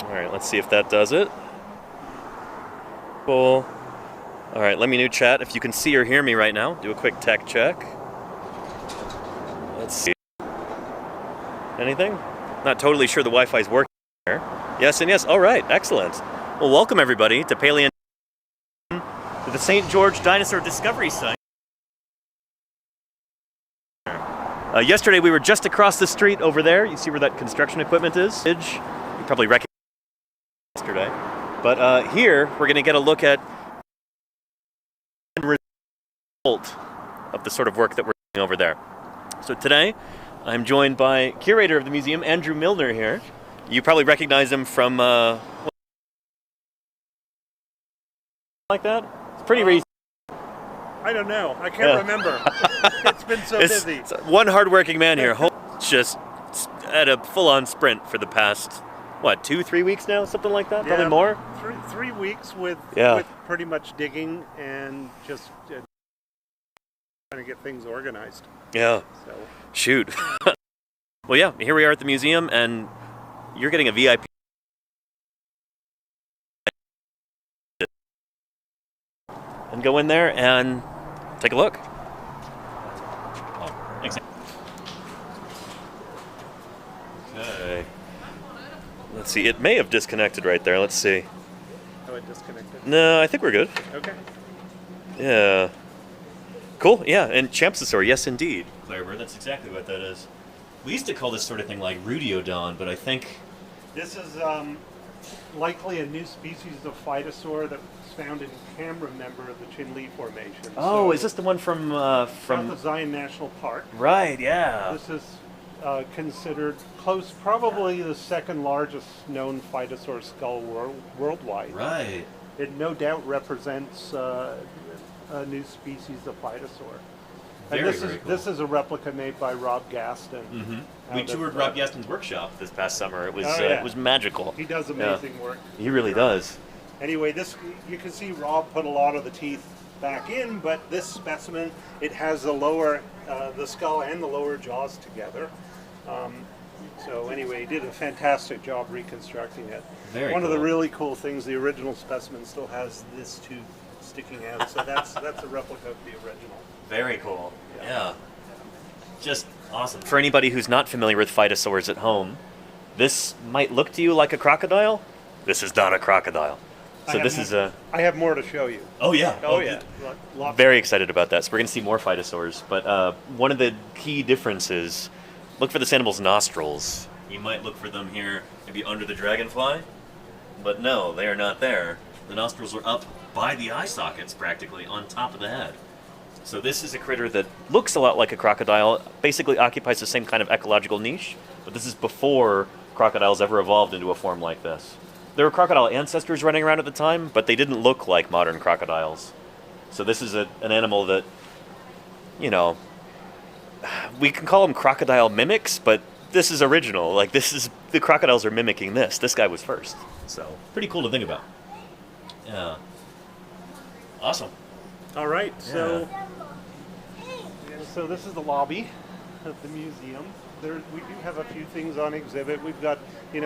All right, let's see if that does it. Cool. All right, let me know, chat, if you can see or hear me right now. Do a quick tech check. Let's see. Anything? Not totally sure the Wi-Fi's working here. Yes and yes. All right, excellent. Well, welcome everybody to Paleontologizing, to the St. George Dinosaur Discovery Site. Yesterday we were just across the street over there. You see where that construction equipment is? You probably recognized yesterday. But here we're going to get a look at the result of the sort of work that we're doing over there. So today I'm joined by curator of the museum, Andrew Milner here. You probably recognize him from like that? It's pretty recent. I don't know. I can't remember. It's been so busy. It's one hardworking man here. Just at a full-on sprint for the past, what, 2-3 weeks now? Something like that? Yeah, probably more? Three weeks with pretty much digging and just trying to get things organized. Yeah. So. Shoot. Well, yeah, here we are at the museum, and you're getting a VIP. And go in there and take a look. Oh, thanks. Okay. Let's see. It may have disconnected right there. Let's see. Oh, it disconnected? No, I think we're good. Okay. Yeah. Cool. Yeah, and Champsosaur. Yes, indeed. Clarebird. That's exactly what that is. We used to call this sort of thing like Rudiodon, but I think this is likely a new species of Phytosaur that was found in Cameron member of the Chinle Formation. Oh, so is this the one from south of Zion National Park? Right. Yeah. This is considered close, probably the second largest known Phytosaur skull worldwide. Right. It no doubt represents a new species of Phytosaur. And this is a replica made by Rob Gaston. Mm-hmm. We toured Rob Gaston's workshop this past summer. It was it was magical. He does amazing work. He really does. Anyway, this you can see Rob put a lot of the teeth back in, but this specimen, it has the lower, the skull and the lower jaws together. So anyway, he did a fantastic job reconstructing it. One of the really cool things, the original specimen still has this tooth sticking out, so that's a replica of the original. Very cool. Yeah. Just awesome. For anybody who's not familiar with phytosaurs at home, this might look to you like a crocodile. This is not a crocodile. So this is a... I have more to show you. Oh, yeah. Oh, yeah. Very excited about that. So we're going to see more phytosaurs. But one of the key differences, look for this animal's nostrils. You might look for them here, maybe under the dragonfly. But no, they are not there. The nostrils are up by the eye sockets, practically, on top of the head. So this is a critter that looks a lot like a crocodile, basically occupies the same kind of ecological niche, but this is before crocodiles ever evolved into a form like this. There were crocodile ancestors running around at the time, but they didn't look like modern crocodiles. So this is an animal that, you know, we can call them crocodile mimics, but this is original. Like, this is, the crocodiles are mimicking this. This guy was first. So, pretty cool to think about. Yeah. Awesome. All right, so this is the lobby of the museum. We do have a few things on exhibit. We've got,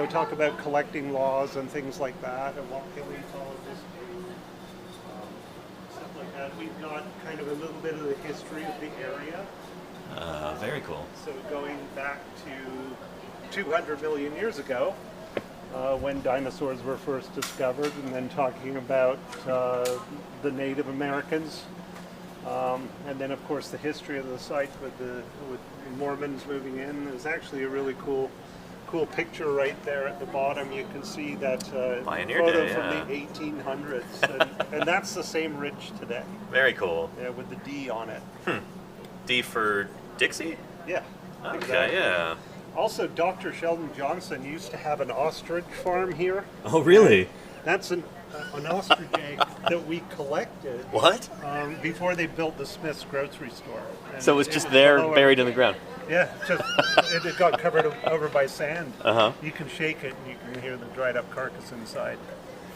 talk about collecting laws and things like that, and what paleontologists do, stuff like that. We've got kind of a little bit of the history of the area. Very cool. So going back to 200 million years ago, when dinosaurs were first discovered, and then talking about the Native Americans, and then of course the history of the site with the Mormons moving in. There's actually a really cool picture right there at the bottom. You can see that photo from the 1800s, and that's the same ridge today. Very cool. Yeah, with the D on it. D for Dixie? Yeah. Okay, exactly. Yeah. Also, Dr. Sheldon Johnson used to have an ostrich farm here. Oh, really? That's an ostrich egg that we collected. What? Before they built the Smith's grocery store. And so it was just there, buried in the ground? Yeah, it got covered over by sand. Uh-huh. You can shake it and you can hear the dried up carcass inside.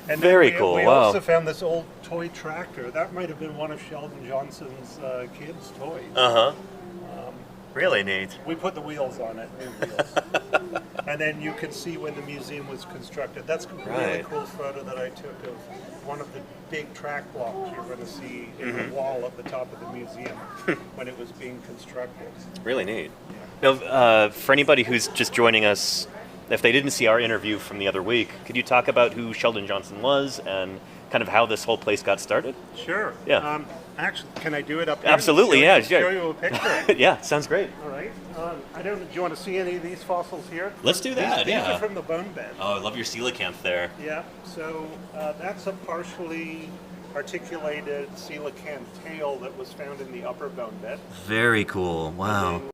And very cool, we wow. also found this old toy tractor. That might have been one of Sheldon Johnson's kids' toys. Uh-huh. Really neat. We put the wheels on it, new wheels. And then you can see when the museum was constructed. That's a really Right. cool photo that I took of one of the big track blocks you're going to see in the wall at the top of the museum when it was being constructed. Really neat. Now, for anybody who's just joining us, if they didn't see our interview from the other week, could you talk about who Sheldon Johnson was and kind of how this whole place got started? Sure. Yeah. Actually, can I do it up here? Absolutely, yeah. Show you a picture. Yeah, sounds great. All right. I don't. Do you want to see any of these fossils here? Let's do that, These yeah. are from the bone bed. Oh, I love your coelacanth there. Yeah. So that's a partially articulated coelacanth tail that was found in the upper bone bed. Very cool. Wow. And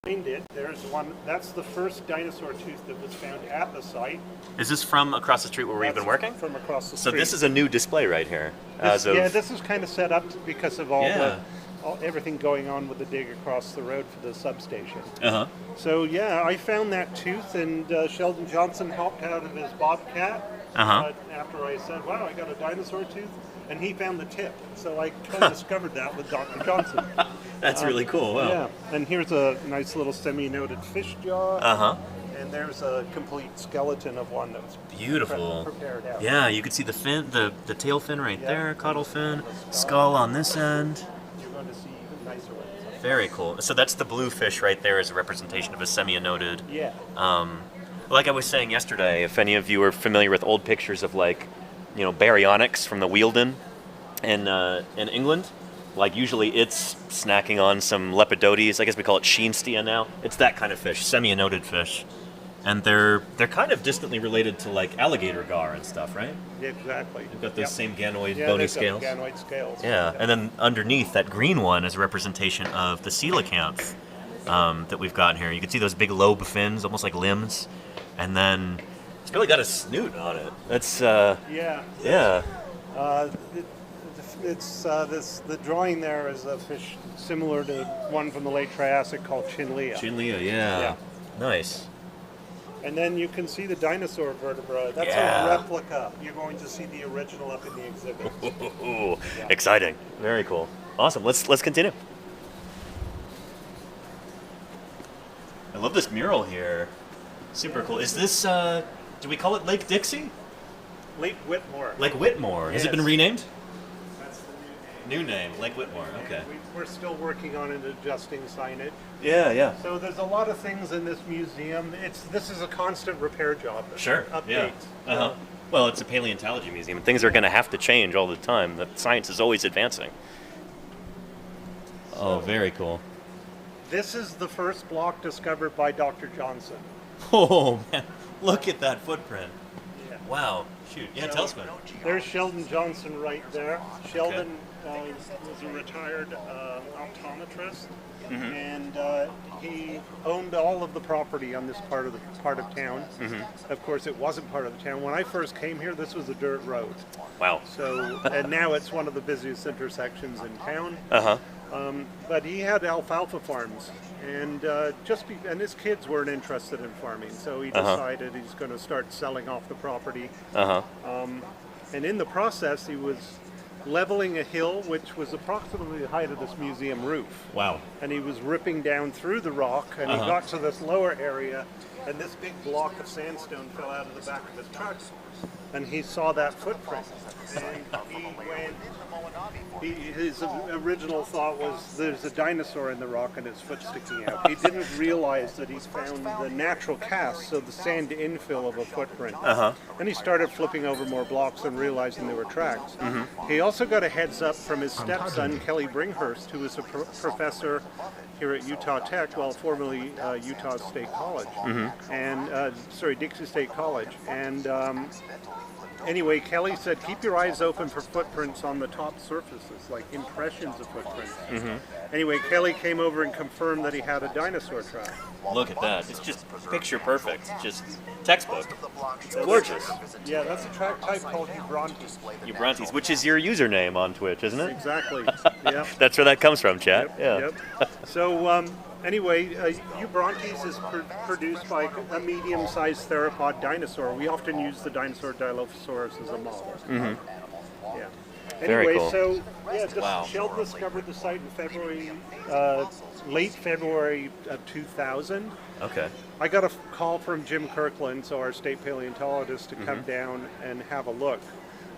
behind it, there's one. That's the first dinosaur tooth that was found at the site. Is this from across the street where we've That's been working? From across the So street. this is a new display right here. This is kind of set up because of all Yeah. everything going on with the dig across the road for the substation. Uh-huh. So yeah, I found that tooth, and Sheldon Johnson hopped out of his bobcat after I said, "Wow, I got a dinosaur tooth," and he found the tip. So I kind of discovered that with Dr. Johnson. That's really cool. Wow. Yeah, and here's a nice little semi-noted fish jaw. Uh-huh. And there's a complete skeleton of one that was Beautiful. prepared out. Yeah, you can see the fin, the tail fin right Yeah. there, caudal fin, skull on this end. You're going to see even nicer ones. Very cool. So that's the blue fish right there as a representation of a semi-anodid. Yeah. Like I was saying yesterday, if any of you are familiar with old pictures of baryonyx from the Wealden in England, like usually it's snacking on some lepidotes. I guess we call it Sheenstia now. It's that kind of fish, semi-anodid fish. And they're kind of distantly related to like alligator gar and stuff, right? Exactly. They've got those same ganoid Yeah, bony they've got scales. ganoid scales. Yeah, and then underneath that green one is a representation of the coelacanth that we've got here. You can see those big lobe fins, almost like limbs, and then it's really got a snoot on it. That's Yeah. yeah. The drawing there is a fish similar to one from the late Triassic called Chinlea. Chinlea, yeah. Nice. And then you can see the dinosaur vertebra. That's Yeah. a replica. You're going to see the original up in the exhibit. Ooh, exciting. Very cool. Awesome. Let's continue. I love this mural here. Super cool. Is this do we call it Lake Dixie? Lake Whitmore. Lake Whitmore. Has it been Yes. renamed? That's the new name. New name, Lake Whitmore. Okay. We're still working on it, adjusting signage. Yeah. So there's a lot of things in this museum. This is a constant repair job. Sure. Updates. Yeah. Uh-huh. Well, it's a paleontology museum, and things are going to have to change all the time. The science is always advancing. Oh, very cool. This is the first block discovered by Dr. Johnson. Oh man, look at that footprint. Yeah. Wow. Shoot. Yeah, tell us about it. There's Sheldon Johnson right there. Sheldon was a retired optometrist, and he owned all of the property on this part of town. Of course, it wasn't part of the town. When I first came here, this was a dirt road. Wow. So, and now it's one of the busiest intersections in town. Uh-huh. But he had alfalfa farms, and and his kids weren't interested in farming, so he decided he's going to start selling off the property. Uh-huh. And in the process, he was leveling a hill which was approximately the height of this museum roof. Wow. And he was ripping down through the rock, and he got to this lower area, and this big block of sandstone fell out of the back of his truck, and he saw that footprint. And he went. His original thought was there's a dinosaur in the rock and his foot sticking out. He didn't realize that he's found the natural cast, so the sand infill of a footprint. And he started flipping over more blocks and realizing there were tracks. He also got a heads up from his stepson, Kelly Bringhurst, who was a professor here at Utah Tech, well, formerly Utah State College, and Dixie State College. And anyway, Kelly said, keep your eyes open for footprints on the top surfaces, like impressions of footprints. Anyway, Kelly came over and confirmed that he had a dinosaur track. Look at that. It's just picture perfect. Just textbook. It's gorgeous. Yeah, that's a track type called Ubrontes. Ubrontes, which is your username on Twitch, isn't it? Exactly. Yep. That's where that comes from, chat. Yep. So anyway, Ubrontes is produced by a medium-sized theropod dinosaur. We often use the dinosaur Dilophosaurus as a model. Very Anyway, cool. so Wow. Sheldon discovered the site in February late February of 2000. Okay. I got a call from Jim Kirkland, so our state paleontologist, to come down and have a look.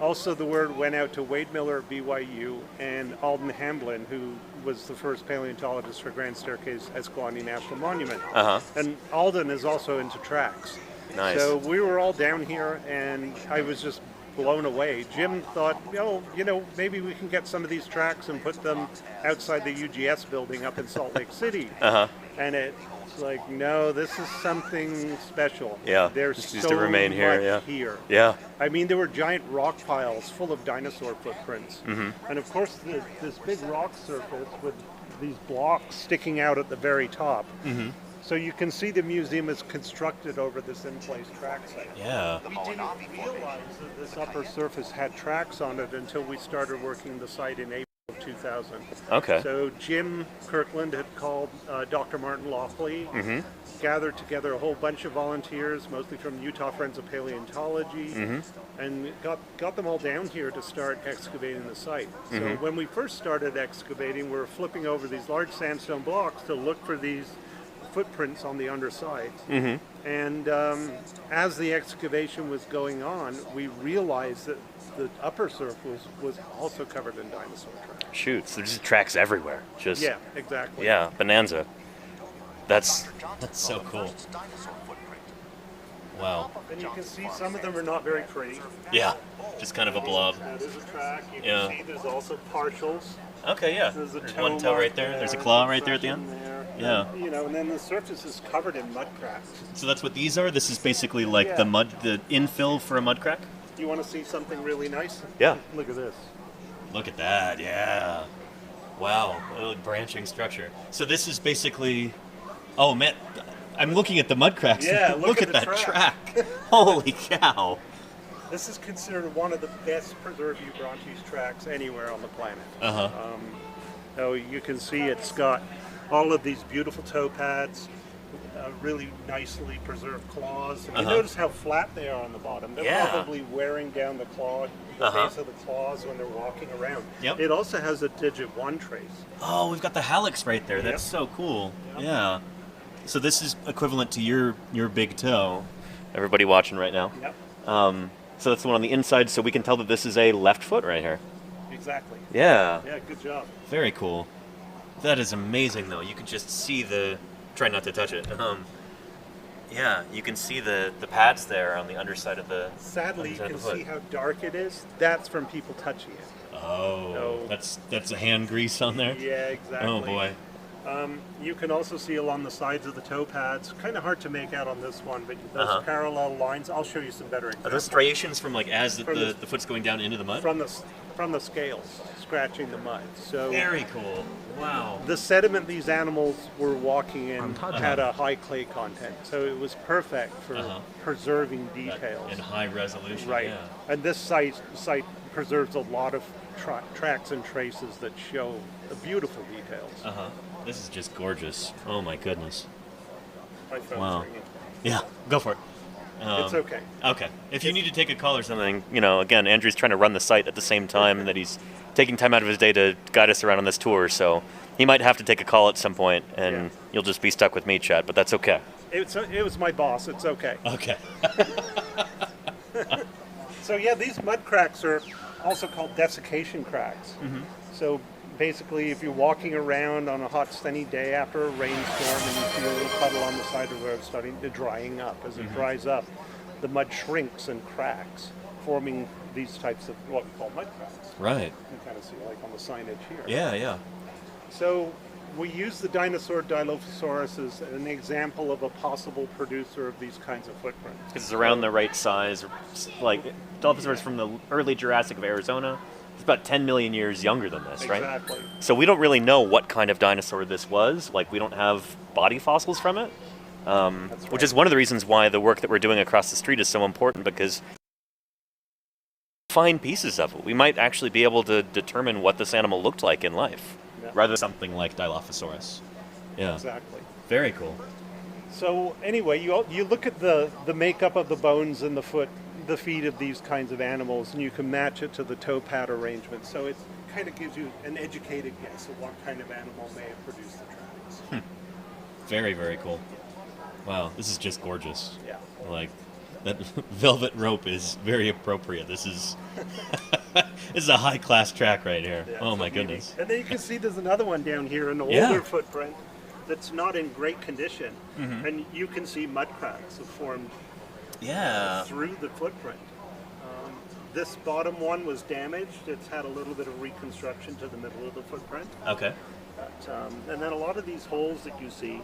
Also, the word went out to Wade Miller at BYU and Alden Hamblin, who was the first paleontologist for Grand Staircase Escalante National Monument. And Alden is also into tracks. Nice. So we were all down here, and I was just blown away. Jim thought, maybe we can get some of these tracks and put them outside the UGS building up in Salt Lake City. And it's like, no, this is something special. Yeah, There's this so needs to remain much here. here. Yeah. I mean, there were giant rock piles full of dinosaur footprints. And of course, this big rock surface with these blocks sticking out at the very top. So you can see the museum is constructed over this in-place track site. Yeah. We didn't realize that this upper surface had tracks on it until we started working the site in April of 2000. Okay. So Jim Kirkland had called Dr. Martin Lockley, gathered together a whole bunch of volunteers, mostly from Utah Friends of Paleontology, and got them all down here to start excavating the site. So when we first started excavating, we were flipping over these large sandstone blocks to look for these footprints on the underside. And as the excavation was going on, we realized that the upper surface was also covered in dinosaur tracks. Shoot, so there's just tracks everywhere. Yeah, exactly. Yeah, bonanza. That's so cool. Wow. And you can see some of them are not very pretty. Yeah, just kind of a blob. That is a track. You can Yeah. see there's also partials. Okay, yeah. There's a There's toe one toe right there. There's a claw right there at the end. Yeah. And then the surface is covered in mud cracks. So that's what these are? This is basically like Yeah. the infill for a mud crack? You want to see something really nice? Yeah. Look at this. Look at that, yeah. Wow, a branching structure. So this is basically, oh man, I'm looking at the mud cracks. Yeah, look at at the that track. Holy cow. This is considered one of the best preserved Eubrontes tracks anywhere on the planet. So you can see it's got all of these beautiful toe pads, really nicely preserved claws. And you notice how flat they are on the bottom. They're probably wearing down the claw, the base of the claws when they're walking around. Yep. It also has a digit 1 trace. Oh, we've got the hallux right there. That's so cool. Yeah. So this is equivalent to your big toe. Everybody watching right now. Yep. So that's the one on the inside, so we can tell that this is a left foot right here. Exactly. Yeah. Yeah, good job. Very cool. That is amazing, though. You can just see the... Try not to touch it. Yeah, you can see the pads there on the underside of the... Sadly, you underside can of the foot. see how dark it is. That's from people touching it. Oh, that's a hand grease on there? Yeah, exactly. Oh, boy. You can also see along the sides of the toe pads, kind of hard to make out on this one, but those parallel lines, I'll show you some better Are examples. those striations from like as From the foot's going down into the mud? From the scales, scratching the mud. So Very cool. Wow. the sediment these animals were walking in had a high clay content, so it was perfect for preserving details. In high resolution, Right. yeah. And this site preserves a lot of tracks and traces that show the beautiful details. This is just gorgeous. Oh my goodness. My phone's Wow. ringing. Yeah, go for it. It's okay. Okay. If you need to take a call or something, again, Andrew's trying to run the site at the same time, and that he's taking time out of his day to guide us around on this tour, so he might have to take a call at some point, and you'll just be stuck with me, Chad, but that's okay. It was my boss. It's okay. Okay. So yeah, these mud cracks are also called desiccation cracks. So basically, if you're walking around on a hot, sunny day after a rainstorm and you see a little puddle on the side of the road starting to drying up, as it dries up, the mud shrinks and cracks, forming these types of what we call mud cracks. Right. You can kind of see like on the signage here. Yeah, yeah. So we use the dinosaur Dilophosaurus as an example of a possible producer of these kinds of footprints. Because it's around the right size. Like, Dilophosaurus from the early Jurassic of Arizona. It's about 10 million years younger than this, right? Exactly. So we don't really know what kind of dinosaur this was. Like, we don't have body fossils from it. Which is one of the reasons why the work that we're doing across the street is so important, because find pieces of it. We might actually be able to determine what this animal looked like in life, rather than something like Dilophosaurus. Yeah. Exactly. Very cool. So anyway, you look at the makeup of the bones and the feet of these kinds of animals, and you can match it to the toe pad arrangement. So it kind of gives you an educated guess of what kind of animal may have produced the tracks. Very, very cool. Wow, this is just gorgeous. Yeah. Like, that velvet rope is very appropriate. This is this is a high-class track right here. Yeah, Oh it's my a beauty. goodness. And then you can see there's another one down here, an older Yeah. footprint that's not in great condition. Mm-hmm. And you can see mud cracks have formed Yeah. through the footprint. This bottom one was damaged. It's had a little bit of reconstruction to the middle of the footprint. Okay. But, and then a lot of these holes that you see,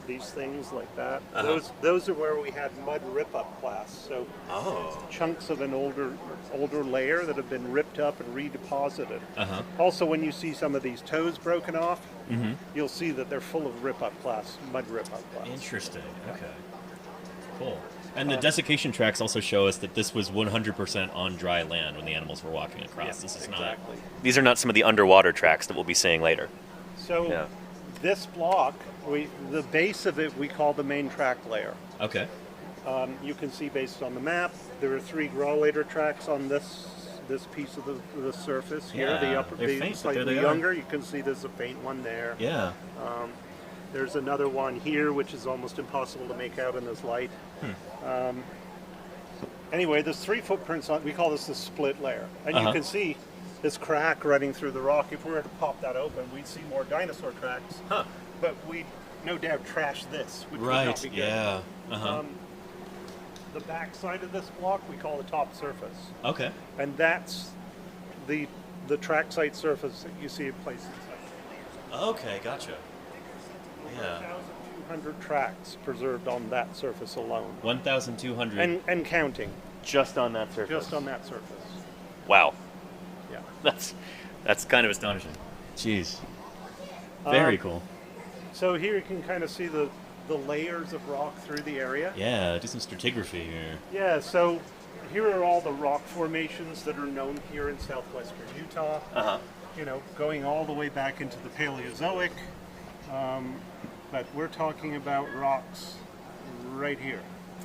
these things like that, Uh-huh. those are where we had mud rip-up clasts. So Oh. chunks of an older layer that have been ripped up and redeposited. Uh-huh. Also, when you see some of these toes broken off, Mm-hmm. you'll see that they're full of rip-up clasts, mud rip-up clasts. Interesting. Okay. Cool. And the desiccation tracks also show us that this was 100% on dry land when the animals were walking across. Yeah, This is exactly. These are not some of the underwater tracks that we'll be seeing later. So Yeah. this block, the base of it, we call the main track layer. Okay. You can see based on the map, there are 3 graulator tracks on this piece of the surface here. Yeah, The upper, they're the faint, but slightly there they are. younger. You can see there's a faint one there. Yeah. There's another one here, which is almost impossible to make out in this light. Anyway, there's 3 footprints on. We call this the split layer, and you can see this crack running through the rock. If we were to pop that open, we'd see more dinosaur tracks. Huh. But we'd no doubt trash this, which would Right. not be good. Yeah. Uh-huh. The back side of this block we call the top surface, Okay. and that's the track site surface that you see in places. Okay, gotcha. Yeah. 1,200 tracks preserved on that surface alone, 1,200 and counting, just on that surface. just on that surface. Wow. Yeah. That's kind of astonishing. Jeez. Very cool. So here you can kind of see the layers of rock through the area. Yeah, do some stratigraphy here. Yeah, so here are all the rock formations that are known here in southwestern Utah. Uh-huh. You know, going all the way back into the Paleozoic. But we're talking about rocks right here,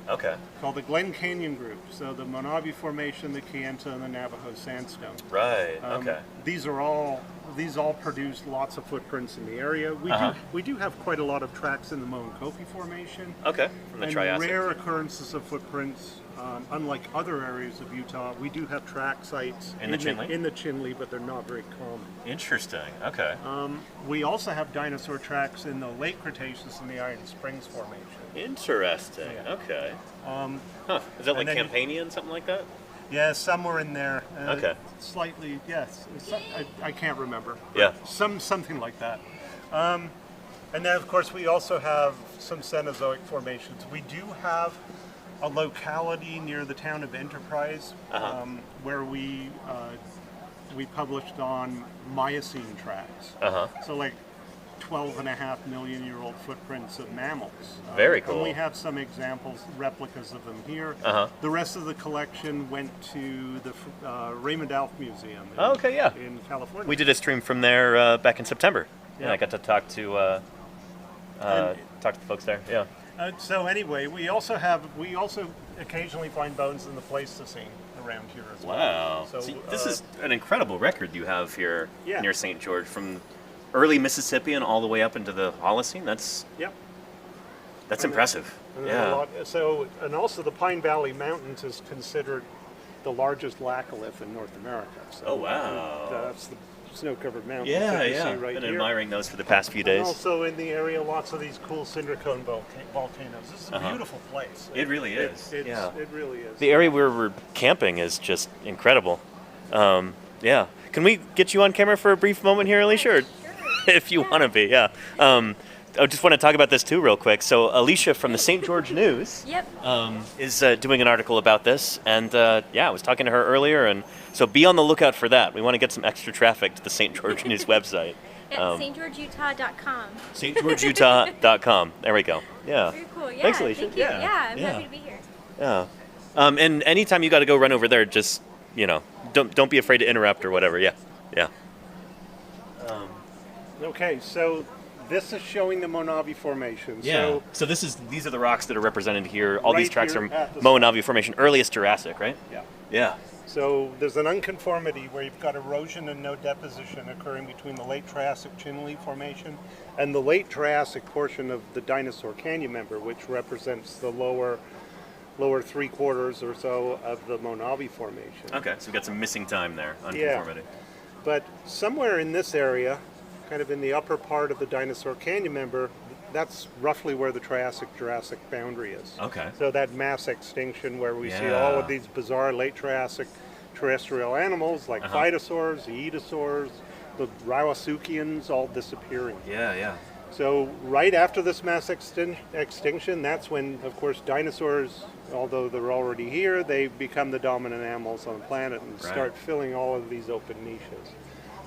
Okay. called the Glen Canyon Group. So the Monavi Formation, the Kayenta, and the Navajo Sandstone. Right. Okay. These all produce lots of footprints in the area. We do have quite a lot of tracks in the Moenkopi Formation. Okay. From the And Triassic. rare occurrences of footprints. Unlike other areas of Utah, we do have track sites In the Chinle? in the Chinle, but they're not very common. Interesting. Okay. We also have dinosaur tracks in the late Cretaceous in the Iron Springs Formation. Interesting. Yeah. Okay. Huh. Is that like and then you- Campanian, something like that? Yeah, somewhere in there. Okay. Slightly, yes. I can't remember. Yeah. Something like that. And then, of course, we also have some Cenozoic formations. We do have a locality near the town of Enterprise where we published on Miocene tracks. Uh-huh. So like 12.5 million year old footprints of mammals. Very cool. And we have some examples, replicas of them here. Uh-huh. The rest of the collection went to the Raymond Alf Museum Oh, okay, yeah. in California. We did a stream from there back in September. Yeah, Yeah. I got to talk to talk to the folks there. Yeah. So anyway, we also occasionally find bones in the Pleistocene around here as well. Wow. So See, this is an incredible record you have here Yeah. near St. George, from early Mississippian all the way up into the Holocene. That's Yep. impressive. And there's a Yeah. lot- so, and also the Pine Valley Mountains is considered the largest laccolith in North America. So Oh, wow. That's the snow-covered mountains Yeah, that you yeah. see right Been here. admiring those for the past few And days. also in the area, lots of these cool cinder cone volcanoes. This is a Uh-huh. beautiful place. It really is. Yeah. It really is. The area where we're camping is just incredible. Yeah. Can we get you on camera for a brief moment here, Alicia? Or if you want to be, yeah. I just want to talk about this too real quick. So Alicia from the St. George News Yep. is doing an article about this. And yeah, I was talking to her earlier. And so be on the lookout for that. We want to get some extra traffic to the St. George News website. At stgeorgeutah.com. stgeorgeutah.com. There we go. Yeah. Very cool. Yeah. Thanks, Alicia. Thank you. Yeah. Yeah, I'm Yeah. happy to be here. Yeah. And anytime you got to go run over there, just, don't be afraid to interrupt or whatever. Yeah. Yeah. Okay, so this is showing the Monavi Formation. Yeah. So, So these are the rocks that are represented here. All these Right tracks here are at the Monavi Formation, earliest Jurassic, right? yeah. Yeah. So there's an unconformity where you've got erosion and no deposition occurring between the late Triassic Chinle Formation and the late Triassic portion of the Dinosaur Canyon member, which represents the lower 3/4 or so of the Mojave Formation. Okay, so we've got some missing time there, unconformity. But somewhere in this area, kind of in the upper part of the Dinosaur Canyon member, that's roughly where the Triassic-Jurassic boundary is. Okay. So that mass extinction where we see all of these bizarre late Triassic terrestrial animals like Phytosaurs, the Edosaurs, the Rawasuchians all disappearing. Yeah. So right after this mass extinction, that's when, of course, dinosaurs, although they're already here, they become the dominant animals on the planet and start filling all of these open niches.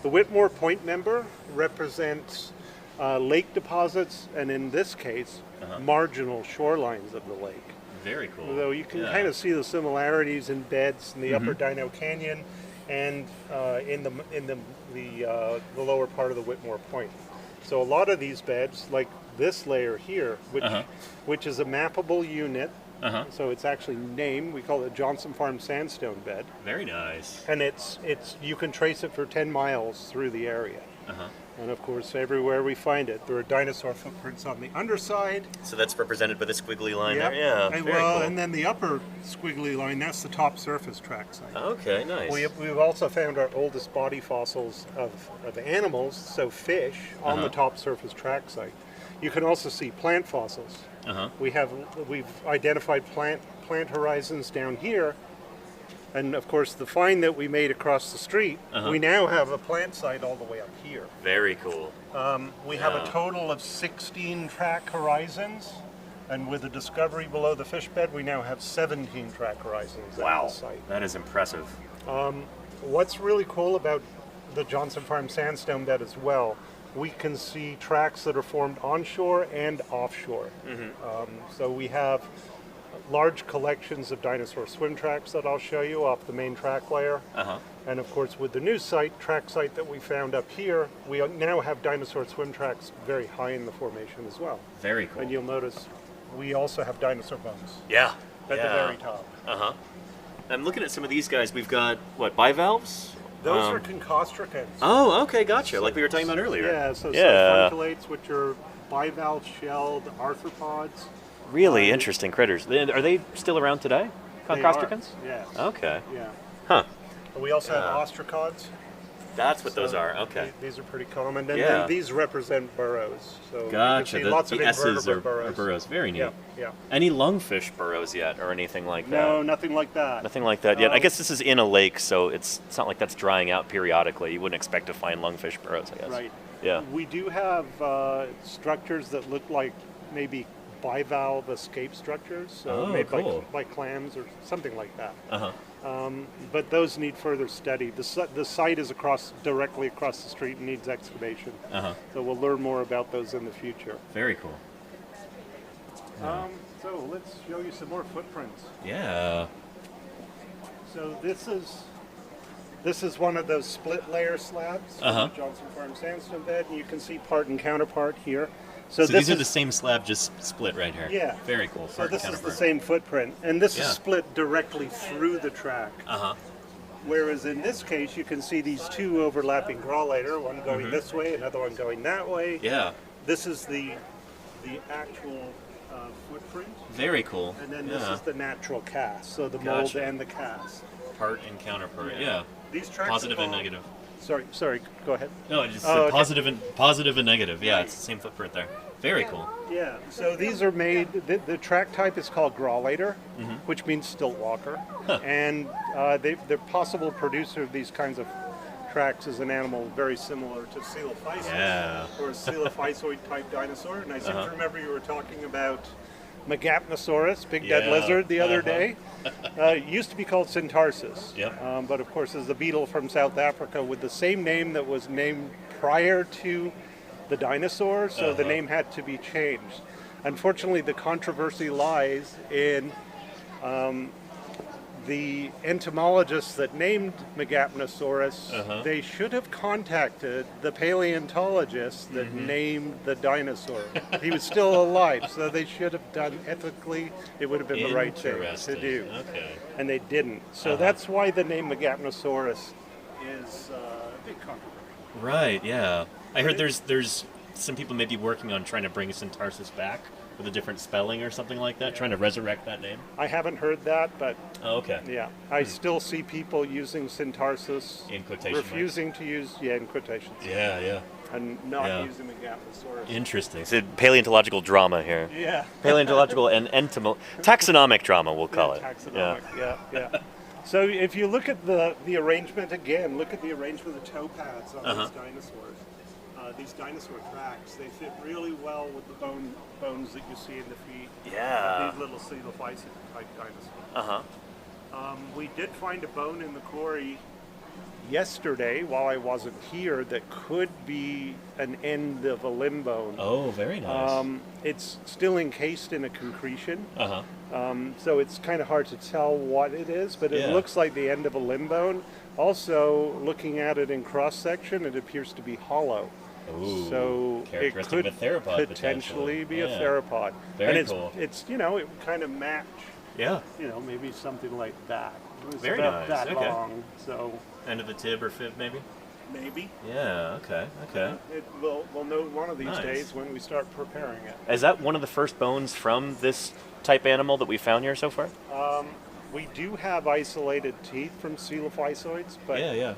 The Whitmore Point member represents lake deposits, and in this case, marginal shorelines of the lake. Very cool. Though you can kind of see the similarities in beds in the upper Dino Canyon and in the lower part of the Whitmore Point. So a lot of these beds, like this layer here, which is a mappable unit, so it's actually named, we call it a Johnson Farm sandstone bed. Very nice. And it's you can trace it for 10 miles through the area. And of course, everywhere we find it, there are dinosaur footprints on the underside. So that's represented by the squiggly line there? Yeah, and, very cool. and then the upper squiggly line, that's the top surface track site. Okay, nice. We've also found our oldest body fossils of animals, so fish, on the top surface track site. You can also see plant fossils. We've identified plant horizons down here. And of course, the find that we made across the street, we now have a plant site all the way up here. Very cool. We have a total of 16 track horizons, and with the discovery below the fish bed, we now have 17 track horizons at the site. That is impressive. What's really cool about the Johnson Farm sandstone bed as well, we can see tracks that are formed onshore and offshore. So we have large collections of dinosaur swim tracks that I'll show you off the main track layer. And of course, with the new track site that we found up here, we now have dinosaur swim tracks very high in the formation as well. Very cool. And you'll notice we also have dinosaur bones at the very top. I'm looking at some of these guys. We've got, what, bivalves? Those are concostricans. Oh, okay, gotcha. Like we were talking about earlier. Yeah, so Sedimentary, which are bivalve shelled arthropods. Really interesting critters. Are they still around today? Concostricans? Yes. Okay. Yeah. Huh. We also have ostracods. That's what those are. Okay. These are pretty common. And then these represent burrows. So Gotcha. you can see lots of the S's are burrows. burrows. Very neat. Yeah. Any lungfish burrows yet, or anything like that? No, nothing like that. Nothing like that yet. I guess this is in a lake, so it's not like that's drying out periodically. You wouldn't expect to find lungfish burrows, I guess. Right. Yeah. We do have structures that look like maybe bivalve escape structures, so made by clams or something like that. But those need further study. The site is directly across the street and needs excavation. So we'll learn more about those in the future. Very cool. So let's show you some more footprints. Yeah. So this is one of those split layer slabs from the Johnson Farm sandstone bed, and you can see part and counterpart here. So these are the same slab, just split right here. Yeah. Very cool. So this is the same footprint, and this is split directly through the track. Whereas in this case, you can see these two overlapping graulator, one going this way, another one going that way. Yeah. This is the actual footprint. Very cool. And then this is the natural cast, so the mold and the cast. Part and counterpart. Yeah. These tracks positive and negative. Sorry, go ahead. No, I just said positive and negative. Yeah, it's the same footprint there. Very cool. Yeah, so these are made, the track type is called graulator, which means stilt walker. And the possible producer of these kinds of tracks is an animal very similar to Coelophysis, or a Coelophysoid type dinosaur. And I seem to remember you were talking about Megapnosaurus, big dead lizard, the other day. It used to be called Syntarsis, but of course is a beetle from South Africa with the same name that was named prior to the dinosaur, so the name had to be changed. Unfortunately, the controversy lies in the entomologists that named Megapnosaurus, Uh-huh. they should have contacted the paleontologist that named the dinosaur. He was still alive, so they should have done ethically. It would have been the right thing to Interesting. do, Okay. and they didn't. So that's why the name Megapnosaurus is a big controversy. Right. Yeah. I heard there's some people maybe working on trying to bring Syntarsis back with a different spelling or something like that, trying to resurrect that name. I haven't heard that, but Oh, okay. yeah, I still see people using Syntarsis, In quotation marks. refusing to use in quotations, Yeah. Yeah. and not Yeah. using Megapnosaurus. Interesting. It's a paleontological drama here. Yeah. Paleontological and taxonomic drama, we'll call it. Taxonomic, yeah. So if you look at the arrangement again, look at the arrangement of the toe pads on these dinosaurs. These dinosaur tracks, they fit really well with the bones that you see in the feet. Yeah. These little Sedimentary type dinosaurs. Uh-huh. We did find a bone in the quarry yesterday while I wasn't here that could be an end of a limb bone. Oh, very nice. It's still encased in a concretion. Uh-huh. So it's kind of hard to tell what it is, but it Yeah. looks like the end of a limb bone. Also, looking at it in cross section, it appears to be hollow. Ooh, So it characteristic could of a theropod, potentially be a Yeah. theropod. Very and cool. It's it would kind of match, Yeah. maybe something like that. It was Very about nice, that okay. long, so End of the tib or fib, maybe? maybe. Yeah, okay. We'll know one of these Nice. days when we start preparing it. Is that one of the first bones from this type animal that we found here so far? We do have isolated teeth from coelophysoids, but yeah.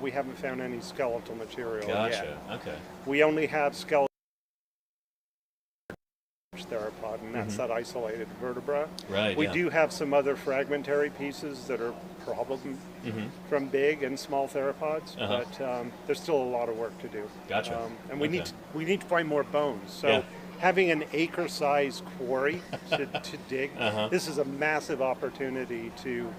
we haven't found any skeletal material Gotcha. yet. Okay. We only have skeletal theropod, and that's that isolated vertebra. Right, We yeah. do have some other fragmentary pieces that are probably from big and small theropods, Uh-huh. but there's still a lot of work to do. Gotcha. And we Okay. need to find more bones. So Yeah. having an acre-sized quarry to dig, Uh-huh. this is a massive opportunity to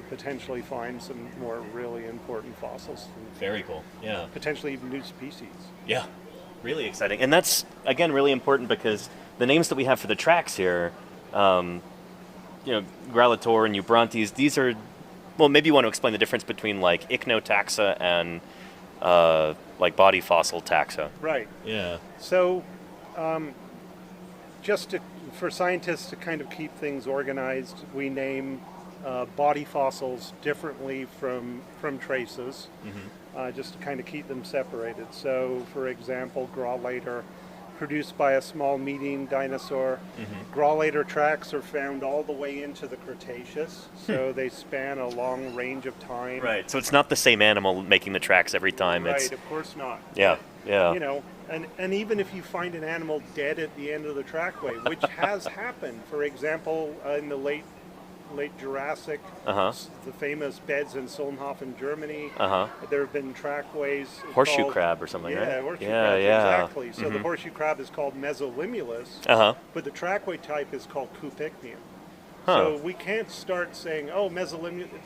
potentially find some more really important fossils, and Very cool. Yeah. potentially even new species. Yeah. Really exciting. And that's, again, really important because the names that we have for the tracks here, Gralator and Eubrontes, these are, well, maybe you want to explain the difference between like ichnotaxa and like body fossil taxa. Right. Yeah. So, for scientists to kind of keep things organized, we name body fossils differently from traces, just to kind of keep them separated. So, for example, Gralator, produced by a small median dinosaur. Gralator tracks are found all the way into the Cretaceous, so they span a long range of time. Right. So it's not the same animal making the tracks every time. Right, It's of course not. yeah. And even if you find an animal dead at the end of the trackway, which has happened, for example, in the late Jurassic, the famous beds in Solnhofen, Germany, there have been trackways. Horseshoe called- crab or something, right? Yeah, horseshoe Yeah, crab, yeah. exactly. So the horseshoe crab is called Mesolimulus, but the trackway type is called Cupicnium. So we can't start saying, oh,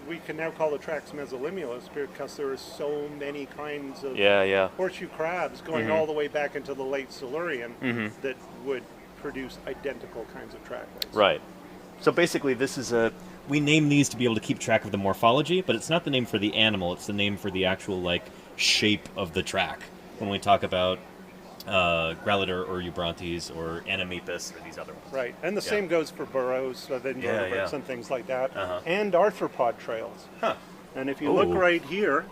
we can now call the tracks Mesolimulus because there are so many kinds of horseshoe crabs going all the way back into the late Silurian that would produce identical kinds of trackways. Right. So basically, we name these to be able to keep track of the morphology, but it's not the name for the animal, it's the name for the actual, shape of the track. When we talk about Gralator or Eubrontes or Anemepus or these other ones. Right, and the same goes for burrows of invertebrates and things like that, and arthropod trails. And if you look right here,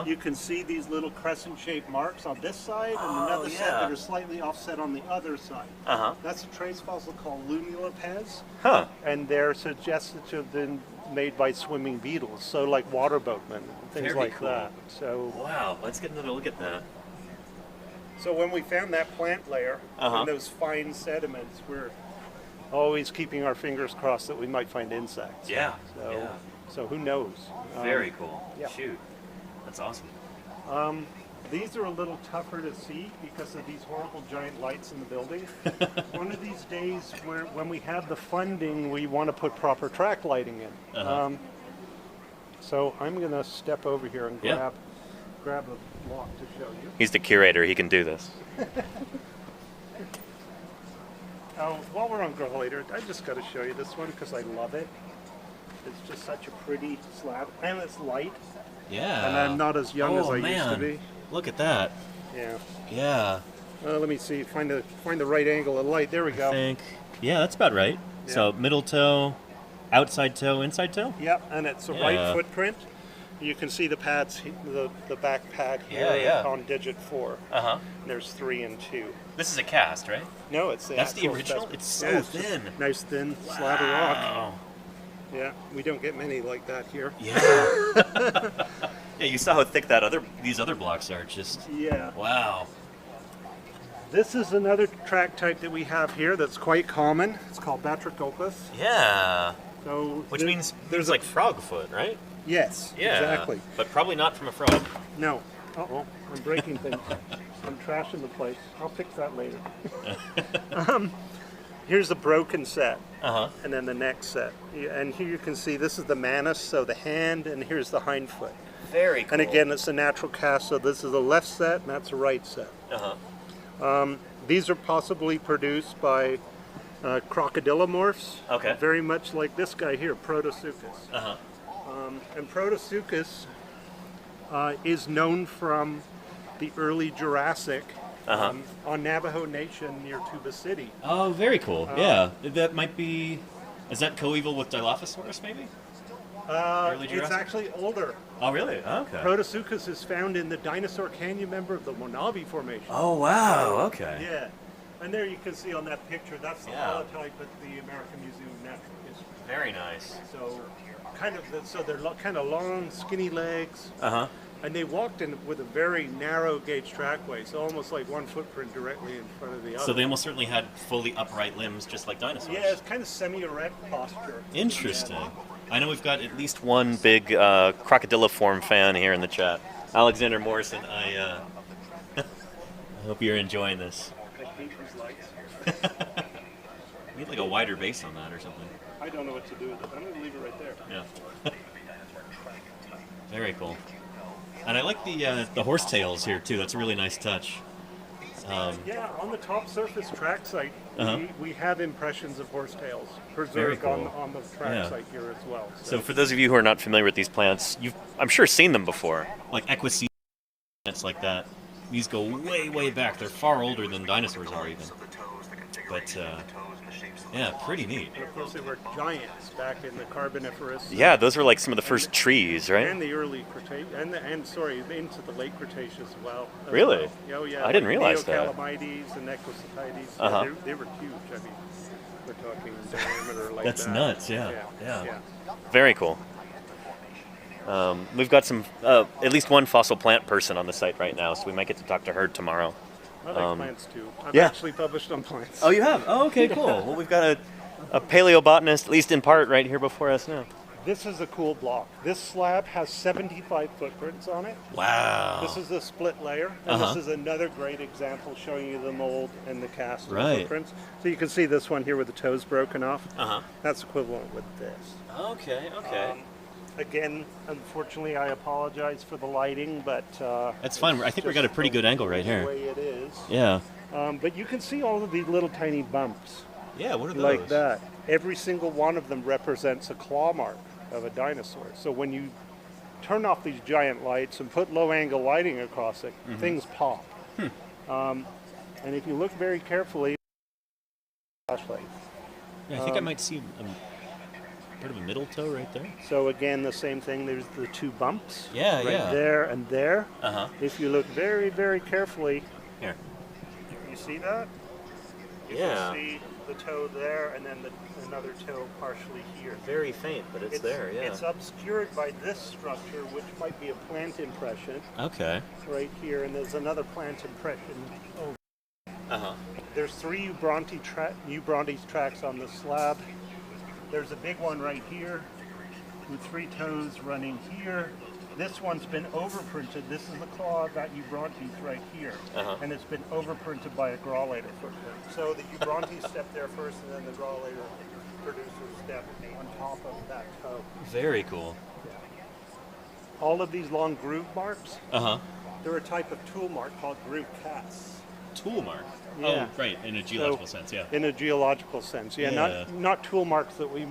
you can see these little crescent-shaped marks on this side and another side that are slightly offset on the other side. That's a trace fossil called Lumulipes, and they're suggested to have been made by swimming beetles, so like water boatmen, things Very like cool. that. So, Wow, let's get another look at that. so when we found that plant layer and those fine sediments, we're always keeping our fingers crossed that we might find insects. So who knows? Very cool. yeah. Shoot. That's awesome. These are a little tougher to see because of these horrible giant lights in the building. One of these days, when we have the funding, we want to put proper track lighting in. So I'm going to step over here and grab a block to show you. He's the curator, he can do this. While we're on Gralator, I just got to show you this one because I love it. It's just such a pretty slab, and it's light, Yeah. and I'm not as young as Oh, I used to man. be. Look at that. Yeah. Yeah. Let me see. Find the right angle of light. There we I go. think. Yeah, that's about right. Yeah. So middle toe, outside toe, inside toe. Yep, and it's a Yeah. right footprint. You can see the pads, the back pad here Yeah. on digit 4. Uh-huh. There's 3 and 2. This is a cast, right? No, it's That's the actual original? specimen. It's so Yeah, just thin. Nice thin slab of rock. Wow. Yeah, we don't get many like that here. Yeah. Yeah, you saw how thick these other blocks are. Just Yeah. wow. This is another track type that we have here that's quite common. It's called Batrachopus. Yeah. So Which there- means there's like frog foot, right? yes, Yeah. exactly. But probably not from a frog. No. Uh-oh, I'm breaking things. I'm trashing the place. I'll fix that later. Here's the broken set, Uh-huh. and then the next set. And here you can see this is the manus, so the hand, and here's the hind foot. Very cool. And again, it's a natural cast, so this is a left set, and that's a right set. Uh-huh. These are possibly produced by crocodilomorphs. Okay. Very much like this guy here, Protosuchus. Uh-huh. And Protosuchus is known from the early Jurassic on Navajo Nation near Tuba City. Oh, very cool. Yeah. That might be... Is that coeval with Dilophosaurus, maybe? Early It's Jurassic? actually older. Oh, really? Okay. Protosuchus is found in the Dinosaur Canyon member of the Monavi Formation. Oh, wow. Okay. Yeah. And there you can see on that picture, that's the Yeah. holotype at the American Museum of Natural History. Very nice. So, they're kind of long, skinny legs, Uh-huh. and they walked in with a very narrow gauge trackway, so almost like one footprint directly in front of the other. So they almost certainly had fully upright limbs, just like dinosaurs. Yeah, it's kind of semi-erect posture. Interesting. I know we've got at least one big crocodiliform fan here in the chat. Alexander Morrison, I hope you're enjoying this. I hate these lights. We need like a wider base on that or something. I don't know what to do with it. I'm going to leave it right there. Yeah. Very cool. And I like the horsetails here too. That's a really nice touch. Yeah, on the top surface track site, Uh-huh. we have impressions of horsetails Very preserved cool. on the track Yeah. site here as well. So for those of you who are not familiar with these plants, you've, I'm sure, seen them before. Like equisete plants like that. These go way, way back. They're far older than dinosaurs are even. But yeah, pretty neat. And of course, they were giants back in the Carboniferous. Yeah, those were like some of the first trees, right? And the early Cretaceous, into the late Cretaceous as well. Really? Oh yeah. I didn't realize that. Neocalamides and Equisetides. Uh-huh. Yeah, they were huge. I mean, we're talking diameter like That's that. nuts, yeah. Yeah. Very cool. We've got some, at least one fossil plant person on the site right now, so we might get to talk to her tomorrow. I like plants too. I've yeah. actually published on plants. Oh, you have? Oh, okay, cool. Well, we've got a paleobotanist, at least in part, right here before us now. This is a cool block. This slab has 75 footprints on it. Wow. This is a split layer, and this is another great example showing you the mold and the cast of the Right. footprints. So you can see this one here with the toes broken off. Uh-huh. That's equivalent with this. Okay, okay. Again, unfortunately, I apologize for the lighting, but That's fine. I think we got a pretty good angle right the here. way it is. Yeah. But you can see all of these little tiny bumps Yeah, what are those? like that. Every single one of them represents a claw mark of a dinosaur. So when you turn off these giant lights and put low angle lighting across it, things pop. And if you look very carefully, flashlight. Yeah, I think I might see part of a middle toe right there. So again, the same thing. There's the two bumps. Yeah, right yeah. there and there. Uh-huh. If you look very, very carefully, Here. you see that? You Yeah. can see the toe there, and then another toe partially here. Very faint, but it's there, yeah. It's obscured by this structure, which might be a plant impression Okay. right here, and there's another plant impression over. Uh-huh. There's three Eubrontes tracks on the slab. There's a big one right here with three toes running here. This one's been overprinted. This is the claw of that Eubrontes right here. And it's been overprinted by a Grawlater footprint. So the Eubrontes step there first, and then the Grawlater producer step on top of that toe. Very cool. All of these long groove marks, Uh-huh. they're a type of tool mark called groove casts. Tool mark. Yeah. Oh, right, in a geological sense, yeah. In a geological sense, yeah. Yeah. Not tool marks that we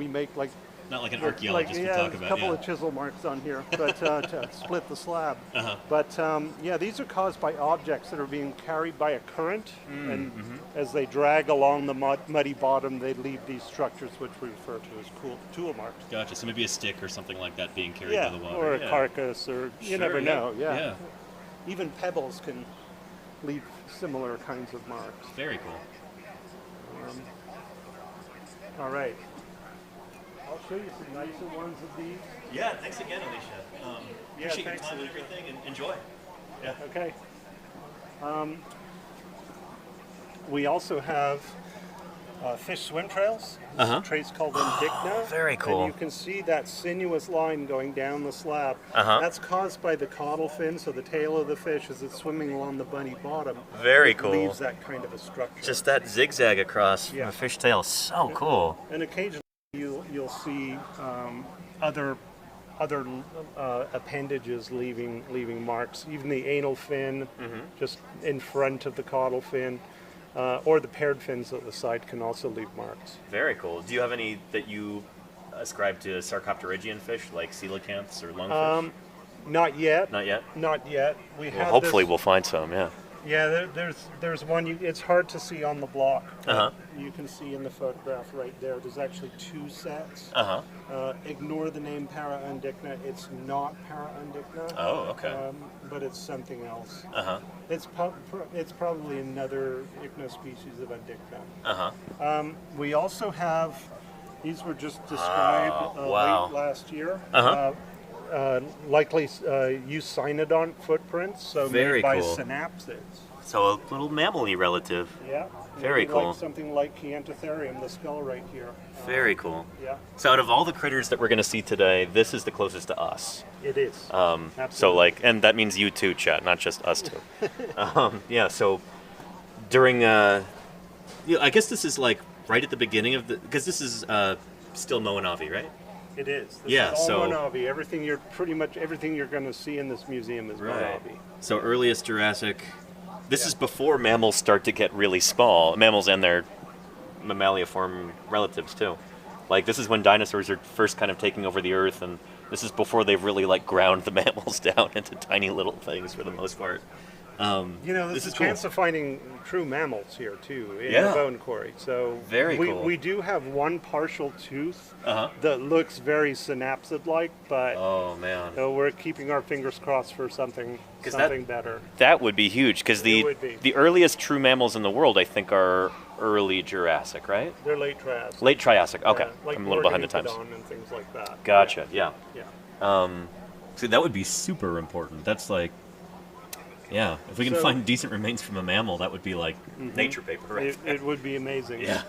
make like Not like an Like, archaeologist would yeah, talk there's about. a couple Yeah. of chisel marks on here, but to split the slab. Uh-huh. But yeah, these are caused by objects that are being carried by a current, and as they drag along the muddy bottom, they leave these structures, which we refer to as tool marks. Gotcha. So maybe a stick or something like that being carried Yeah, by the water. or a Yeah. carcass, or you Sure, never yeah. know. Yeah. Yeah. Even pebbles can leave similar kinds of marks. Very cool. All right. I'll show you some nicer ones of these. Yeah. Thanks again, Alicia. Appreciate your thanks, time and Alicia. everything, and enjoy. Yeah. Okay. We also have fish swim trails. This is a trace called Indigna. Very cool. And you can see that sinuous line going down the slab. Uh-huh. That's caused by the caudal fin, so the tail of the fish as it's swimming along the bunny bottom. Very it cool. Leaves that kind of a structure. Just that zigzag across Yeah. from a fish tail. So cool. And occasionally you'll see other appendages leaving marks. Even the anal fin, just in front of the caudal fin, or the paired fins at the side can also leave marks. Very cool. Do you have any that you ascribe to sarcopterygian fish, like coelacanths or lungfish? Not yet. Not yet. Not yet. We Well, have hopefully this- we'll find some. Yeah. Yeah, there's one. It's hard to see on the block. but Uh-huh. You can see in the photograph right there. There's actually two sets. Uh huh. Ignore the name Paraundigna. It's not Paraundigna. Oh, okay. But it's something else. Uh huh. It's probably another ichnospecies of Undigna. Uh huh. We also have. These were just described wow. late last year. Uh-huh. Likely use Cynodont footprints, so Very made by cool. Synapsids. So a little mammal-y relative. Yeah. Very maybe cool. Like something like Chiantotherium, the skull right here. Very cool. Yeah, So out of all the critters that we're going to see today, this is the closest to us. it is. So Absolutely. like, and that means you too, chat, not just us two. Yeah. So during, I guess this is like right at the beginning of the, because this is still Moenavi, right? It is. This Yeah, is all so- Moenavi. Pretty much everything you're going to see in this museum is Moenavi. So earliest Jurassic. this is before mammals start to get really small. Mammals and their mammaliform relatives too. Like this is when dinosaurs are first kind of taking over the earth, and this is before they've really like ground the mammals down into tiny little things for the most part. You know, This this is is cool. chance of finding true mammals here too in Yeah. the bone quarry. So Very we, cool. we do have one partial tooth Uh-huh. that looks very synapsid-like, but Oh man. we're keeping our fingers crossed for something 'Cause better. That would be huge because It would be. the earliest true mammals in the world, I think, are early Jurassic, right? They're late Triassic. Late Triassic. Okay, Yeah, like I'm a little behind the times. Organophodon and things like that. Gotcha. Yeah. Yeah. So that would be super important. That's like, yeah, if we can So- find decent remains from a mammal, that would be like Nature paper, right? It would be amazing. Yeah.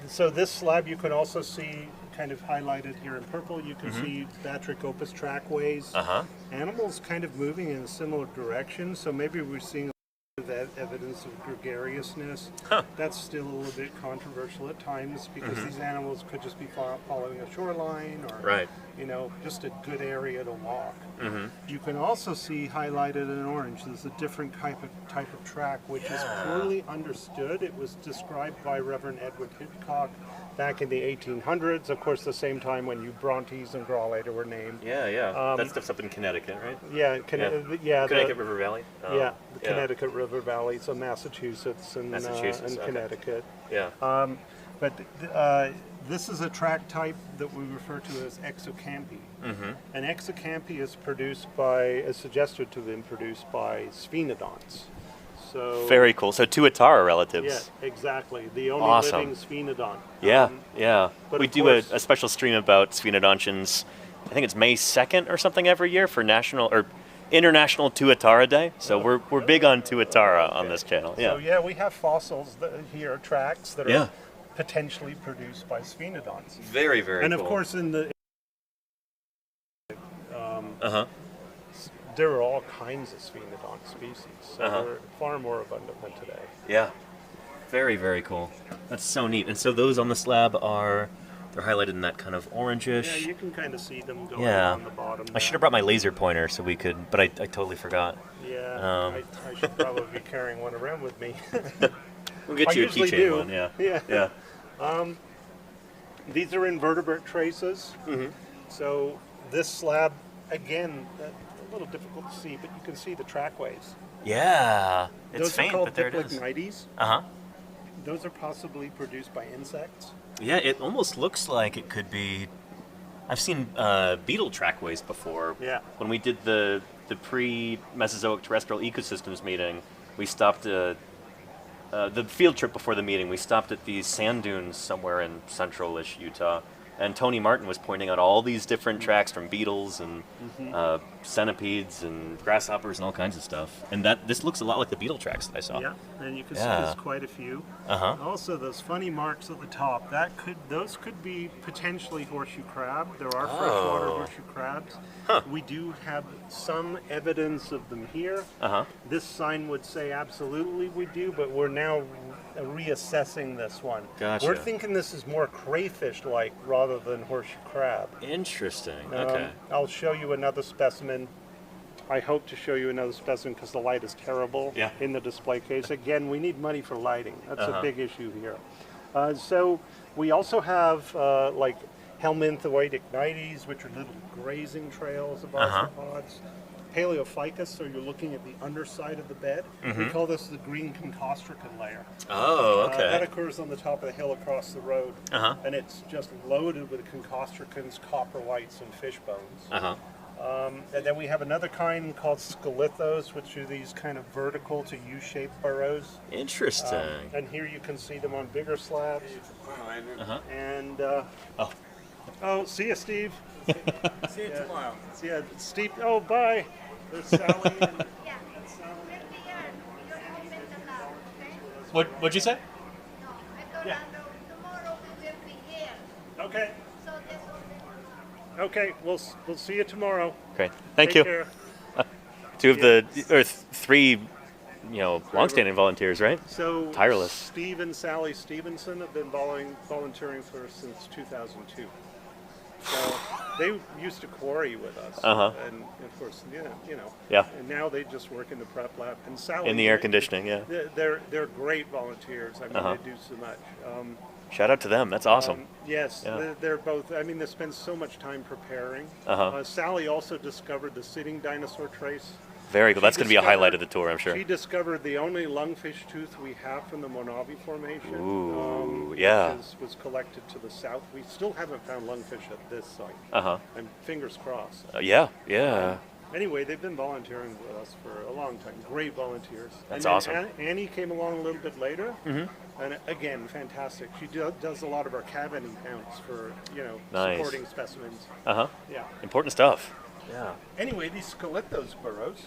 So this slab you can also see kind of highlighted here in purple. You Mm-hmm. can see Batrachopus trackways. Uh-huh. Animals kind of moving in a similar direction. So maybe we're seeing a bit of evidence of gregariousness. Huh. That's still a little bit controversial at times because these animals could just be following a shoreline or Right. just a good area to walk. You can also see highlighted in orange. There's a different type of track which is poorly understood. It was described by Reverend Edward Hitchcock back in the 1800s. Of course, the same time when Eubrontes and Graulater were named. Yeah, yeah. that stuff's up in Connecticut, right? Yeah, Connecticut River Valley. the Connecticut River Valley, so Massachusetts and Massachusetts, okay. Connecticut. Yeah. But this is a track type that we refer to as exocampi. And exocampi is suggested to have been produced by sphenodonts. So Very cool. So two Atara yeah, relatives. exactly. The only Awesome. living sphenodont. Yeah, yeah. but We of do course- a special stream about sphenodontians. I think it's May 2nd or something every year for national or International Tuatara Day. So we're big on Tuatara on this channel. Yeah. So yeah, we have fossils here, tracks that are Yeah. potentially produced by sphenodonts. Very, very And cool. of course, in the Uh-huh. there are all kinds of sphenodont species, so Uh-huh. they're far more abundant than today. Yeah. very, very cool. That's so neat. And so those on the slab they're highlighted in that kind of Yeah, orangish. you can kind of see them going Yeah. on the bottom. I should have brought my laser pointer so we could, but I totally forgot. Yeah, I should probably be carrying one around with me. We'll get I you a usually keychain do. one. Yeah. Yeah. Yeah. These are invertebrate traces. So this slab, again, a little difficult to see, but you can see the trackways. Yeah, it's Those faint, are called but there it is. Diplognites. Uh-huh. Those are possibly produced by insects. Yeah, it almost looks like it could be. I've seen beetle trackways before. Yeah. When we did the pre-Mesozoic terrestrial ecosystems meeting, we stopped the field trip before the meeting. We stopped at these sand dunes somewhere in central-ish Utah, and Tony Martin was pointing out all these different tracks from beetles and centipedes and grasshoppers and all kinds of stuff. And this looks a lot like the beetle tracks that I saw. Yeah, and you can see Yeah. there's quite a few. Uh-huh. Also, those funny marks at the top, those could be potentially horseshoe crab. There are freshwater horseshoe crabs. Huh. We do have some evidence of them here. Uh-huh. This sign would say absolutely we do, but we're now reassessing this one. Gotcha. We're thinking this is more crayfish-like rather than horseshoe crab. Interesting. Okay. I'll show you another specimen. I hope to show you another specimen because the light is terrible Yeah. in the display case. Again, we need money for lighting. That's a Uh-huh. big issue here. So we also have like helminthoid ignites, which are little grazing trails of arthropods. Paleophycus, so you're looking at the underside of the bed. We call this the green concostracan layer. Oh, okay. That occurs on the top of the hill across the road, Uh-huh. and it's just loaded with concostracans, coprolites, and fish bones. Uh-huh. And then we have another kind called scalithos, which are these kind of vertical to U-shaped burrows. Interesting. And here you can see them on bigger slabs. Uh-huh. And Oh. see you, Steve. See you tomorrow. Yeah, Steve. Oh, bye. There's Sally. And, Yeah. You're home in the lab, okay? What'd you say? No, I told Yeah. Lando, tomorrow we will be here. okay. So that's all. Okay. We'll see you tomorrow. Great. Thank Take you. care. Two of three, longstanding volunteers, right? So Tireless. Steve and Sally Stevenson have been volunteering for us since 2002. So they used to quarry with us, Uh-huh. and of course, Yeah. And now they just work in the prep lab. And Sally In the air conditioning, yeah. they're great volunteers. I mean, Uh-huh. they do so much. Shout out to them. That's awesome. Yes, Yeah. they're both. I mean, they spend so much time preparing. Uh-huh. Sally also discovered the sitting dinosaur trace. Very cool. That's going to be a highlight of the discovered- tour, I'm sure. She discovered the only lungfish tooth we have from the Monavi Formation. Ooh, yeah. Which was collected to the south. We still haven't found lungfish at this site. Uh-huh. And fingers crossed. Yeah. Anyway, they've been volunteering with us for a long time. Great volunteers. That's and awesome. then Annie came along a little bit later. And again, fantastic. She does a lot of our cavity counts for, Nice. supporting specimens. Uh-huh. Yeah. Important stuff. Yeah. Anyway, these scalithos burrows.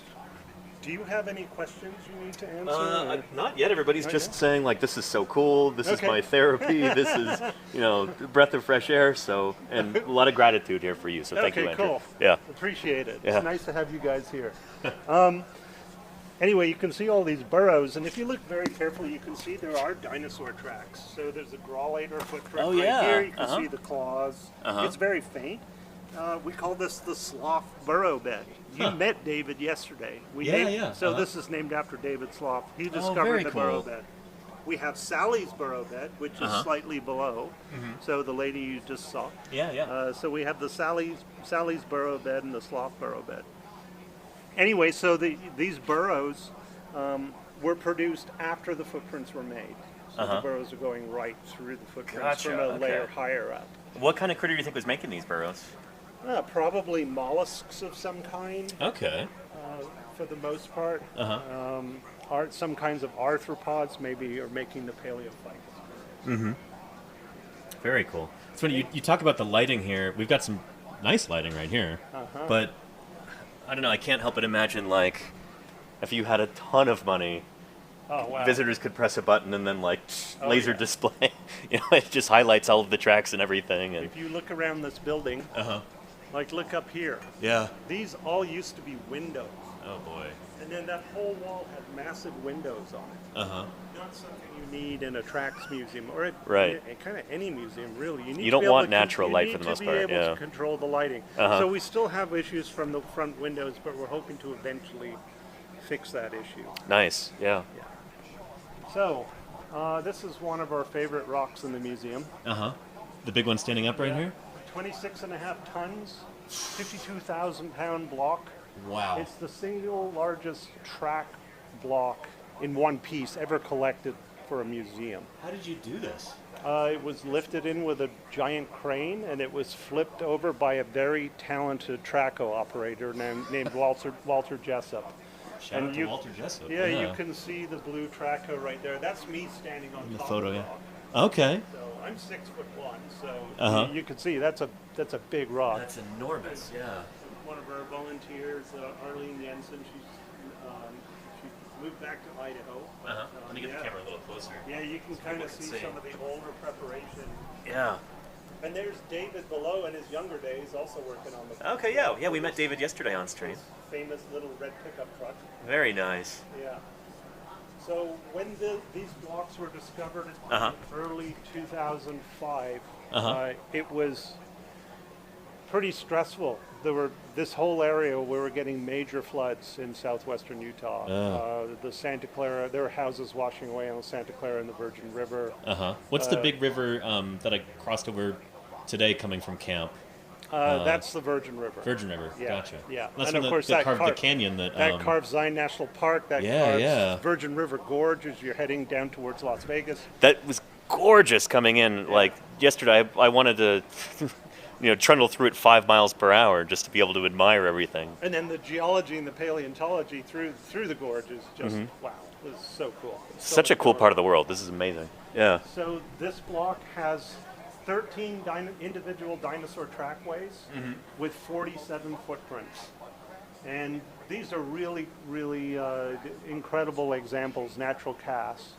Do you have any questions you need to answer? or- Not yet. Everybody's Not just yet? saying, like, this is so cool. This is Okay. my therapy. This is, breath of fresh air. So, and a lot of gratitude here for you. So thank you, Okay, Andrew. cool. Yeah. Appreciate it. Yeah. It's nice to have you guys here. Anyway, you can see all these burrows, and if you look very carefully, you can see there are dinosaur tracks. So there's a grawlator footprint Oh, right yeah. here. You can Uh-huh. see the claws. Uh-huh. It's very faint. We call this the sloth burrow bed. You Huh. met David yesterday. Yeah. So Uh-huh. this is named after David Sloth. He very discovered the burrow cool. bed. We have Sally's burrow bed, which is Uh-huh. slightly below. So the lady you just saw. Yeah. So we have the Sally's burrow bed and the sloth burrow bed. Anyway, so these burrows were produced after the footprints were made. So the burrows are going right through the footprints Gotcha, from a layer okay. higher up. What kind of critter do you think was making these burrows? Probably mollusks of some kind, Okay. for the most part. Uh-huh. Some kinds of arthropods maybe are making the Paleophytus. Very cool. So when you talk about the lighting here, we've got some nice lighting right here. Uh-huh. But I don't know. I can't help but imagine, like, if you had a ton of money, Oh, wow. visitors could press a button and then, like, Oh, laser yeah. display. It just highlights all of the tracks and everything. And If you look around this building, like look up here, yeah. these all used to be windows. Oh boy. And then that whole wall had massive windows on it. Not something you need in a tracks museum or Right. kind of any museum, really. You need You to don't be able want to natural you light need for the to most be part, able yeah. to control the lighting. So we still have issues from the front windows, but we're hoping to eventually fix that issue. Nice. Yeah. So, this is one of our favorite rocks in the museum. The big one standing up right here? 26.5 tons, 52,000 pound block. Wow. It's the single largest track block in one piece ever collected for a museum. How did you do this? It was lifted in with a giant crane, and it was flipped over by a very talented traco operator named Walter Jessup. Shout out to Walter Jessup. Yeah, you can see the blue traco right there. That's me standing on In the top photo, of the yeah. rock. Okay. So I'm 6'1", so you can see that's a big rock. That's enormous. Yeah. One of our volunteers, Arlene Jensen, she moved back to Idaho. Let me get the camera a little closer. Yeah, you can kind of see see. some of the older preparation. Yeah. And there's David below in his younger days, also working on the Okay, yeah. We met David yesterday on stream. famous little red pickup truck. Very nice. Yeah. So when these blocks were discovered in early 2005, it was pretty stressful. This whole area, we were getting major floods in southwestern Utah. The Santa Clara, there were houses washing away on the Santa Clara and the Virgin River. What's the big river that I crossed over today coming from camp? That's the Virgin River. Virgin River. Yeah, Gotcha. yeah. That's And when of course that that carved the carved- canyon that. That carves Zion National Park. That carves Virgin River Gorge as you're heading down towards Las Vegas. That was gorgeous coming in. Like yesterday, I wanted to, trundle through it 5 miles per hour just to be able to admire everything. And then the geology and the paleontology through the gorge is just wow. It was so cool. Such a cool part of the world. This is amazing. Yeah. So this block has 13 individual dinosaur trackways with 47 footprints. And these are really, really incredible examples, natural casts.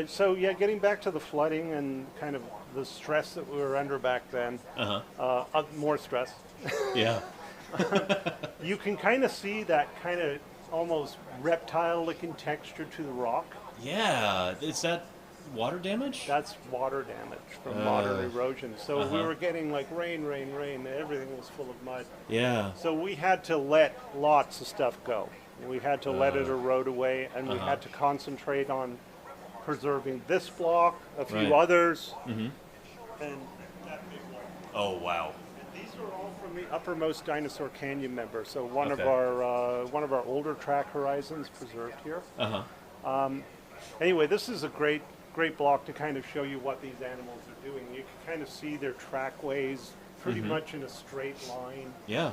So yeah, getting back to the flooding and kind of the stress that we were under back then, more stress. Yeah. You can kind of see that kind of almost reptile-looking texture to the rock. Yeah. Is that water damage? That's water damage from modern erosion. So we were getting like rain, everything was full of mud. Yeah. So we had to let lots of stuff go. We had to let it erode away, and we had to concentrate on preserving this block, a few others, and that big block. Oh, wow. These are all from the uppermost Dinosaur Canyon member. So one of our older track horizons preserved here. Anyway, this is a great block to kind of show you what these animals are doing. You can kind of see their trackways pretty much in a straight line. Yeah.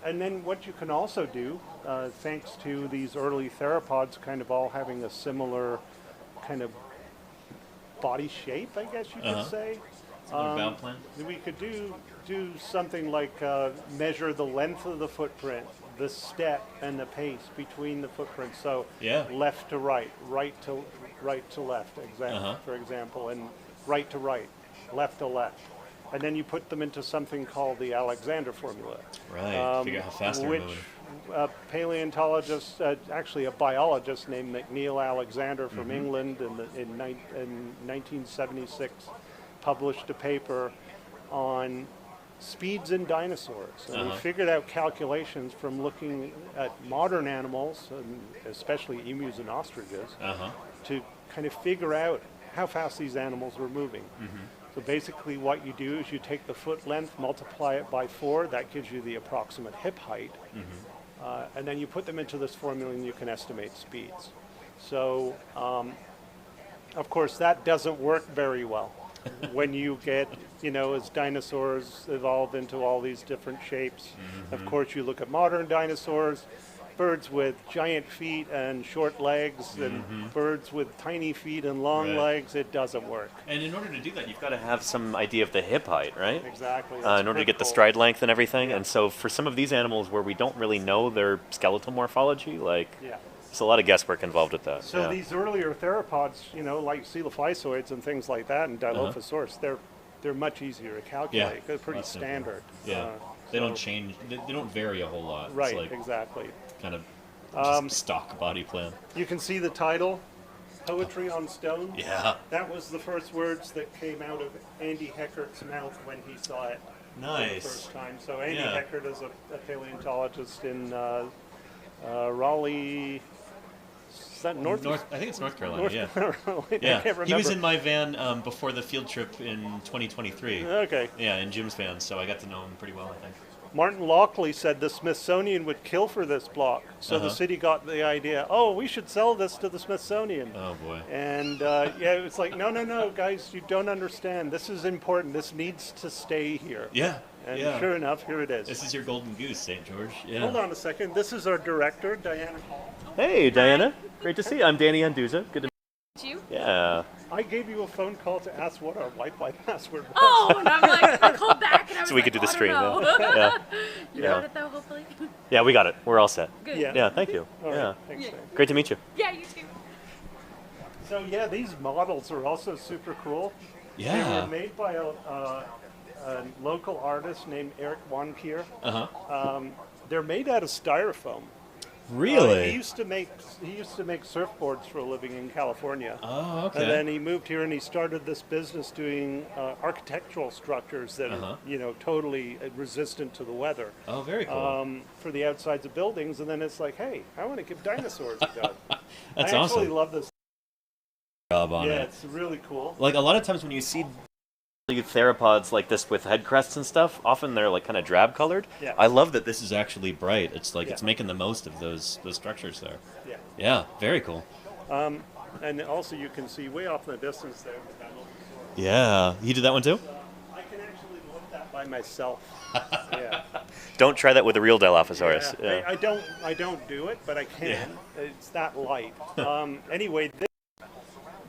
And then what you can also do, thanks to these early theropods kind of all having a similar kind of body shape, I guess you could say. Bound plan? We could do something like measure the length of the footprint, the step, and the pace between the footprints. So left to right, right to left, for example, and right to right, left to left. And then you put them into something called the Alexander formula. Right, figure out how fast they're moving. Which a paleontologist, actually a biologist named McNeil Alexander from England in 1976 published a paper on speeds in dinosaurs. And we figured out calculations from looking at modern animals, and especially emus and ostriches, to kind of figure out how fast these animals were moving. So basically what you do is you take the foot length, multiply it by 4, that gives you the approximate hip height, and then you put them into this formula and you can estimate speeds. So, of course, that doesn't work very well when you get, as dinosaurs evolved into all these different shapes. Of course, you look at modern dinosaurs, birds with giant feet and short legs, and birds with tiny feet and long legs. It doesn't work. And in order to do that, you've got to have some idea of the hip height, right? Exactly. In order to get the stride length and everything. And so for some of these animals where we don't really know their skeletal morphology, there's a lot of guesswork involved with that. So these earlier theropods, like coelophysoids and things like that, and Dilophosaurus, they're much easier to calculate. Yeah. They're pretty standard. Yeah. They don't change. They don't vary a whole lot. Right. It's like exactly. kind of just stock body plan. You can see the title, Poetry on Stone. Yeah. That was the first words that came out of Andy Heckert's mouth when he saw it for the Nice. first time. So Andy Heckert is a paleontologist in Raleigh, Is that North? I think it's North Carolina. North Yeah. Carolina. I Yeah. can't remember. He was in my van before the field trip in 2023. Okay. Yeah, in Jim's van, so I got to know him pretty well, I think. Martin Lockley said the Smithsonian would kill for this block, so the Uh-huh. city got the idea. Oh, we should sell this to the Smithsonian. Oh boy. And yeah, it's like, no, guys, you don't understand. This is important. This needs to stay here. Yeah. And yeah. sure enough, here it is. This is your golden goose, St. George. Yeah. Hold on a second. This is our director, Diana Hall. Hey, Diana. Great to see you. I'm Danny Anduza. Good to Did you? Yeah. I gave you a phone call to ask what our Wi-Fi password was. Oh, and I'm like, I called back and I was So we like, could do the I stream. don't know. Yeah. You Yeah. got it though, hopefully. Yeah, we got it. We're all set. Good. Yeah. Yeah, thank you. All right, Yeah. thanks, Yeah. Dan. Great to meet you. Yeah, you too. So yeah, these models are also super cool. They Yeah. were made by a local artist named Eric Wankier. Uh-huh. They're made out of styrofoam. Really? He used to make surfboards for a living in California. Oh, okay. And then he moved here and he started this business doing architectural structures that Uh-huh. are, totally resistant to the weather Oh, very cool. for the outsides of buildings. And then it's like, hey, I want to give dinosaurs a go. That's I awesome. actually love this. Job on Yeah, it. it's really cool. Like a lot of times when you see theropods like this with head crests and stuff, often they're like kind of drab colored. Yeah. I love that This this is actually bright. It's like Yeah. it's making the most of those structures there. Yeah. Yeah, very cool. And also you can see way off in the distance there. the Dinosaur. Yeah. You did that one too? I can actually look that by myself. Yeah. Don't try that with a real Dilophosaurus. Yeah. I don't do it, but I can. It's that light. Anyway,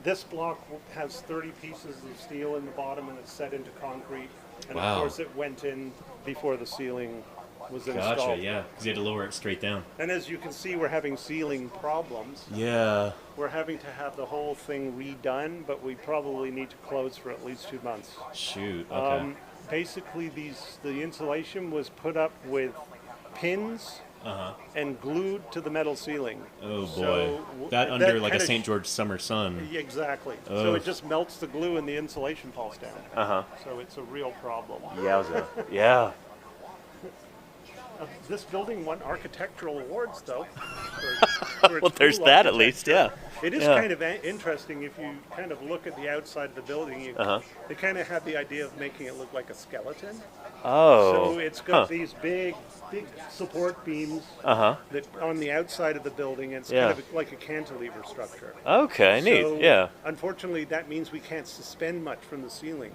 this block has 30 pieces of steel in the bottom and it's set into concrete. And Wow. of course it went in before the ceiling was Gotcha, installed. yeah. Because you had to lower it straight down. And as you can see, we're having ceiling problems. Yeah. We're having to have the whole thing redone, but we probably need to close for at least 2 months. Shoot. Okay. Basically, the insulation was put up with pins Uh-huh. and glued to the metal ceiling. Oh boy. So that under like a kinda St. George summer sun. Exactly. So Ugh. it just melts the glue and the insulation falls down. Uh-huh. So it's a real problem. Yowza. Yeah. This building won architectural awards, though. for its Well, there's cool that at least, yeah. It is Yeah. kind of interesting if you kind of look at the outside of the building. Uh-huh. They kind of have the idea of making it look like a skeleton. Oh. So it's got Huh. these big support beams Uh-huh. that on the outside of the building. It's Yeah. kind of like a cantilever structure. Okay, So, neat. Yeah. Unfortunately, that means we can't suspend much from the ceiling.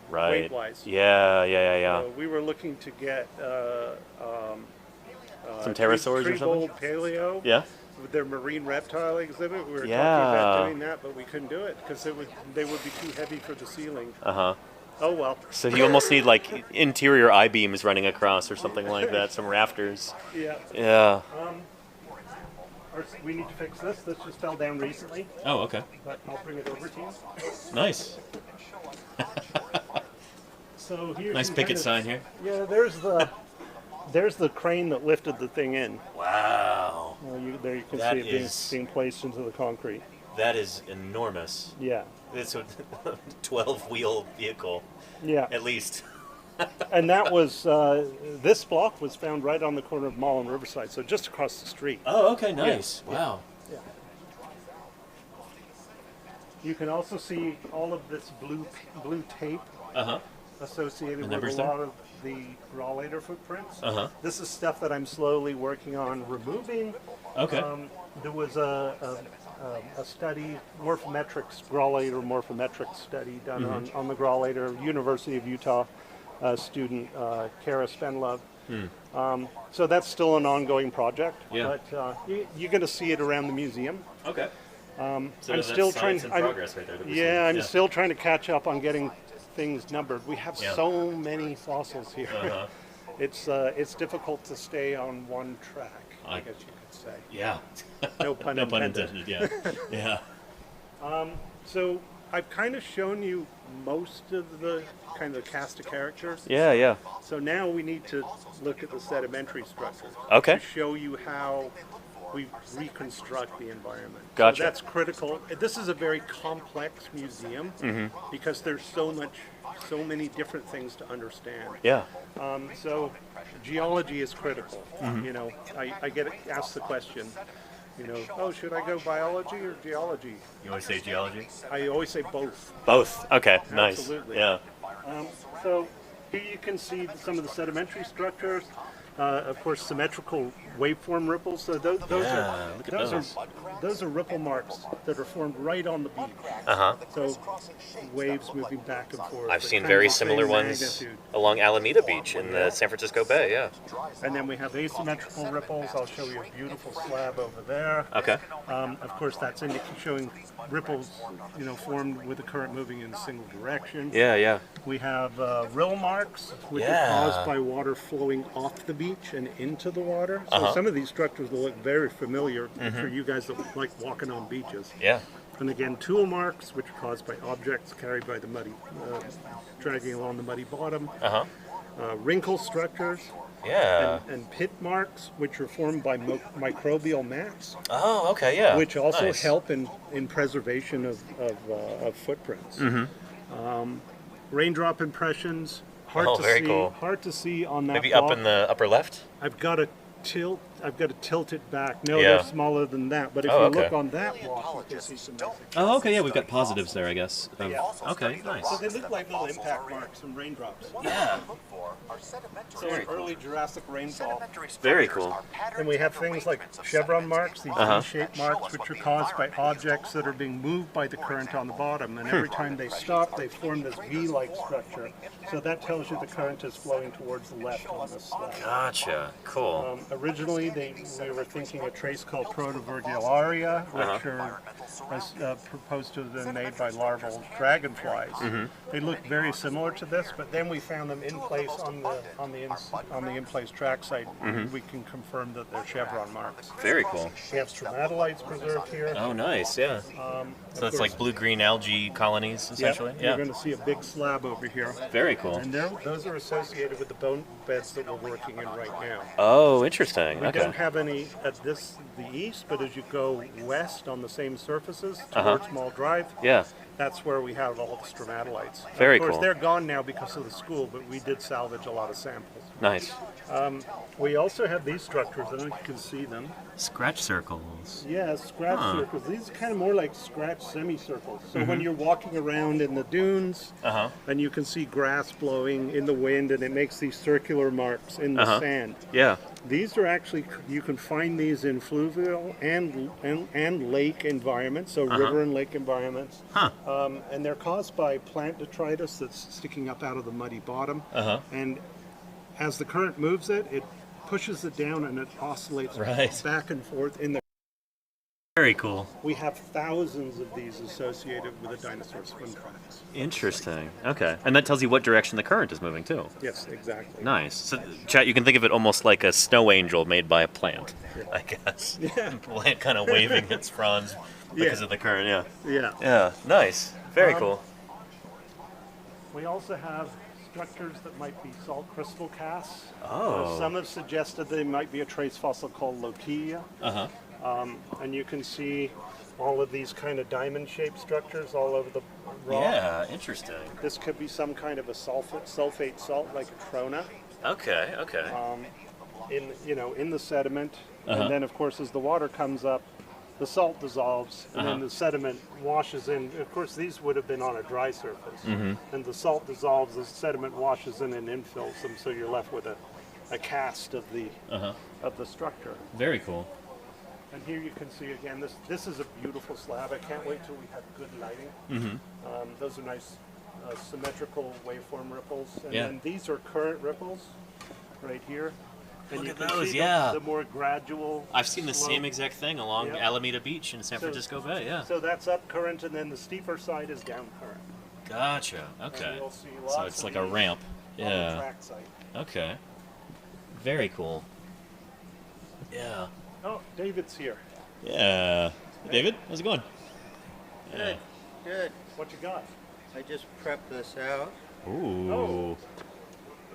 Right. weight-wise. Yeah. We were looking to get Some pterosaurs or Tree something? Bold Paleo Yeah. with their marine reptile exhibit. We were talking Yeah. about doing that, but we couldn't do it because they would be too heavy for the ceiling. Uh-huh. Oh well. So you almost need like interior I-beams running across or something like that, some rafters. Yeah. Yeah. We need to fix this. This just fell down recently, Oh, okay. but I'll bring it over to you. Nice. So here's Nice some picket kind of- sign here. Yeah, there's the crane that lifted the thing in. Wow. There you can That see it is- being placed into the concrete. That is enormous. Yeah. It's a 12-wheel vehicle, Yeah. at least. And that was, this block was found right on the corner of Mall and Riverside, so just across the street. Oh, okay, nice. Wow. You can also see all of this blue tape Uh-huh. associated with numbers a there? lot of the Grawlator footprints. Uh-huh. This is stuff that I'm slowly working on removing. Okay. There was a study, Grawlator morphometrics study done Mm-hmm. on the Grawlator, University of Utah student Kara Spenlove. So that's still an ongoing project, Yeah. but you're going to see it around the museum. Okay. So I'm that's still science trying. in progress right there. That we're seeing. Yeah, I'm still trying to catch up on getting things numbered. We have Yeah. so many fossils here. Uh-huh. It's difficult to stay on one track, I I- guess you could say. Yeah. No pun No pun intended. intended, yeah. Yeah. So I've kind of shown you most of the kind of cast of characters. Yeah. So now we need to look at the sedimentary structure. Okay. To show you how we reconstruct the environment. Gotcha. So that's critical. This is a very complex museum because there's so many different things to understand. Yeah. So geology is critical. You know, I get asked the question, You know, oh, should I go biology or geology? You always say geology? I always say both. Both. Okay, nice. Absolutely. Yeah. So here you can see some of the sedimentary structures. Of course, symmetrical waveform ripples. So those look at those are ripple marks that are formed right on the beach. So waves moving back and forth. I've They seen kind very of the same similar ones magnitude. along Alameda Beach in the San Francisco Bay, yeah. And then we have asymmetrical ripples. I'll show you a beautiful slab over there. Okay. Of course, that's showing ripples, formed with the current moving in a single direction. Yeah, yeah. We have rill marks, which Yeah. are caused by water flowing off the beach and into the water. So some of these structures will look very familiar for you guys that like walking on beaches. Yeah. And again, tool marks, which are caused by objects carried by the muddy, dragging along the muddy bottom. Wrinkle structures. Yeah. And pit marks, which are formed by microbial mats, Oh, okay, yeah. which also Nice. help in preservation of footprints. Raindrop impressions, hard Oh, to very see. cool. Hard to see on that Maybe block. up in the upper left? I've got to tilt it back. No, Yeah. they're smaller than that. But if Oh, you okay. look on that block, you can see some message. Oh, okay, yeah, we've got positives there, I guess. Yeah. Okay, nice. So they look like little impact marks from raindrops. Yeah. So an early Jurassic rainfall. Very cool. And we have things like chevron marks, these V-shaped marks, which are caused by objects that are being moved by the current on the bottom. And every time they stop, they form this V-like structure. So that tells you the current is flowing towards the left on this slab. Gotcha. Cool. Originally, we were thinking a trace called Protovirgularia, which are proposed to have been made by larval dragonflies. They look very similar to this, but then we found them in place on the in-place track site. We can confirm that they're chevron marks. Very cool. We have stromatolites preserved here. Oh, nice, yeah. So it's like blue-green algae colonies, essentially? You're going to see a big slab over here. Very cool. And those are associated with the bone beds that we're working in right now. Oh, interesting. We Okay. don't have any at the east, but as you go west on the same surfaces towards Mall Drive, Yeah. that's where we have all the stromatolites. Very Of course, cool. they're gone now because of the school, but we did salvage a lot of samples. Nice. We also have these structures, I don't know if you can see them. Scratch circles. Yeah, scratch circles. These are kind of more like scratch semicircles. So when you're walking around in the dunes, and you can see grass blowing in the wind, and it makes these circular marks in the sand. Yeah. These are actually, you can find these in fluvial and lake environments, so river and lake environments. And they're caused by plant detritus that's sticking up out of the muddy bottom. And as the current moves it, it pushes it down and it oscillates Right. back and forth in the. Very cool. We have thousands of these associated with the dinosaur swim tracks. Interesting. Okay. And that tells you what direction the current is moving, too. Yes, exactly. Nice. So, chat, you can think of it almost like a snow angel made by a plant, I guess. Yeah. Plant kind of waving its fronds because Yeah. of the current, yeah. Yeah. Yeah, nice. Very cool. We also have structures that might be salt crystal casts. Oh. Some have suggested they might be a trace fossil called Lochia. And you can see all of these kind of diamond-shaped structures all over the rock. Yeah, interesting. This could be some kind of a sulfate salt like a trona Okay, okay. in the sediment. And then, of course, as the water comes up, the salt dissolves, and then the sediment washes in. Of course, these would have been on a dry surface. And the salt dissolves, the sediment washes in and infills them, so you're left with a cast of the structure. Very cool. And here you can see again, this is a beautiful slab. I can't wait till we have good lighting. Those are nice symmetrical waveform ripples. And Yeah. then these are current ripples right here. And Look you at can those, see yeah. the more gradual I've seen the slope. same exact thing along Yeah. Alameda Beach in San Francisco Bay, yeah. So that's up current, and then the steeper side is down current. Gotcha, And okay. you'll see So lots it's of like a these ramp. on the Yeah. track site. Okay. Very cool. Yeah. Oh, David's here. Yeah. David, how's it going? Yeah. Good. What you got? I just prepped this out. Ooh. Oh.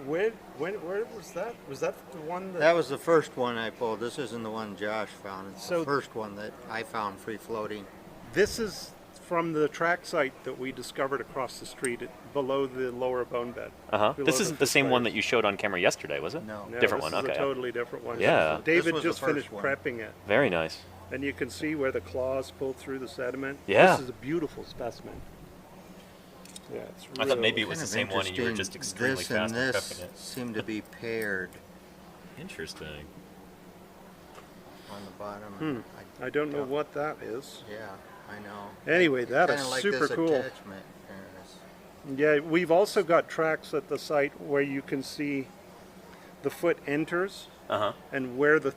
Where was that? Was that the one That was the first one I pulled. This isn't the one Josh found. It's So- the first one that I found free floating. This is from the track site that we discovered across the street below the lower bone bed. Uh-huh. Below This isn't the same one that fires. you showed on camera yesterday, was it? No. No, Different this one, is okay. a totally different one. Yeah. David This was the just first finished one. prepping it. Very nice. And you can see where the claws pull through the sediment. Yeah. This is a beautiful specimen. Yeah, it's I thought maybe it was Kind the of same one and you were just interesting. extremely This fast and at this prepping it. seem to be paired Interesting. on the bottom. I don't know what that is. Yeah, I know. Anyway, that is Kinda like super this cool. attachment. Yeah, we've also got tracks at the site where you can see the foot enters Uh-huh. and where the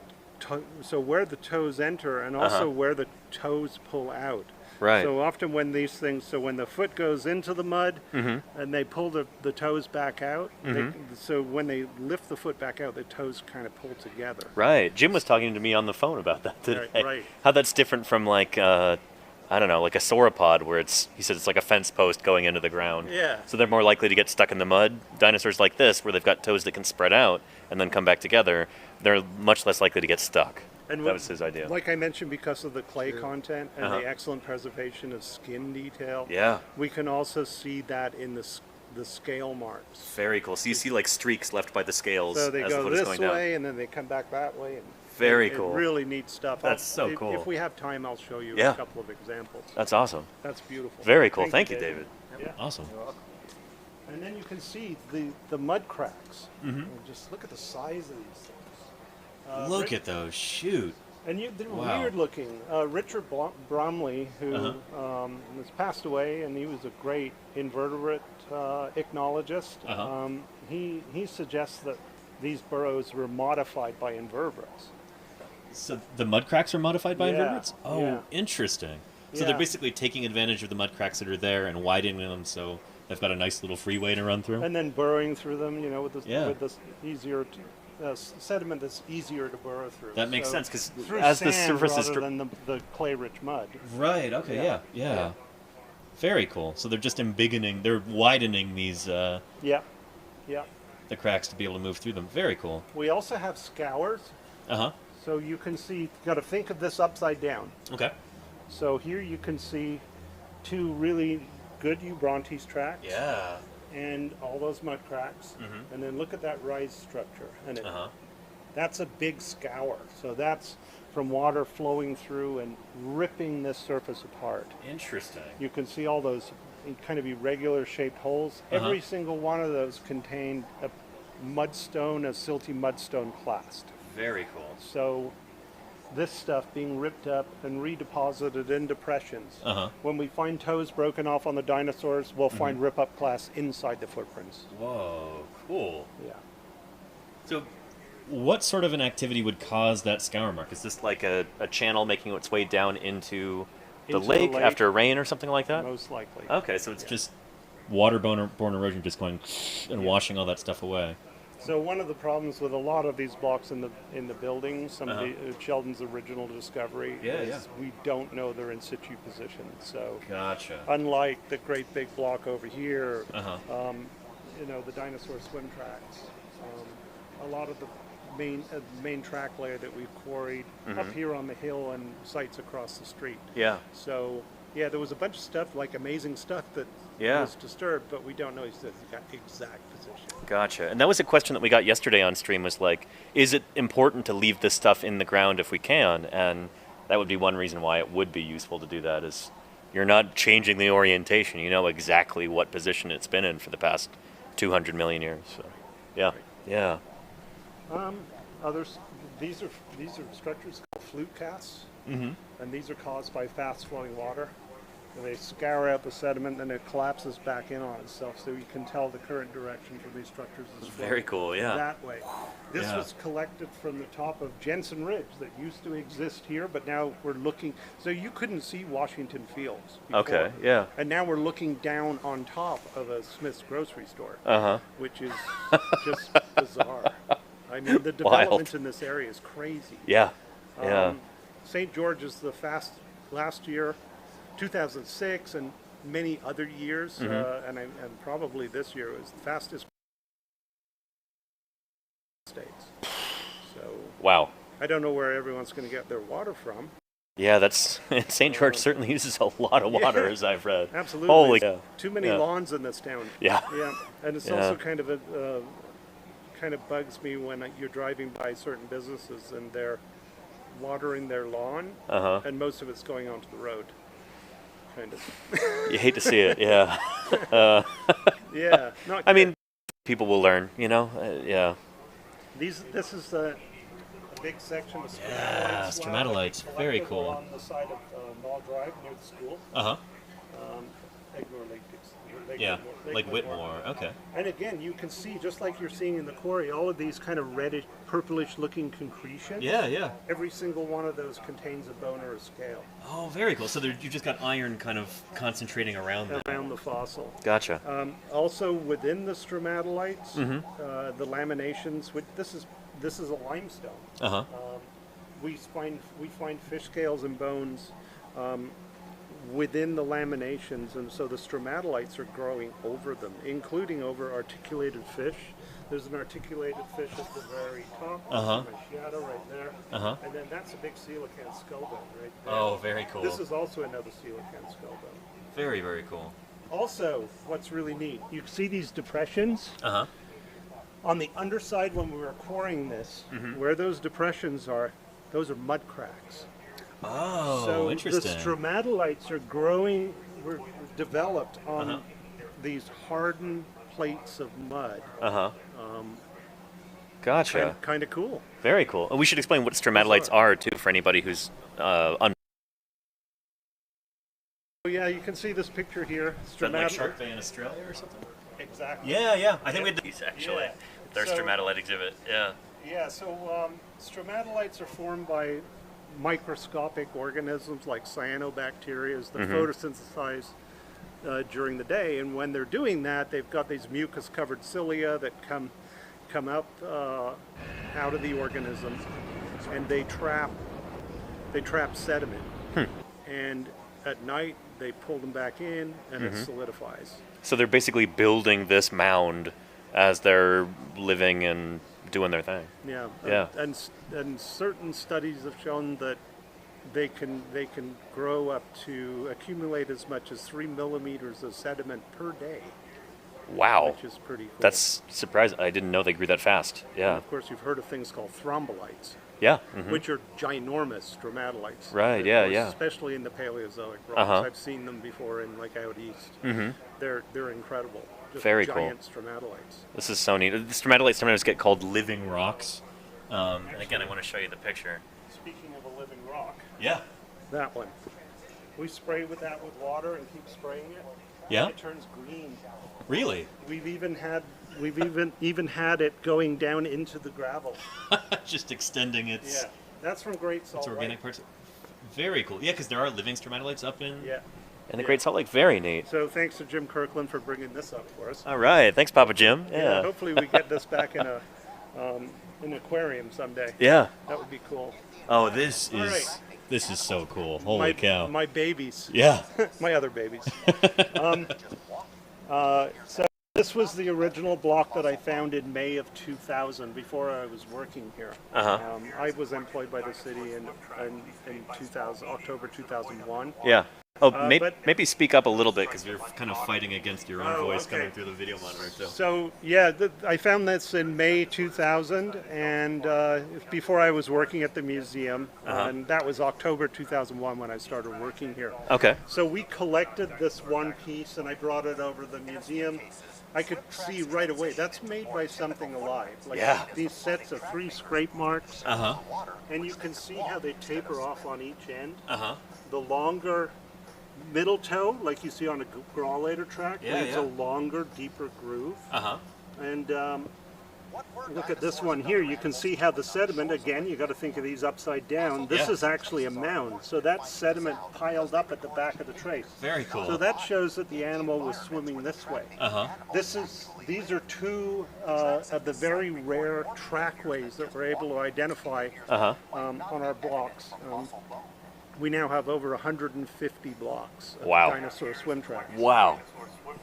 where the toes enter and also Uh-huh. where the toes pull out. Right. So often when these things, so when the foot goes into the mud Mm-hmm. and they pull the toes back out, so when they lift the foot back out, the toes kind of pull together. Right. Jim was talking to me on the phone about that today. Right. How that's different from like I don't know, like a sauropod where he said it's like a fence post going into the ground. Yeah. So they're more likely to get stuck in the mud. Dinosaurs like this, where they've got toes that can spread out and then come back together, they're much less likely to get stuck. And That was his idea. Like I mentioned, because of the clay content and Uh-huh. the excellent preservation of skin detail, Yeah. we can also see that in the scale marks. Very cool. So you see like streaks left by the scales So they as the go foot is this going down. way and then they come back that way. And Very cool. Really neat stuff. That's so if, cool. If we have time, I'll show you Yeah. a couple of examples. That's awesome. That's beautiful. Very cool. Thank you, David. Yeah. Awesome. And then you can see the mud cracks. And just look at the size of these things. Look at those. Shoot. And they're Wow. weird looking. Richard Bromley, who has passed away, and he was a great invertebrate ichnologist. Uh-huh. He suggests that these burrows were modified by invertebrates. So the mud cracks are modified by Yeah, invertebrates? Oh, yeah. interesting. So Yeah. they're basically taking advantage of the mud cracks that are there and widening them so they've got a nice little freeway to run through? And then burrowing through them, with this Yeah. easier sediment that's easier to burrow through. That makes So sense, 'cause through as the sand surface is rather than the clay-rich mud. Right, okay, Yeah. yeah. Very cool. So they're just they're widening these, Yeah, yeah. the cracks to be able to move through them. Very cool. We also have scours, Uh-huh. so you can see. You got to think of this upside down. Okay. So here you can see two really good Eubrontes tracks. Yeah. And all those mud cracks. And then look at that rise structure. And Uh-huh. that's a big scour. So that's from water flowing through and ripping this surface apart. Interesting. You can see all those kind of irregular shaped holes. Every single one of those contained a silty mudstone clast. Very cool. So this stuff being ripped up and redeposited in depressions. Uh-huh. When we find toes broken off on the dinosaurs, we'll find rip-up clasts inside the footprints. Whoa, cool. Yeah. So what sort of an activity would cause that scour mark? Is this like a channel making its way down into the Into the lake lake. after rain or something like that? Most likely. Okay, so it's just waterborne erosion just going and washing all that stuff away. So one of the problems with a lot of these blocks in the building, some of Sheldon's original discovery, Yeah, is yeah. we don't know their in situ position. So Gotcha. unlike the great big block over here, Uh-huh. the dinosaur swim tracks, a lot of the main track layer that we've quarried up here on the hill and sites across the street. Yeah. So yeah, there was a bunch of stuff, like amazing stuff that was disturbed, but we don't know the exact position. Gotcha. And that was a question that we got yesterday on stream was like, is it important to leave this stuff in the ground if we can? And that would be one reason why it would be useful to do that is you're not changing the orientation. You know exactly what position it's been in for the past 200 million years. So, yeah. Yeah. These are structures called flute casts, and these are caused by fast-flowing water. And they scour out the sediment, and it collapses back in on itself, so you can tell the current direction for these structures is flowing Very cool, yeah. that way. This Yeah. was collected from the top of Jensen Ridge that used to exist here, but now we're looking. So you couldn't see Washington Fields before. Okay, yeah. And now we're looking down on top of a Smith's grocery store, Uh-huh. which is just bizarre. I mean, the development in this area is crazy. Yeah. Yeah. St. George's last year, 2006, and many other years, and probably this year was the fastest states. So Wow. I don't know where everyone's going to get their water from. Yeah, that's St. George certainly uses a lot of water, as I've read. Absolutely. Holy There's cow. too many Yeah. lawns in this town. Yeah. Yeah, and it's Yeah. also kind of bugs me when you're driving by certain businesses and watering their lawn, and most of it's going onto the road. Kind of. You hate to see it, yeah. Yeah. Not I good. mean, people will learn, you know? Yeah. This is a big section of stromatolites. Yeah, stromatolites. Very Collected cool. On the side of Knoll Drive near the school. Uh-huh. Yeah, like Whitmore. Okay. And again, you can see, just like you're seeing in the quarry, all of these kind of reddish, purplish looking concretions. Yeah, yeah. Every single one of those contains a bone or a scale Oh, very cool. So you just got iron kind of concentrating around them. around the fossil. Gotcha. Also within the stromatolites, Mm-hmm. the laminations, which this is a limestone. Uh-huh. We find fish scales and bones within the laminations, and so the stromatolites are growing over them, including over articulated fish. There's an articulated fish at the very top. Uh-huh. My shadow right there. Uh-huh. And then that's a big coelacanth skull bone right there. Oh, very cool. This is also another coelacanth skull bone. Very, very cool. Also, what's really neat, you see these depressions? Uh-huh. On the underside, when we were quarrying this, where those depressions are, those are mud cracks. Oh, So interesting. the stromatolites are growing, were developed on these hardened plates of mud. Uh-huh. Gotcha. Kind of cool. Very cool. We should explain what stromatolites are, too, for anybody who's So yeah, you can see this picture here. Shark Bay in Australia or something? Exactly. Yeah, yeah. I think we had these, actually. Yeah. Their So- stromatolite exhibit, yeah. Yeah, so stromatolites are formed by microscopic organisms like cyanobacteria that photosynthesize during the day, and when they're doing that, they've got these mucus-covered cilia that come up out of the organism, and they trap sediment. And at night, they pull them back in, and it solidifies. So they're basically building this mound as they're living and doing their thing. Yeah. Yeah. And certain studies have shown that they can grow up to accumulate as much as 3 millimeters of sediment per day, Wow. which is pretty cool. That's surprising. I didn't know they grew that fast. And Yeah. of course, you've heard of things called thrombolites, Yeah. which are ginormous stromatolites. Right, Of yeah, course, yeah. Especially in the Paleozoic rocks. Uh-huh. I've seen them before in like out east. They're incredible. Just Very cool. giant stromatolites. This is so neat. The stromatolites sometimes get called living rocks. And again, I want to show you the picture. Speaking of a living rock, Yeah. that one. We spray with that with water and keep spraying it. Yeah? It turns green. Really? We've even had it going down into the gravel. Just extending its Yeah, that's from Great Salt organic Lake. parts. Very cool. Yeah, because there are living stromatolites up in... Yeah. And the Great Salt Lake, very neat. So thanks to Jim Kirkland for bringing this up for us. All right. Thanks, Papa Jim. Yeah. Hopefully we get this back in an aquarium someday. Yeah. That would be cool. Oh, this All is... right. This is so cool. Holy cow. My babies. Yeah. My other babies. So this was the original block that I found in May of 2000 before I was working here. I was employed by the city in 2000, October 2001. Yeah. Oh, but- maybe speak up a little bit, because You're kind of fighting against your own Oh, voice okay. coming through the video monitor, too. So yeah, I found this in May 2000, and before I was working at the museum, and that was October 2001 when I started working here. Okay. So we collected this one piece, and I brought it over to the museum. I could see right away that's made by something alive. Like Yeah. these sets of 3 scrape marks, Uh-huh. and you can see how they taper off on each end. Uh-huh. The longer middle toe, like you see on a graulator track, Yeah, leaves yeah. a longer, deeper groove. Uh-huh. And look at this one here. You can see how the sediment, again, you got to think of these upside down. This Yeah. is actually a mound. So that's sediment piled up at the back of the trace. Very cool. So that shows that the animal was swimming this way. Uh-huh. These are 2 of the very rare trackways that we're able to identify on our blocks. We now have over 150 blocks of Wow. dinosaur swim tracks. Wow.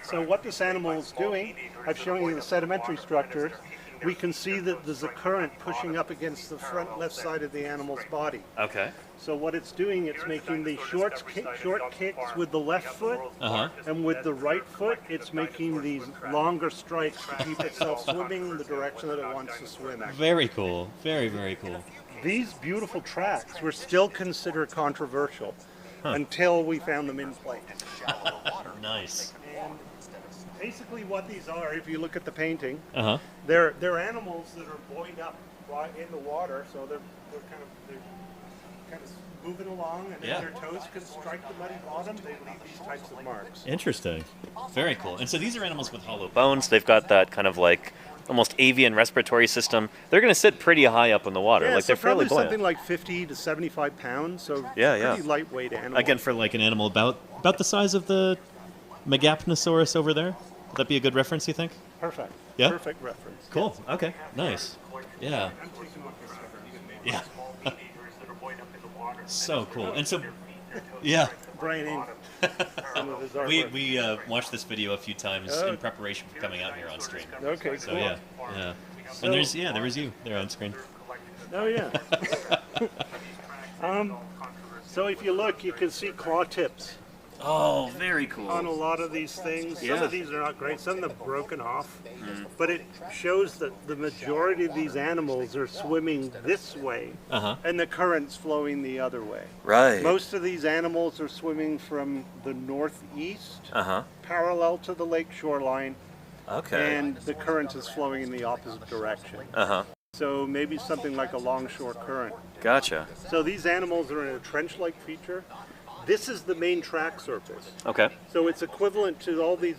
So what this animal is doing, I've shown you the sedimentary structure. We can see that there's a current pushing up against the front left side of the animal's body. Okay. So what it's doing, it's making the short kicks with the left foot, Uh-huh. and with the right foot, it's making these longer strikes to keep itself swimming in the direction that it wants to swim. Very cool. Very, very cool. these beautiful tracks were still considered controversial until we found them in place. Nice. And basically what these are, if you look at the painting, Uh-huh. they're animals that are buoyed up right in the water, so they're kind of moving along, and Yeah. if their toes can strike the muddy bottom, they leave these types of marks. Interesting. Very cool. And so these are animals with hollow Bones, they've got that kind of like almost avian respiratory system. They're going to sit pretty high up in the water. Yeah, like so they're fairly probably buoyant. something like 50 to 75 pounds, so Yeah, pretty lightweight animal. Again, for like an animal about the size of the Megapnosaurus over there. Would that be a good reference, you think? Perfect. Yeah? Perfect reference. Cool. Okay. Nice. Yeah. I'm taking what this is. Yeah. So cool. And so, yeah, Brian in some of his we artwork. watched this video a few times in preparation for coming out here on stream. Okay, So cool. yeah. So- And there was you there on screen. Oh yeah. So if you look, you can see claw tips Oh, very cool. on a lot of these things. Some Yeah. of these are not great. Some of them broken off. But it shows that the majority of these animals are swimming this way, Uh-huh. and the current's flowing the other way. Right. Most of these animals are swimming from the northeast, Uh-huh. parallel to the lake shoreline, Okay. and the current is flowing in the opposite direction. Uh-huh. So maybe something like a longshore current. Gotcha. So these animals are in a trench-like feature. This is the main track surface. Okay. So it's equivalent to all these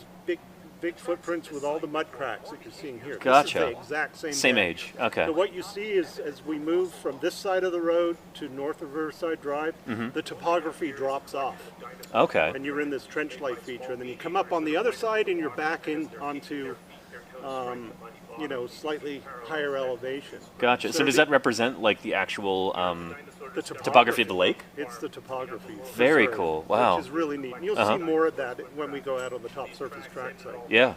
big footprints with all the mud cracks that you're seeing here. Gotcha. This is the exact Same depth. age. Okay. So what you see is as we move from this side of the road to north of Riverside Drive, the topography drops off. Okay. And you're in this trench-like feature. And then you come up on the other side and you're back in onto, slightly higher elevation. Gotcha. So does the- that represent like the actual The topography of the lake? It's the topography. for Very sure, cool. Wow. Which is really neat. And you'll Uh-huh. see more of that when we go out on the top surface track site. Yeah.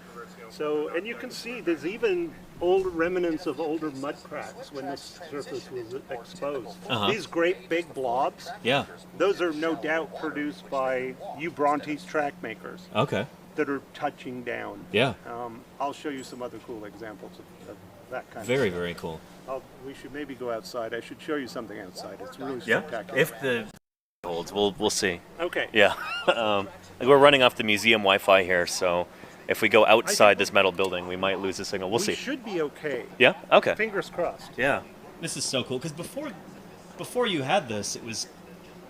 So, and you can see there's even old remnants of older mud cracks when this surface was exposed. Uh-huh. These great big blobs, Yeah. those are no doubt produced by Eubrontes track makers Okay. that are touching down. Yeah. I'll show you some other cool examples of that kind Very, of stuff. very cool. We should maybe go outside. I should show you something outside. It's really Yeah. spectacular. If the holds, we'll see. Okay. Yeah. We're running off the museum Wi-Fi here, so if we go outside this metal building, we might lose the signal. We'll we see. should be okay. Yeah. Okay. Fingers crossed. Yeah. This is so cool because before you had this, it was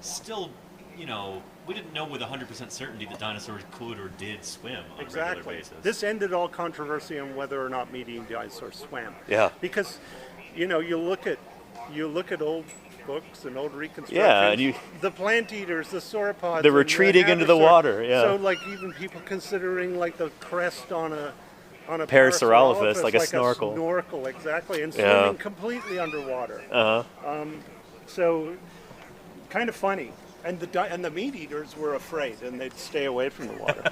still, we didn't know with 100% certainty that dinosaurs could or did swim on a regular Exactly. basis. This ended all controversy on whether or not medium dinosaurs swam. Yeah. Because, you look at old books and old reconstructions. Yeah, and the plant eaters, the sauropods. They're and retreating into the hadrosaur. water, yeah. So like even people considering like the crest on a Parasaurolophus, like a snorkel. Snorkel, exactly, and Yeah. swimming completely underwater. Uh-huh. So, kind of funny. And the meat eaters were afraid, and they'd stay away from the water.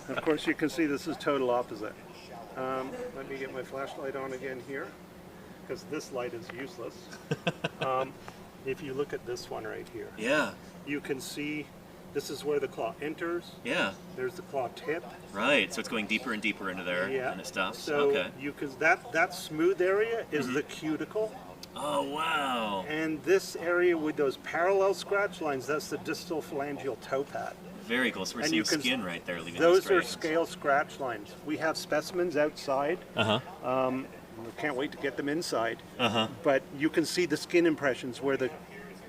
Of course, you can see this is total opposite. Let me get my flashlight on again here, because this light is useless. If you look at this one right here, Yeah. you can see this is where the claw enters. Yeah. There's the claw tip. Right. So it's going deeper and deeper into there, Yeah. and it stops. So Okay. you can that smooth area is the cuticle. Oh wow. And this area with those parallel scratch lines, that's the distal phalangeal toe pad. Very cool. So we're And seeing you can- skin right there, leaving Those are scrapes. scale scratch lines. We have specimens outside. Uh-huh. We can't wait to get them inside. Uh-huh. But you can see the skin impressions where the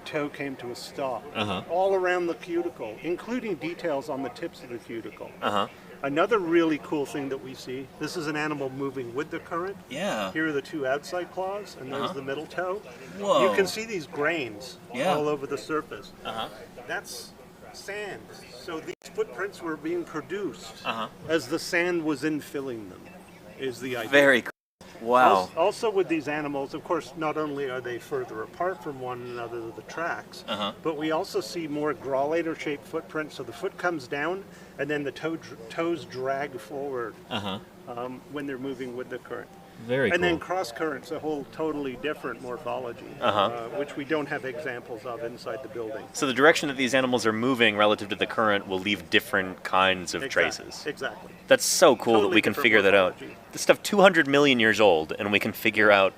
toe came to a stop. Uh-huh. All around the cuticle, including details on the tips of the cuticle. Uh-huh. Another really cool thing that we see, this is an animal moving with the current. Yeah. Here are the two outside claws, and there's Uh-huh. the middle toe. Whoa. You can see these grains Yeah. all over the surface. Uh-huh. That's sand. So these footprints were being produced Uh-huh. as the sand was infilling them, is the idea. Very cool. Wow. Also with these animals, of course, not only are they further apart from one another, the tracks, Uh-huh. but we also see more graulator-shaped footprints. So the foot comes down, and then the toes drag forward Uh-huh. when they're moving with the current. Very And cool. then cross currents, a whole totally different morphology, which we don't have examples of inside the building. So the direction that these animals are moving relative to the current will leave different kinds of traces. Exactly. That's so cool that Totally we can different figure that out. morphology. This stuff 200 million years old, and we can figure out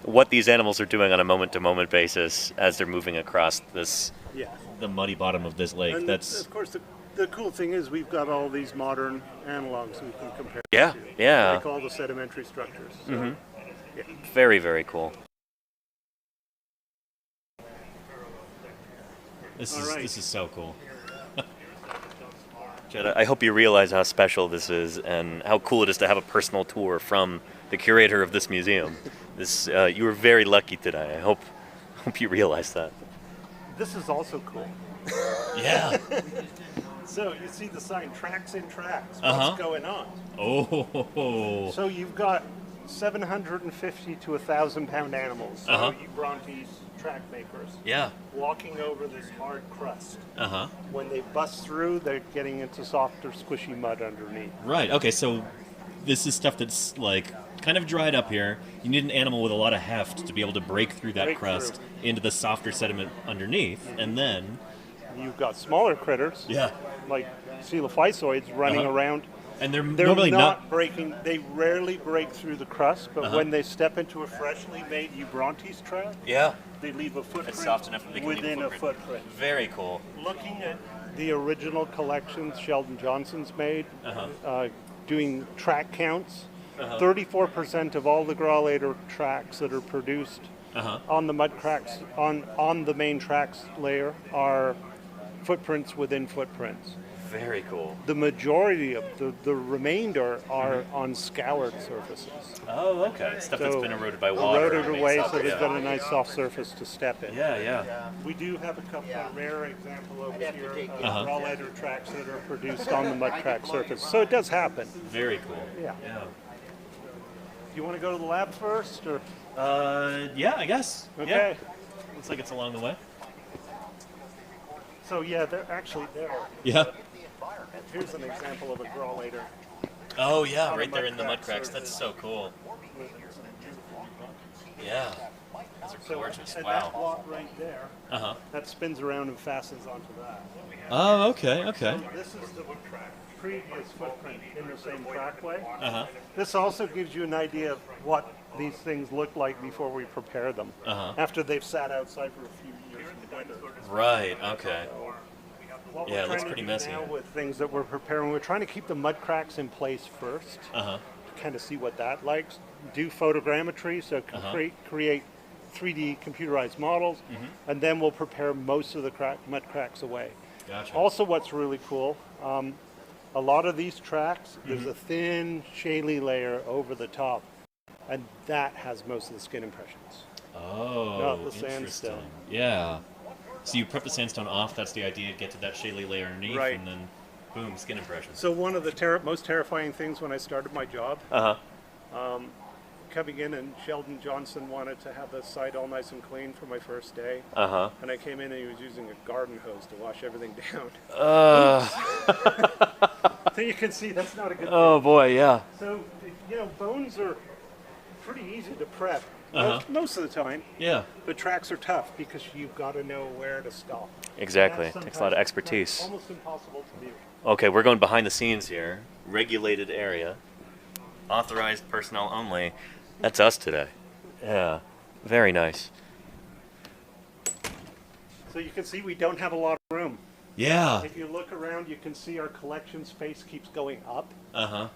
what these animals are doing on a moment-to-moment basis as they're moving across this Yeah. the muddy bottom of this lake. And That's of course the cool thing is we've got all these modern analogs we can compare yeah, to. yeah, Like all the sedimentary structures. So, yeah. very, very cool. All right. This is so cool. Jed, I hope you realize how special this is and how cool it is to have a personal tour from the curator of this museum. This you were very lucky today. I hope you realize that. This is also cool. Yeah. So you see the sign tracks in tracks. Uh-huh. What's going on? Oh. So you've got 750 to 1,000 pound animals. So Uh-huh. Brontes, track makers, Yeah. walking over this hard crust. Uh-huh. When they bust through, they're getting into softer, squishy mud underneath. Right. Okay, so this is stuff that's like kind of dried up here. You need an animal with a lot of heft to be able to break through that Break crust into the softer sediment underneath, and then You've got smaller critters, like coelophysoids, running Uh-huh. around. and they're They're normally not breaking. They rarely break through the crust, but Uh-huh. when they step into a freshly made Brontes track, Yeah. they leave a footprint It's soft enough that they can leave a within a footprint. footprint. Very cool. Looking at the original collections Sheldon Johnson's made, doing track counts, 34% of all the Grawlater tracks that are produced on the mud cracks, on the main tracks layer, are footprints within footprints. Very cool. The majority of the remainder are on scoured surfaces. Oh, okay. Stuff that's So, been eroded by water. Eroded and away, makes so up- they've yeah. got a nice soft surface to step in. Yeah. We do have a couple of rare example over here of Uh-huh. Grawlater tracks that are produced on the mud crack surface. So it does happen. Very cool. Yeah. Yeah. You want to go to the lab first, or Yeah, I guess. okay? Yeah. Looks like it's along the way. So yeah, they're actually there. Yeah. Here's an example of a Grawlater. Oh, yeah, On a right there mud in the mud crack cracks. That's surface. so cool. Yeah. Those are So, gorgeous. and that Wow. block right there, Uh-huh. that spins around and fastens onto that. Oh, okay. So this is the previous footprint in the same trackway. Uh-huh. This also gives you an idea of what these things look like before we prepare them. Uh-huh. After they've sat outside for a few years in the winter. Right, okay. What Yeah, it we're looks trying pretty to do messy. now with things that we're preparing, we're trying to keep the mud cracks in place first, Uh-huh. to kind of see what that likes. Do photogrammetry, so it can create 3D computerized models, and then we'll prepare most of the mud cracks away. Gotcha. Also, what's really cool, a lot of these tracks, there's a thin, shaly layer over the top, and that has most of the skin impressions. Oh, Not the interesting. sandstone. Yeah. So you prep the sandstone off, that's the idea, get to that shaly layer underneath, Right. and then boom, skin impressions. So one of the most terrifying things when I started my job, coming in, and Sheldon Johnson wanted to have the site all nice and clean for my first day, and I came in and he was using a garden hose to wash everything down. So you can see that's not a good Oh thing. boy, yeah. So, bones are pretty easy to prep Uh-huh. most of the time, Yeah. but tracks are tough because you've got to know where to stop. Exactly. That's Takes a lot of sometimes expertise. almost impossible to do. Okay, we're going behind the scenes here. Regulated area. Authorized personnel only. That's us today. Yeah. Very nice. So you can see we don't have a lot of room. Yeah. If you look around, you can see our collection space keeps going up. Uh-huh.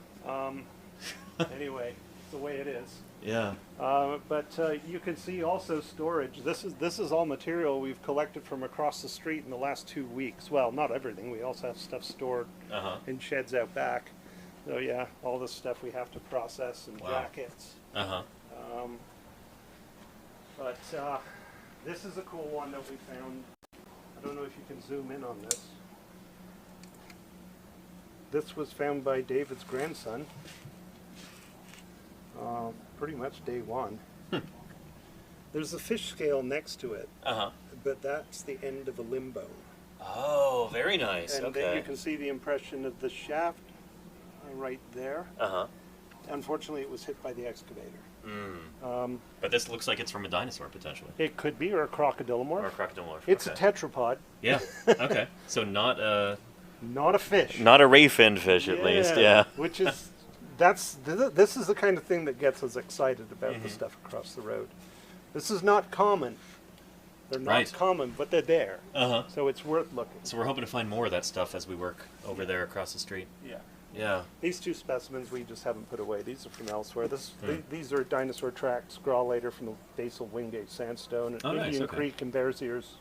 Anyway, it's the way it is. Yeah. But you can see also storage. This is all material we've collected from across the street in the last 2 weeks. Well, not everything. We also have stuff stored Uh-huh. in sheds out back. So yeah, all this stuff we have to process, and Wow. jackets. Uh-huh. But this is a cool one that we found. I don't know if you can zoom in on this. This was found by David's grandson. Pretty much day one. There's a fish scale next to it, Uh-huh. but that's the end of a limb bone. Oh, very nice. And then you Okay. can see the impression of the shaft right there. Uh-huh. Unfortunately, it was hit by the excavator. But this looks like it's from a dinosaur, potentially. It could be, or a crocodilomorph. Or a crocodile. It's okay. a tetrapod, Yeah. Okay. So not a not a fish. not a ray-finned fish, at least. Yeah. Which is, this is the kind of thing that gets us excited about the stuff across the road. This is not common. They're not Right. common, but they're there. Uh-huh. So it's worth looking. So we're hoping to find more of that stuff as we work over there across the street. Yeah. Yeah. These two specimens we just haven't put away. These are from elsewhere. These are dinosaur tracks, scrollator from the basal Wingate sandstone at Oh, nice, Indian okay. Creek and Bears Ears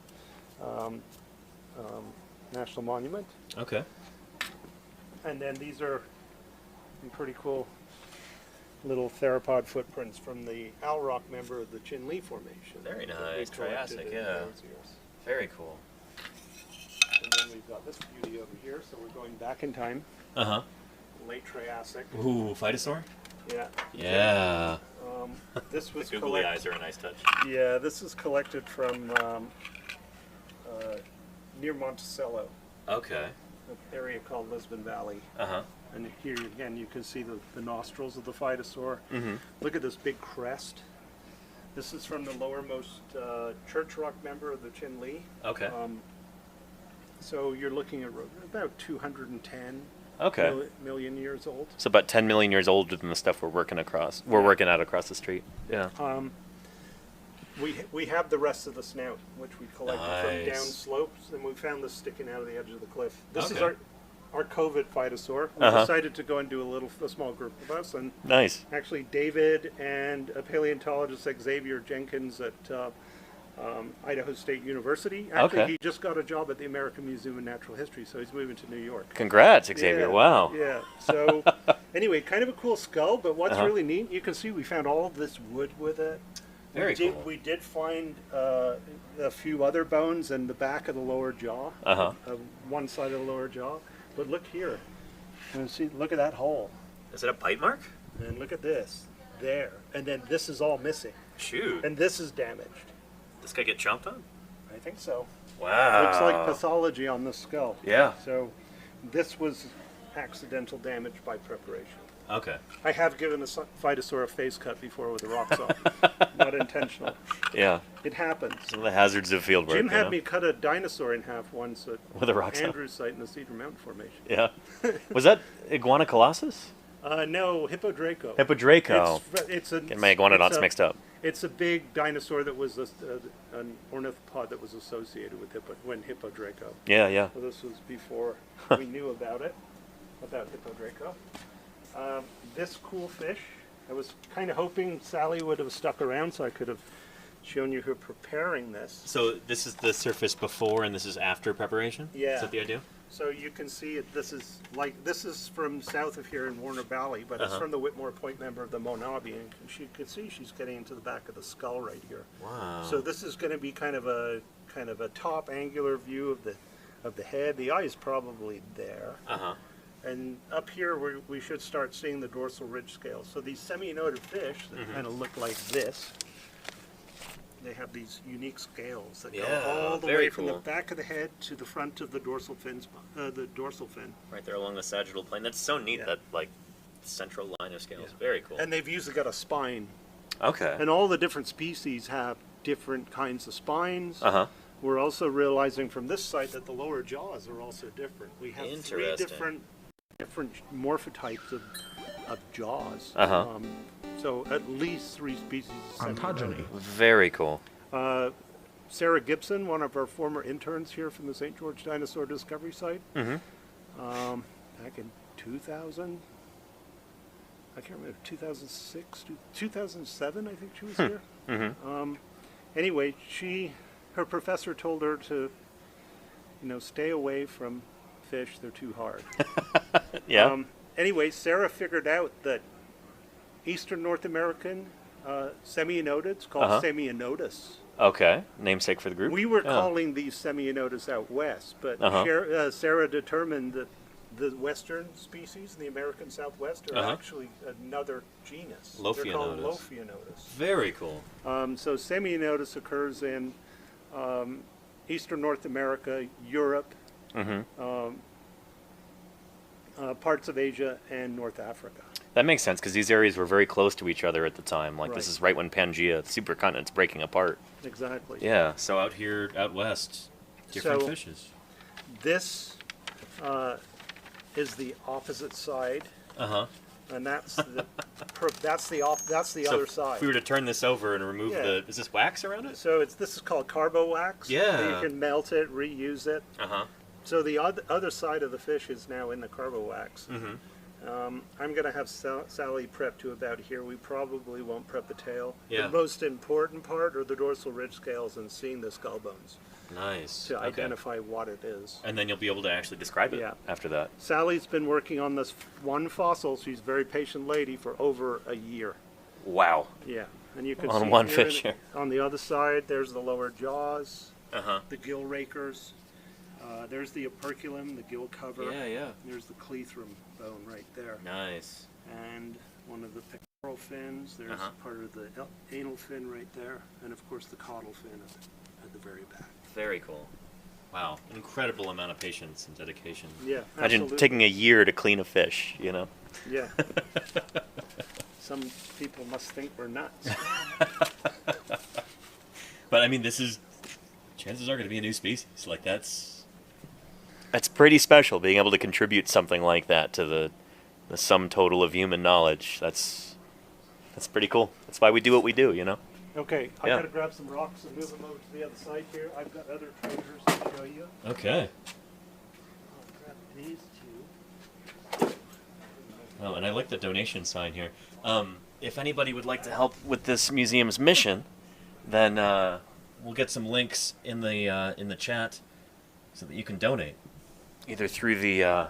National Monument. Okay. And then these are some pretty cool little theropod footprints from the Owl Rock member of the Chinle Formation. Very that we nice, collected Triassic, in yeah. Bears Ears. Very cool. And then we've got this beauty over here, so we're going back in time, Uh-huh. late Triassic. Ooh, Phytosaur? Yeah. Yeah. This was The googly eyes are a nice touch. Yeah, this is collected from near Monticello, Okay. an area called Lisbon Valley. Uh-huh. And here again, you can see the nostrils of the Phytosaur. Mm-hmm. Look at this big crest. This is from the lowermost church rock member of the Chinle. Okay. So you're looking at about 210 Okay. million years old. So about 10 million years older than the stuff we're working across. We're working out across the street. Yeah. We have the rest of the snout, which we collected from Nice. down slopes, and we found this sticking out of the edge of the cliff. This is Okay. our COVID Phytosaur. We Uh-huh. decided to go and do a small group of us, and Nice. actually David and a paleontologist, Xavier Jenkins at Idaho State University. Actually, Okay. he just got a job at the American Museum of Natural History, so he's moving to New York. Congrats, Xavier. Yeah, Wow. Yeah. So, anyway, kind of a cool skull, but what's Uh-huh. really neat, you can see we found all of this wood with it. Very cool. We did find a few other bones in the back of the lower jaw, Uh-huh. one side of the lower jaw. But look here. You see, look at that hole. Is it a bite mark? And look at this. There. And then this is all missing. Shoot. And this is damaged. This guy get chomped on? I think so. Wow. Looks like pathology on the skull. Yeah. So this was accidental damage by preparation. Okay. I have given a Phytosaur a face cut before with a rock saw. Not intentional. Yeah. It happens. Some of the hazards of field work. Jim you had know? me cut a dinosaur in half once at With a rock saw. Andrew's site in the Cedar Mountain Formation. Yeah. Was that Iguana colossus? No, Hippodraco. Hippodraco. It's a. Getting my iguanodonts mixed up. It's a big dinosaur that was an ornithopod that was associated with Hippodraco. Yeah, yeah. So this was before we knew about Hippodraco. This cool fish, I was kind of hoping Sally would have stuck around so I could have shown you her preparing this. So this is the surface before and this is after preparation? Yeah. Is that the idea? So you can see it. This is from south of here in Warner Valley, but it's Uh-huh. from the Whitmore Point member of the Monabi, and you can see she's getting into the back of the skull right here. Wow. So this is going to be kind of a top angular view of the head. The eye is probably there, Uh-huh. and up here we should start seeing the dorsal ridge scale. So these semi-anodid fish that Mm-hmm. kind of look like this. They have these unique scales that Yeah, go all the very way from the cool. back of the head to the front of the dorsal fin. Right there along the sagittal plane. That's so neat, Yeah. that like central line of scales. Very cool. And they've usually got a spine. Okay. And all the different species have different kinds of spines. Uh-huh. We're also realizing from this site that the lower jaws are also different. We have three Interesting. different morphotypes of jaws. Uh-huh. So at least three species of Ontogeny. Very cool. Sarah Gibson, one of our former interns here from the St. George Dinosaur Discovery Site, Mm-hmm. back in 2000, I can't remember, 2006, 2007, I think she was here. Mm-hmm. Anyway, her professor told her to, stay away from fish, they're too hard. Yeah. Anyway, Sarah figured out that Eastern North American semi-anodids called Uh-huh. Semi-anodus. Okay. Namesake for the group? We were Yeah. calling these Semi-anodus out west, but Uh-huh. Sarah determined that the western species in the American Southwest are Uh-huh. actually another genus. They're called Lophianodus. Lophianodus. Very cool. So Semi-anodus occurs in Eastern North America, Europe, Mm-hmm. parts of Asia, and North Africa. That makes sense, because these areas were very close to each other at the time. Like, this Right. is right when Pangea, the supercontinent's breaking apart. Exactly. Yeah, so out here, out west, different So- fishes. This is the opposite side. Uh-huh. and that's the So other if side. we were to turn this over and remove Yeah. is this wax around it? So this is called carbo wax. Yeah. You can melt it, reuse it. Uh-huh. So the other side of the fish is now in the carbo wax. Mm-hmm. I'm going to have Sally prep to about here. We probably won't prep the tail. Yeah. The most important part are the dorsal ridge scales and seeing the skull bones Nice. to Okay. identify what it is. And then you'll be able to actually describe it Yeah. after that. Sally's been working on this one fossil. She's a very patient lady for over a year. Wow. Yeah, and you can On see one here fish here. on the other side. There's the lower jaws, Uh-huh. the gill rakers. There's the operculum, the gill cover. Yeah. There's the clethrum bone right there, Nice. and one of the pectoral fins. There's Uh-huh. part of the anal fin right there, and of course the caudal fin at the very back. Very cool. Wow. An incredible amount of patience and dedication. Yeah, Imagine absolutely. taking a year to clean a fish, you know? Yeah. Some people must think we're nuts. But I mean, chances are going to be a new species. Like that's pretty special, being able to contribute something like that to the sum total of human knowledge. That's pretty cool. That's why we do what we do, you know? Okay, I Yeah. gotta grab some rocks and move them over to the other side here. I've got other treasures to show you. Okay. I'll grab these two. Oh, and I like the donation sign here. If anybody would like to help with this museum's mission, then we'll get some links in the chat so that you can donate, either through the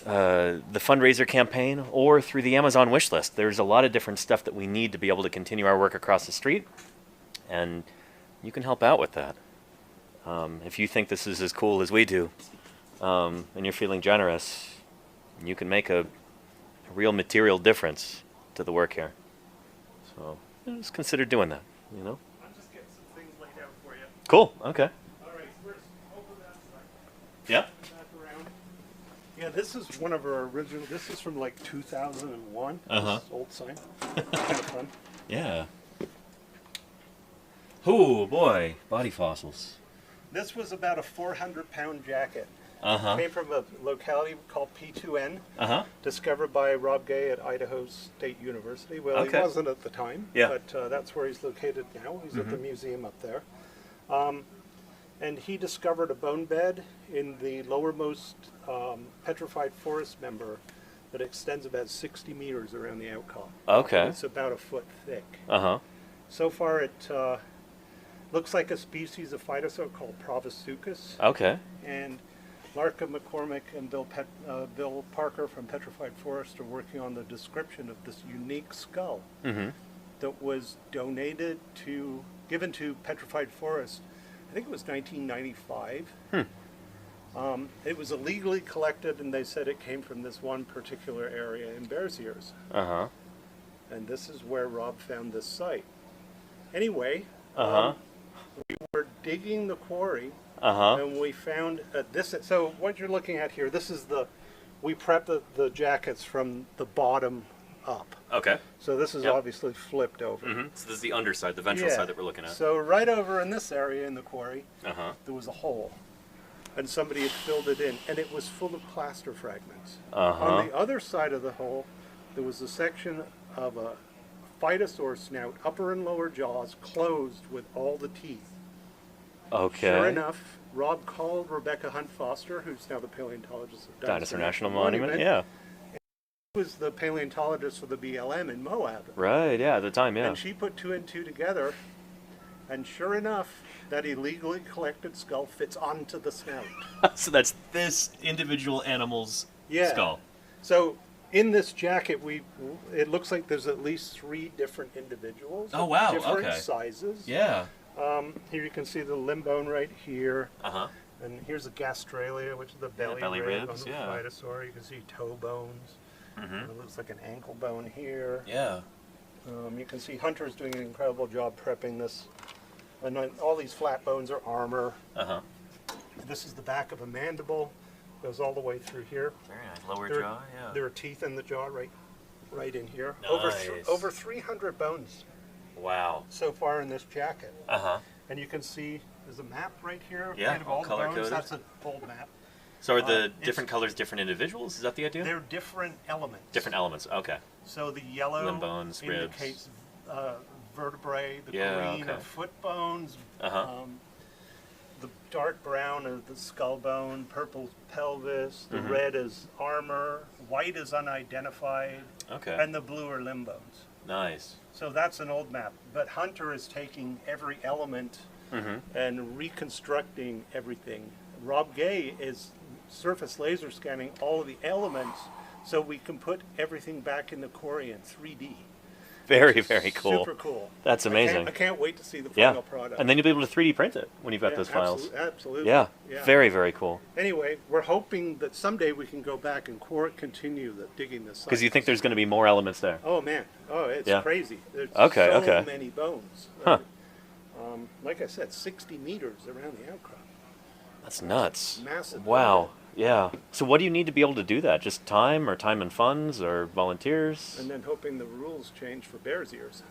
fundraiser campaign or through the Amazon wish list. There's a lot of different stuff that we need to be able to continue our work across the street, and you can help out with that. If you think this is as cool as we do, and you're feeling generous, you can make a real material difference to the work here. So just consider doing that, you know? I'm just getting some things laid out for you. Cool, okay. All right, first, over that side. Yeah? Back around. Yeah, this is one of our original. This is from like 2001. Uh-huh. This old sign. Kind of fun. Yeah. Oh boy, body fossils. This was about a 400-pound jacket. Uh-huh. Came from a locality called P2N, Uh-huh. discovered by Rob Gay at Idaho State University. Well, Okay. he wasn't at the time, Yeah. but that's where he's located now. He's at the museum up there. And he discovered a bone bed in the lowermost petrified forest member that extends about 60 meters around the outcrop. Okay. It's about a foot thick. Uh-huh. So far, it looks like a species of Phytosaur called Provasuchus. Okay. And Larka McCormick and Bill Parker from Petrified Forest are working on the description of this unique skull Mm-hmm. that was given to Petrified Forest. I think it was 1995. It was illegally collected, and they said it came from this one particular area in Bears Ears. Uh-huh. And this is where Rob found this site. Anyway, Uh-huh. we were digging the quarry. Uh-huh. And we found this. So what you're looking at here, this is we prepped the jackets from the bottom up. Okay. So this is Yep. obviously flipped over. Mm-hmm. So this is the underside, the ventral Yeah. side that we're looking at. So right over in this area in the quarry, Uh-huh. there was a hole. And somebody had filled it in, and it was full of plaster fragments. Uh-huh. On the other side of the hole, there was a section of a Phytosaur snout, upper and lower jaws, closed with all the teeth. Okay. Sure enough, Rob called Rebecca Hunt Foster, who's now the paleontologist of Dinosaur National Monument. Yeah. She was the paleontologist for the BLM in Moab. Right, yeah, at the time, yeah. And she put two and two together, and sure enough, that illegally collected skull fits onto the snout. So that's this individual animal's Yeah. skull. So in this jacket, it looks like there's at least 3 different individuals. Oh, of wow, Different okay. sizes. Yeah. Here you can see the limb bone right here. Uh-huh. And here's the gastralia, which is the belly, belly rib ribs, on the yeah. Phytosaur. You can see toe bones. Mm-hmm. And it looks like an ankle bone here. Yeah. You can see Hunter's doing an incredible job prepping this. And then all these flat bones are armor. Uh-huh. This is the back of a mandible. Goes all the way through here. Very nice. Lower There, jaw, yeah. there are teeth in the jaw right in here. Nice. Over 300 bones Wow. so far in this jacket. Uh-huh. And you can see there's a map right here. Yeah, Kind of all all the bones. color-coded. That's an old map. So are the different colors different individuals? Is that the idea? They're different elements. Different elements. Okay. So the yellow Limb bones, ribs. indicates vertebrae, the Yeah, green okay. are foot bones, Uh-huh. the dark brown are the skull bone, purple pelvis, the Mhm. red is armor, white is unidentified, Okay. and the blue are limb bones. Nice. So that's an old map. But Hunter is taking every element Mm-hmm. and reconstructing everything. Rob Gay is surface laser scanning all of the elements so we can put everything back in the quarry in 3D. Very, very cool. Super cool. That's amazing. I can't wait to see the Yeah. final product. And then you'll be able to 3D print it when you've got Yeah, those files. Absolutely. Yeah. Yeah. Very, very cool. Anyway, we're hoping that someday we can go back and continue digging this site. Because you think there's going to be more elements there. Oh man, it's Yeah. crazy. There's Okay, so okay. many bones. Huh. Like I said, 60 meters around the outcrop. That's nuts. Massive. Wow. Yeah. So what do you need to be able to do that? Just time and funds or volunteers? And then hoping the rules change for bears' ears.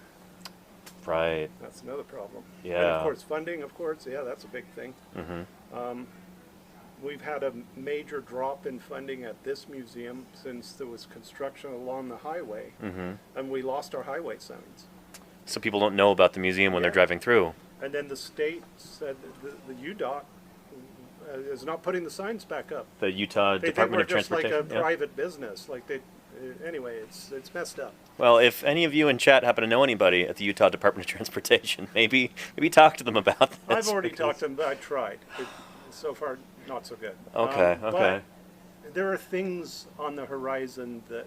Right. That's another problem. And Yeah. of course, funding, yeah, that's a big thing. Mm-hmm. We've had a major drop in funding at this museum since there was construction along the highway, Mm-hmm. and we lost our highway signs. So people don't know about the museum when they're Yeah. driving through. And then the state said the UDOT is not putting the signs back up. The Utah They think Department we're of just like Transportation. a Yeah. private business. Like anyway, it's messed up. Well, if any of you in chat happen to know anybody at the Utah Department of Transportation, maybe talk to them about this. I've already because- talked to them, but I tried. So far, not so good. Okay, okay. But there are things on the horizon that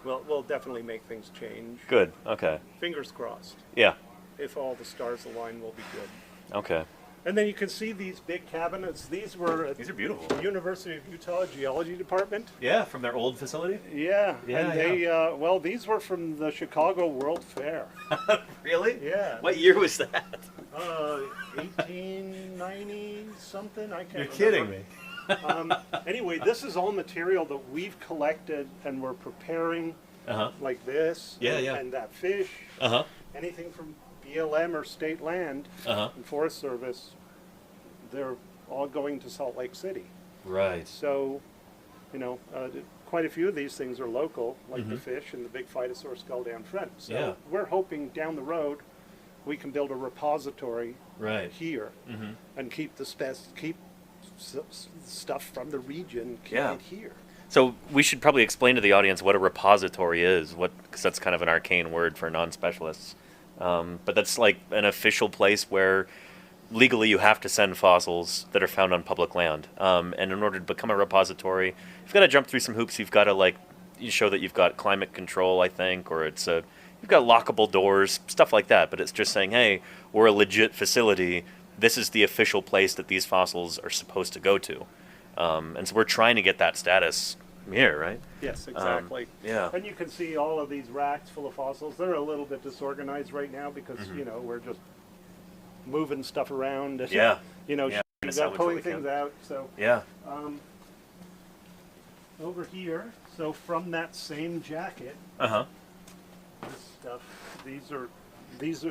will definitely make things change. Good. Okay. Fingers crossed. Yeah. If all the stars align, we'll be good. Okay. And then you can see these big cabinets. These were at These are beautiful. the University of Utah Geology Department. Yeah, from their old facility. Yeah. Yeah, And they, these were from the Chicago World Fair. Really? Yeah. What year was that? 1890 something. I can't. You're kidding remember. me. Anyway, this is all material that we've collected and we're preparing, Uh huh. like this. Yeah, yeah. And that fish. Uh huh. Anything from BLM or state land Uh-huh. and Forest Service, they're all going to Salt Lake City. Right. So, quite a few of these things are local, like the Mhm. fish and the big Phytosaur skull down front. So Yeah. we're hoping down the road we can build a repository Right. here Mm-hmm. and keep stuff from the region, keep Yeah. it here. So we should probably explain to the audience what a repository is, because that's kind of an arcane word for non-specialists. But that's like an official place where legally you have to send fossils that are found on public land. And in order to become a repository, you've got to jump through some hoops. You've got to you show that you've got climate control, I think, or you've got lockable doors, stuff like that. But it's just saying, hey, we're a legit facility. This is the official place that these fossils are supposed to go to. And so we're trying to get that status here, right? Yes, exactly. Yeah. And you can see all of these racks full of fossils. They're a little bit disorganized right now because, we're just moving stuff around. And, Yeah. Yeah, Trying to salvage what pulling we can. things out. So Yeah. over here, so from that same jacket, Uh-huh. this stuff, these are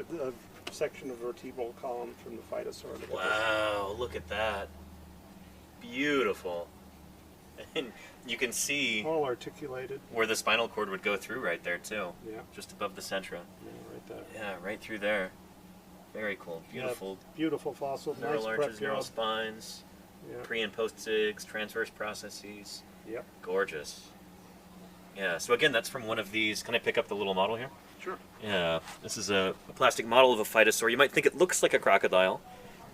the section of vertebral column from the Phytosaur. Wow, look at that. Beautiful. And you can see All articulated. where the spinal cord would go through right there, too. Yeah, Just above the centra. right there. Yeah, right through there. Very cool. Beautiful. Beautiful fossil. Neural nice arches, prep neural job. spines, Yeah. pre and post zigs, transverse processes. Yep. Gorgeous. Yeah, so again, that's from one of these. Can I pick up the little model here? Sure. Yeah, this is a plastic model of a Phytosaur. You might think it looks like a crocodile,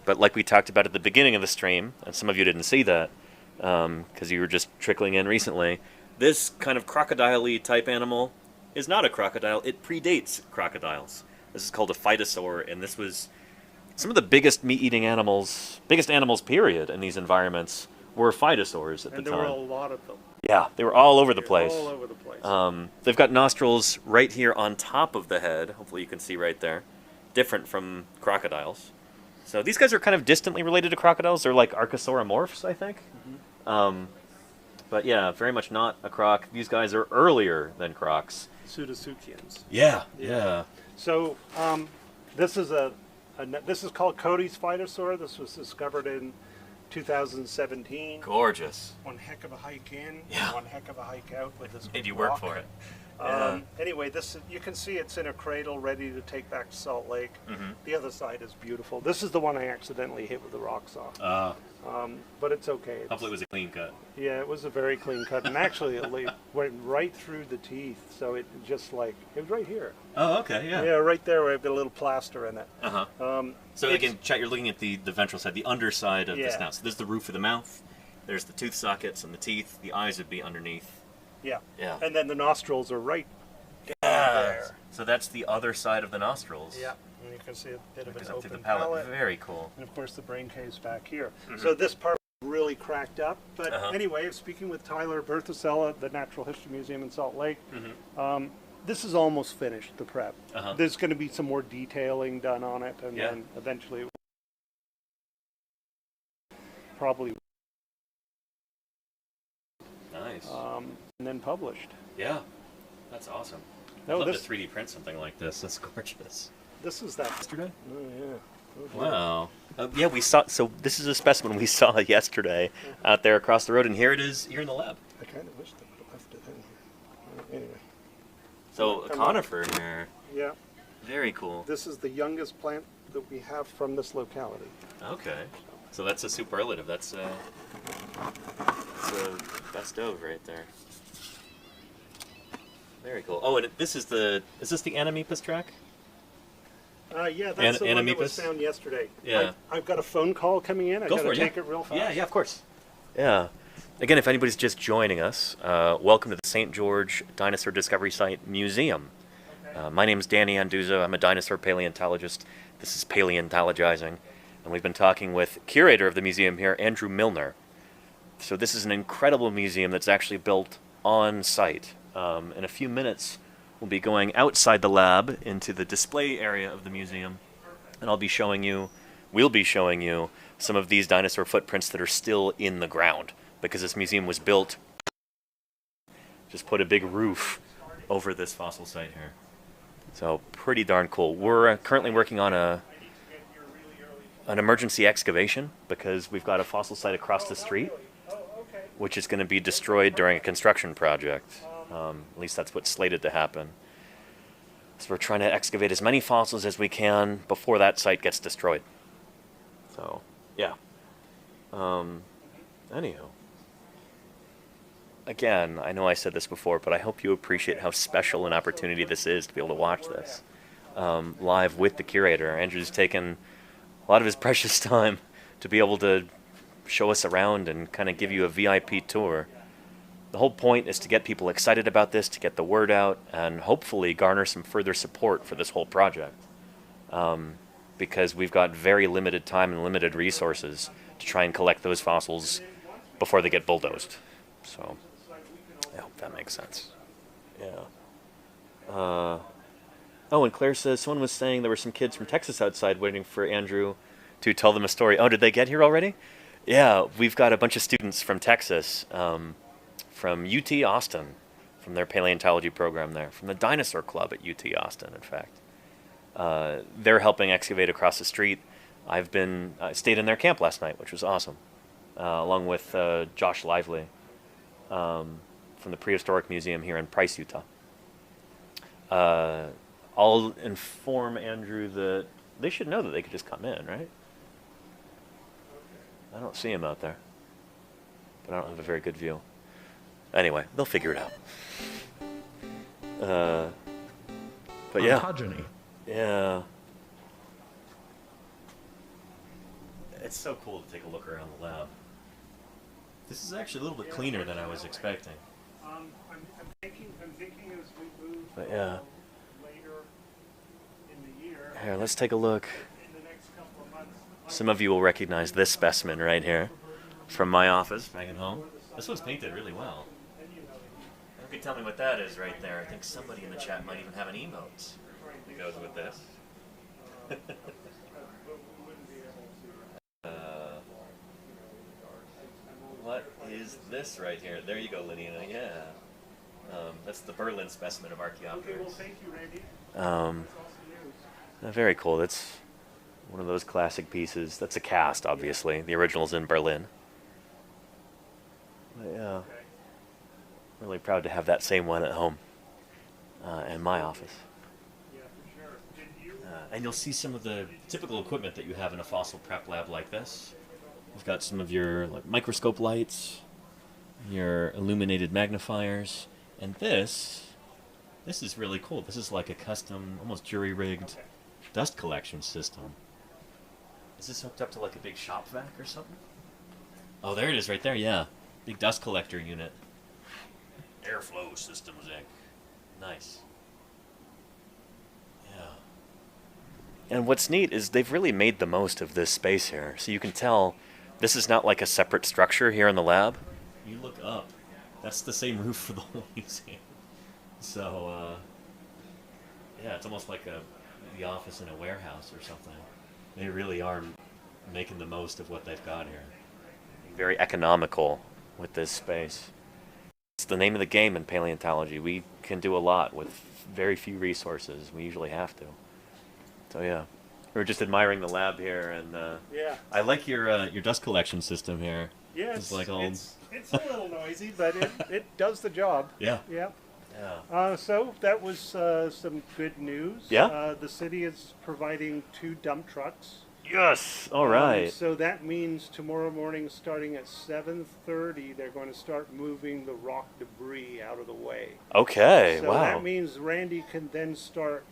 but like we talked about at the beginning of the stream, and some of you didn't see that because you were just trickling in recently, this kind of crocodile-y type animal is not a crocodile. It predates crocodiles. This is called a Phytosaur, and this was some of the biggest meat-eating animals, biggest animals, period, in these environments were Phytosaurs at And the there were a time. lot of them. Yeah, they were all over the place. All over the place. They've got nostrils right here on top of the head. Hopefully you can see right there. Different from crocodiles. So these guys are kind of distantly related to crocodiles. They're like archosauromorphs, I think. But yeah, very much not a croc. These guys are earlier than crocs. Pseudotsuchians. Yeah. So this is this is called Cody's Phytosaur. This was discovered in 2017. Gorgeous. One heck of a hike in, Yeah. one heck of a hike out with this. Did you work walk. for it? Anyway, this you can see it's in a cradle, ready to take back to Salt Lake. Mm-hmm. The other side is beautiful. This is the one I accidentally hit with the rock saw, but it's okay. Hopefully it was a clean cut. Yeah, it was a very clean cut, and actually it went right through the teeth. So it just like it was right here. Oh, okay, yeah. Yeah, right there where I've got a little plaster in it. Uh-huh. So again, chat, you're looking at the ventral side, the underside of the Yeah. snout. So there's the roof of the mouth, there's the tooth sockets and the teeth, the eyes would be underneath. Yeah. Yeah. And then the nostrils are right Yeah. there. So that's the other side of the nostrils. Yeah. And you can see a bit of Goes an up through the open palate. palate. Very cool. And of course the brain case back here. So this part really cracked up. But Uh-huh. anyway, speaking with Tyler Berthasella at the Natural History Museum in Salt Lake, this is almost finished, the prep. Uh-huh. There's going to be some more detailing done on it, and Yeah. then eventually probably Nice. and then published. Yeah. That's awesome. I'd No, love this- to 3D print something like this. That's gorgeous. This is that. Yesterday? Oh yeah. Oh, dear. Wow. Yeah, we saw. So this is a specimen we saw yesterday out there across the road, and here it is here in the lab. I kind of wish they would have left it in here. Anyway. So a Come on. conifer here. Yeah. Very cool. This is the youngest plant that we have from this locality. Okay. So that's a superlative. That's a best of right there. Very cool. Oh, and this is is this the Animepus track? Yeah, that's the one that was Animepus? found yesterday. Yeah. I've got a phone call coming in. I Go got for to it. take it real fast. Yeah, yeah, of course. Yeah. Again, if anybody's just joining us, welcome to the St. George Dinosaur Discovery Site Museum. My name's Danny Anduzo. I'm a dinosaur paleontologist. This is Paleontologizing. And we've been talking with curator of the museum here, Andrew Milner. So this is an incredible museum that's actually built on site. In a few minutes, we'll be going outside the lab into the display area of the museum. And we'll be showing you some of these dinosaur footprints that are still in the ground. Because this museum was built, just put a big roof over this fossil site here. So pretty darn cool. We're currently working on an emergency excavation because we've got a fossil site across the street, which is going to be destroyed during a construction project. At least that's what's slated to happen. So we're trying to excavate as many fossils as we can before that site gets destroyed. So, yeah. Anyhow. Again, I know I said this before, but I hope you appreciate how special an opportunity this is to be able to watch this live with the curator. Andrew's taken a lot of his precious time to be able to show us around and kind of give you a VIP tour. The whole point is to get people excited about this, to get the word out, and hopefully garner some further support for this whole project. Because we've got very limited time and limited resources to try and collect those fossils before they get bulldozed. So, I hope that makes sense. Yeah. Oh, and Claire says someone was saying there were some kids from Texas outside waiting for Andrew to tell them a story. Oh, did they get here already? Yeah, we've got a bunch of students from Texas, from UT Austin, from their paleontology program there, from the Dinosaur Club at UT Austin, in fact. They're helping excavate across the street. I stayed in their camp last night, which was awesome, along with Josh Lively from the Prehistoric Museum here in Price, Utah. I'll inform Andrew that they should know that they could just come in, right? I don't see him out there, but I don't have a very good view. Anyway, they'll figure it out. But yeah. Ontogeny. Yeah. It's so cool to take a look around the lab. This is actually a little bit cleaner than I was expecting. I'm thinking as we move But yeah. later in the year, Here, let's take a look. in the next couple of months. Some of you will recognize this specimen right here from my office back at home. This was painted really well. You can tell me what that is right there. I think somebody in the chat might even have an emote that goes with this. What is this right here? There you go, Lydia. Yeah. That's the Berlin specimen of Okay, well, Archaeopteryx. thank you, Randy. Very cool. That's One of those classic pieces. That's a cast, obviously. The original's in Berlin. But yeah, really proud to have that same one at home in my office. Yeah, for sure. Did you? And you'll see some of the typical equipment that you have in a fossil prep lab like this. You've got some of your microscope lights, your illuminated magnifiers, and this is really cool. This is like a custom, almost jury-rigged dust collection system. Is this hooked up to like a big shop vac or something? Oh, there it is right there, yeah. Big dust collector unit. Airflow systems, Inc. Nice. Yeah. And what's neat is they've really made the most of this space here. So you can tell this is not like a separate structure here in the lab. You look up, that's the same roof for the whole museum. So, yeah, it's almost like the office in a warehouse or something. They really are making the most of what they've got here. Very economical with this space. It's the name of the game in paleontology. We can do a lot with very few resources. We usually have to. So yeah, we were just admiring the lab here, and Yeah. I like your dust collection system here. Yeah, It's like all- it's a little noisy, but it does the job. Yeah. Yeah. Yeah. So that was some good news. Yeah? The city is providing 2 dump trucks. Yes. All right. So that means tomorrow morning, starting at 7:30, they're going to start moving the rock debris out of the way. Okay. So Wow. that means Randy can then start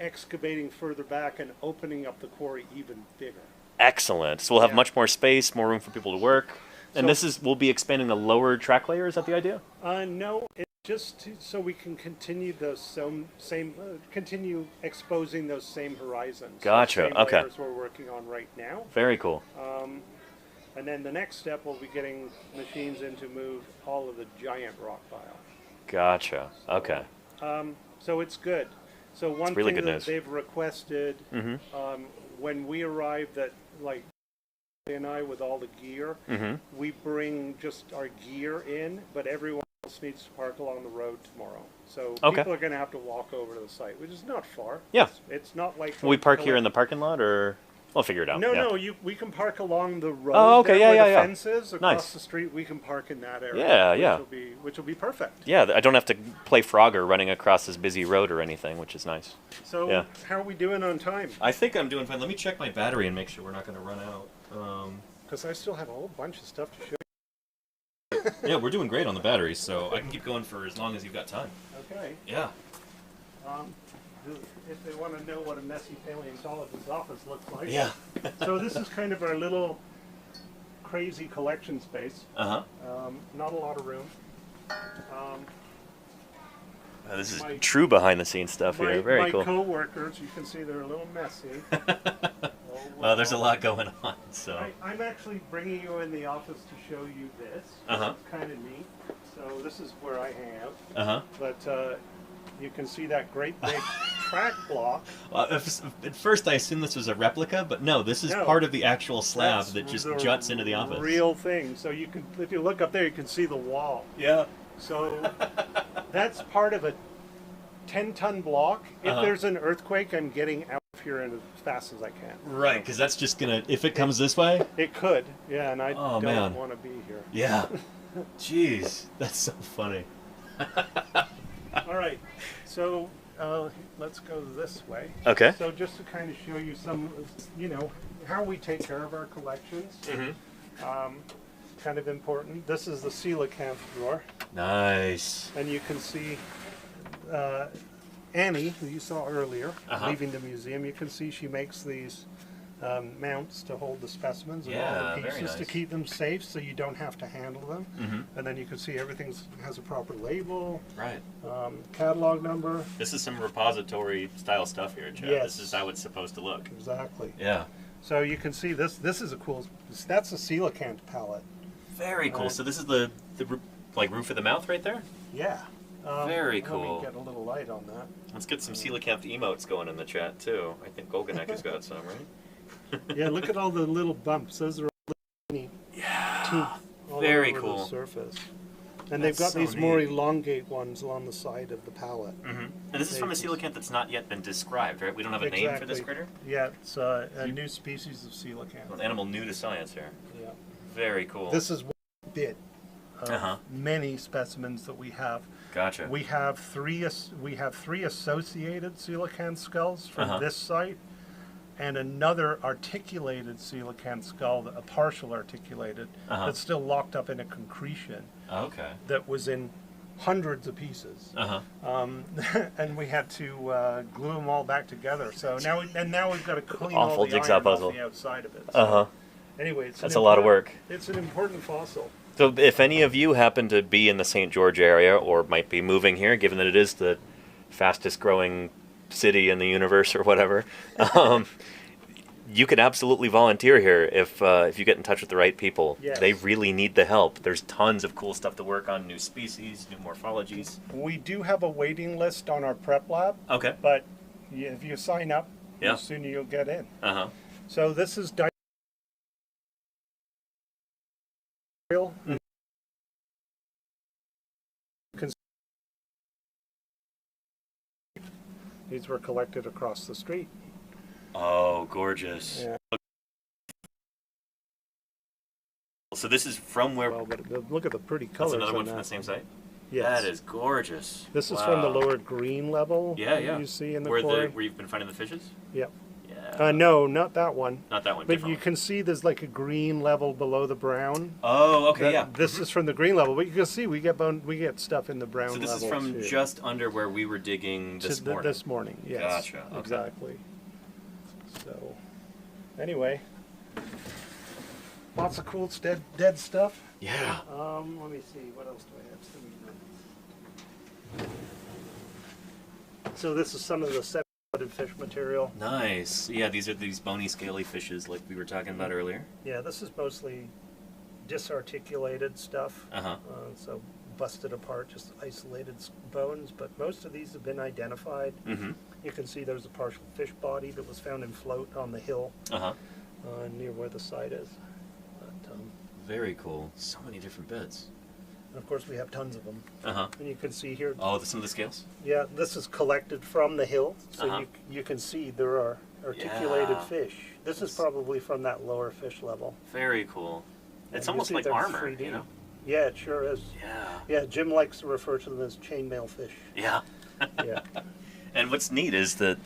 excavating further back and opening up the quarry even bigger. Excellent. So we'll have Yeah. much more space, more room for people to work. And So- we'll be expanding the lower track layer. Is that the idea? No, it's just so we can continue those continue exposing those same horizons. Gotcha, The same okay. layers we're working on right now. Very cool. And then the next step will be getting machines in to move all of the giant rock pile. Gotcha. Okay. So it's good. So one really thing good that news. they've requested Mm-hmm. when we arrive, that like and I with all the gear, Mm-hmm. we bring just our gear in, but everyone else needs to park along the road tomorrow. So Okay. people are going to have to walk over to the site, which is not far. Yeah. It's not like Will we park here in the parking lot, or we'll figure it out? No, yeah. no, we can park along the road. Oh, okay, there yeah, where yeah, the yeah. fence is across Nice. the street. We can park in that area. Yeah, which yeah. Which will be perfect. Yeah, I don't have to play Frogger running across this busy road or anything, which is nice. So Yeah. how are we doing on time? I think I'm doing fine. Let me check my battery and make sure we're not going to run out. Because I still have a whole bunch of stuff to show Yeah, we're doing great on the batteries, so I can keep going for as long as you've got time. you. Okay. Yeah. If they want to know what a messy paleontologist's office looks like. Yeah. So this is kind of our little crazy collection space. Uh-huh. Not a lot of room. This is My- true behind-the-scenes stuff My, here. Very my cool. co-workers, you can see they're a little messy. Well, there's a lot going on, so. I'm actually bringing you in the office to show you this. Uh-huh. It's kind of neat. So this is where I hang out. Uh-huh. But you can see that great big track block. At first, I assumed this was a replica, but no, this is No. part of the actual slab That's that just the juts into the office. Real thing. So you can, if you look up there, you can see the wall. Yeah. So that's part of a 10-ton block. If Uh-huh. there's an earthquake, I'm getting out of here as fast as I can. Right, because that's just gonna. If it comes this way. It could, yeah, and I Oh, don't man. want to be here. Yeah. Jeez, that's so funny. All right, so let's go this way. Okay. So just to kind of show you some, how we take care of our collections. Kind of important. This is the coelacanth drawer, Nice. and you can see Annie, who you saw earlier, Uh-huh. leaving the museum. You can see she makes these mounts to hold the specimens and Yeah, all the very pieces to nice. keep them safe, so you don't have to handle them. And then you can see everything has a proper label, Right. catalog number. This is some repository style stuff here, Chad. Yes. This is how it's supposed to look. Exactly. Yeah. So you can see this. This is a cool. That's a coelacanth palette. Very cool. Right. So this is the roof of the mouth right there. Yeah. Very Let cool. me get a little light on that. Let's get some coelacanth emotes going in the chat too. I think Golganek has got some, right? Yeah, look at all the little bumps. Those are all little teeth all Very over cool. the surface. And they've got so these more neat. elongate ones along the side of the palette. And this is from a coelacanth that's not yet been described, right? We don't have a name for this critter? Yeah, it's a new species of coelacanth. An animal new to science here. Yeah. Very cool. This is one bit of Uh-huh. many specimens that we have. Gotcha. We have three associated coelacanth skulls from Uh-huh. this site, and another articulated coelacanth skull, a partial articulated, Uh-huh. that's still locked up in a concretion Okay. that was in hundreds of pieces. Uh-huh. And we had to glue them all back together. So now we've got to clean Awful all the jigsaw iron puzzle. off the outside of it. So Uh-huh. anyway, it's That's an a lot of important- work. It's an important fossil. So if any of you happen to be in the St. George area or might be moving here, given that it is the fastest growing city in the universe or whatever, you can absolutely volunteer here if you get in touch with the right people. Yes. They really need the help. There's tons of cool stuff to work on, new species, new morphologies. We do have a waiting list on our prep lab, Okay. but if you sign up, Yeah. the sooner you'll get in. Uh-huh. So this is These were collected across the street. Oh, gorgeous. Yeah. So this is from where... Well, but look at the pretty colors. That's another on one from that. the same site? Yes. That is gorgeous. This is from the Wow. lower green level. Yeah, that yeah. You see in the where quarry. where you've been finding the fishes? Yep. Yeah. No, not that one. Not that one. But different you one. can see there's like a green level below the brown. Oh, okay, That- yeah. This is from the green level, but you can see we get stuff in the brown So this is level from too. just under where we were digging this morning. This morning, yes. Gotcha, okay. Exactly. So, anyway, lots of cool dead stuff. Yeah. Let me see, what else do I have? So this is some of the seven-footed fish material. Nice. Yeah, these are these bony, scaly fishes like we were talking about earlier. Yeah, this is mostly disarticulated stuff. Uh-huh. So busted apart, just isolated bones, but most of these have been identified. Mm-hmm. You can see there's a partial fish body that was found in float on the hill Uh-huh. near where the site is. But, Very cool. So many different bits. and of course, we have tons of them. Uh-huh. And you can see here, Oh, some of the scales? yeah, this is collected from the hill, so Uh-huh. you can see there are articulated Yeah. fish. This is probably from that lower fish level. Very cool. It's And you almost see like they're armor, 3D. you know? Yeah, it sure is. Yeah. Yeah, Jim likes to refer to them as chainmail fish. Yeah. Yeah. And what's neat is that,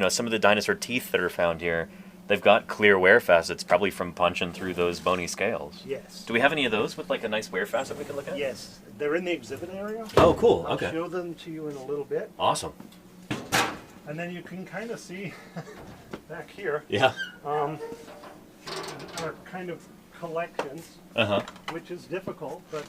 some of the dinosaur teeth that are found here, they've got clear wear facets, probably from punching through those bony scales. Yes. Do we have any of those with like a nice wear facet we can look at? Yes, they're in the exhibit area. Oh, cool. I'll Okay. show them to you in a little bit. Awesome. And then you can kind of see back here Yeah. our kind of collections, Uh-huh. which is difficult, but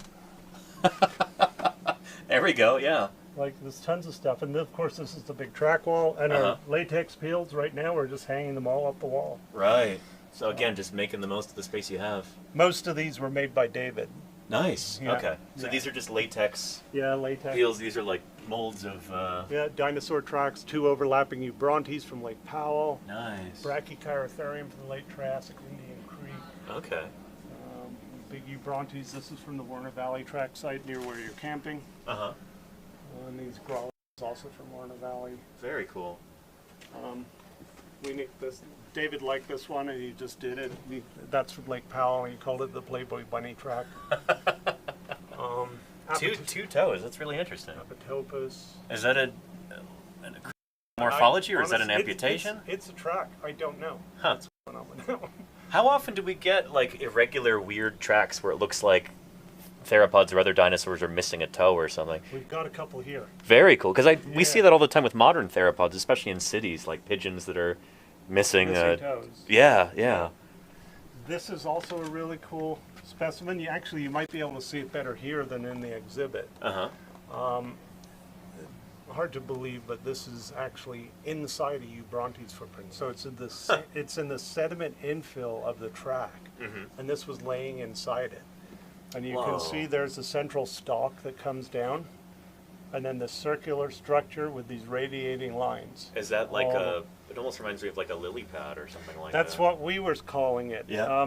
There we go. Yeah. like there's tons of stuff. And of course, this is the big track wall, and Uh-huh. our latex peels right now we're just hanging them all up the wall. Right. So again, just making the most of the space you have. Most of these were made by David. Nice. Yeah. Okay. So Yeah. these are just latex Yeah, latex. peels. These are like molds of. Yeah, dinosaur tracks, 2 overlapping Eubrontes from Lake Powell, Nice. Brachycheirotherium from the late Triassic Indian Creek. Okay. Big Eubrontes, this is from the Warner Valley track site near where you're camping. Uh huh. And these growlers also from Warner Valley. Very cool. We nicked this. David liked this one, and he just did it. That's from Lake Powell, and he called it the Playboy Bunny track. Two toes. That's really interesting. Apatopus. Is that a morphology or is that an Honestly, amputation? It's a track. I don't know. Huh. What's going on with that one. How often do we get like irregular, weird tracks where it looks like theropods or other dinosaurs are missing a toe or something? We've got a couple here. Very cool, because we see Yeah. that all the time with modern theropods, especially in cities, like pigeons that are missing. Missing toes. Yeah, yeah. This is also a really cool specimen. You might be able to see it better here than in the exhibit. Uh huh. Hard to believe, but this is actually inside a Eubrontes footprint. So it's in the it's in the sediment infill of the track, and this was laying inside it. And you Whoa. can see there's a central stalk that comes down, and then the circular structure with these radiating lines. Is that like All- It almost reminds me of like a lily pad or something like That's that. what we were calling it. Yeah.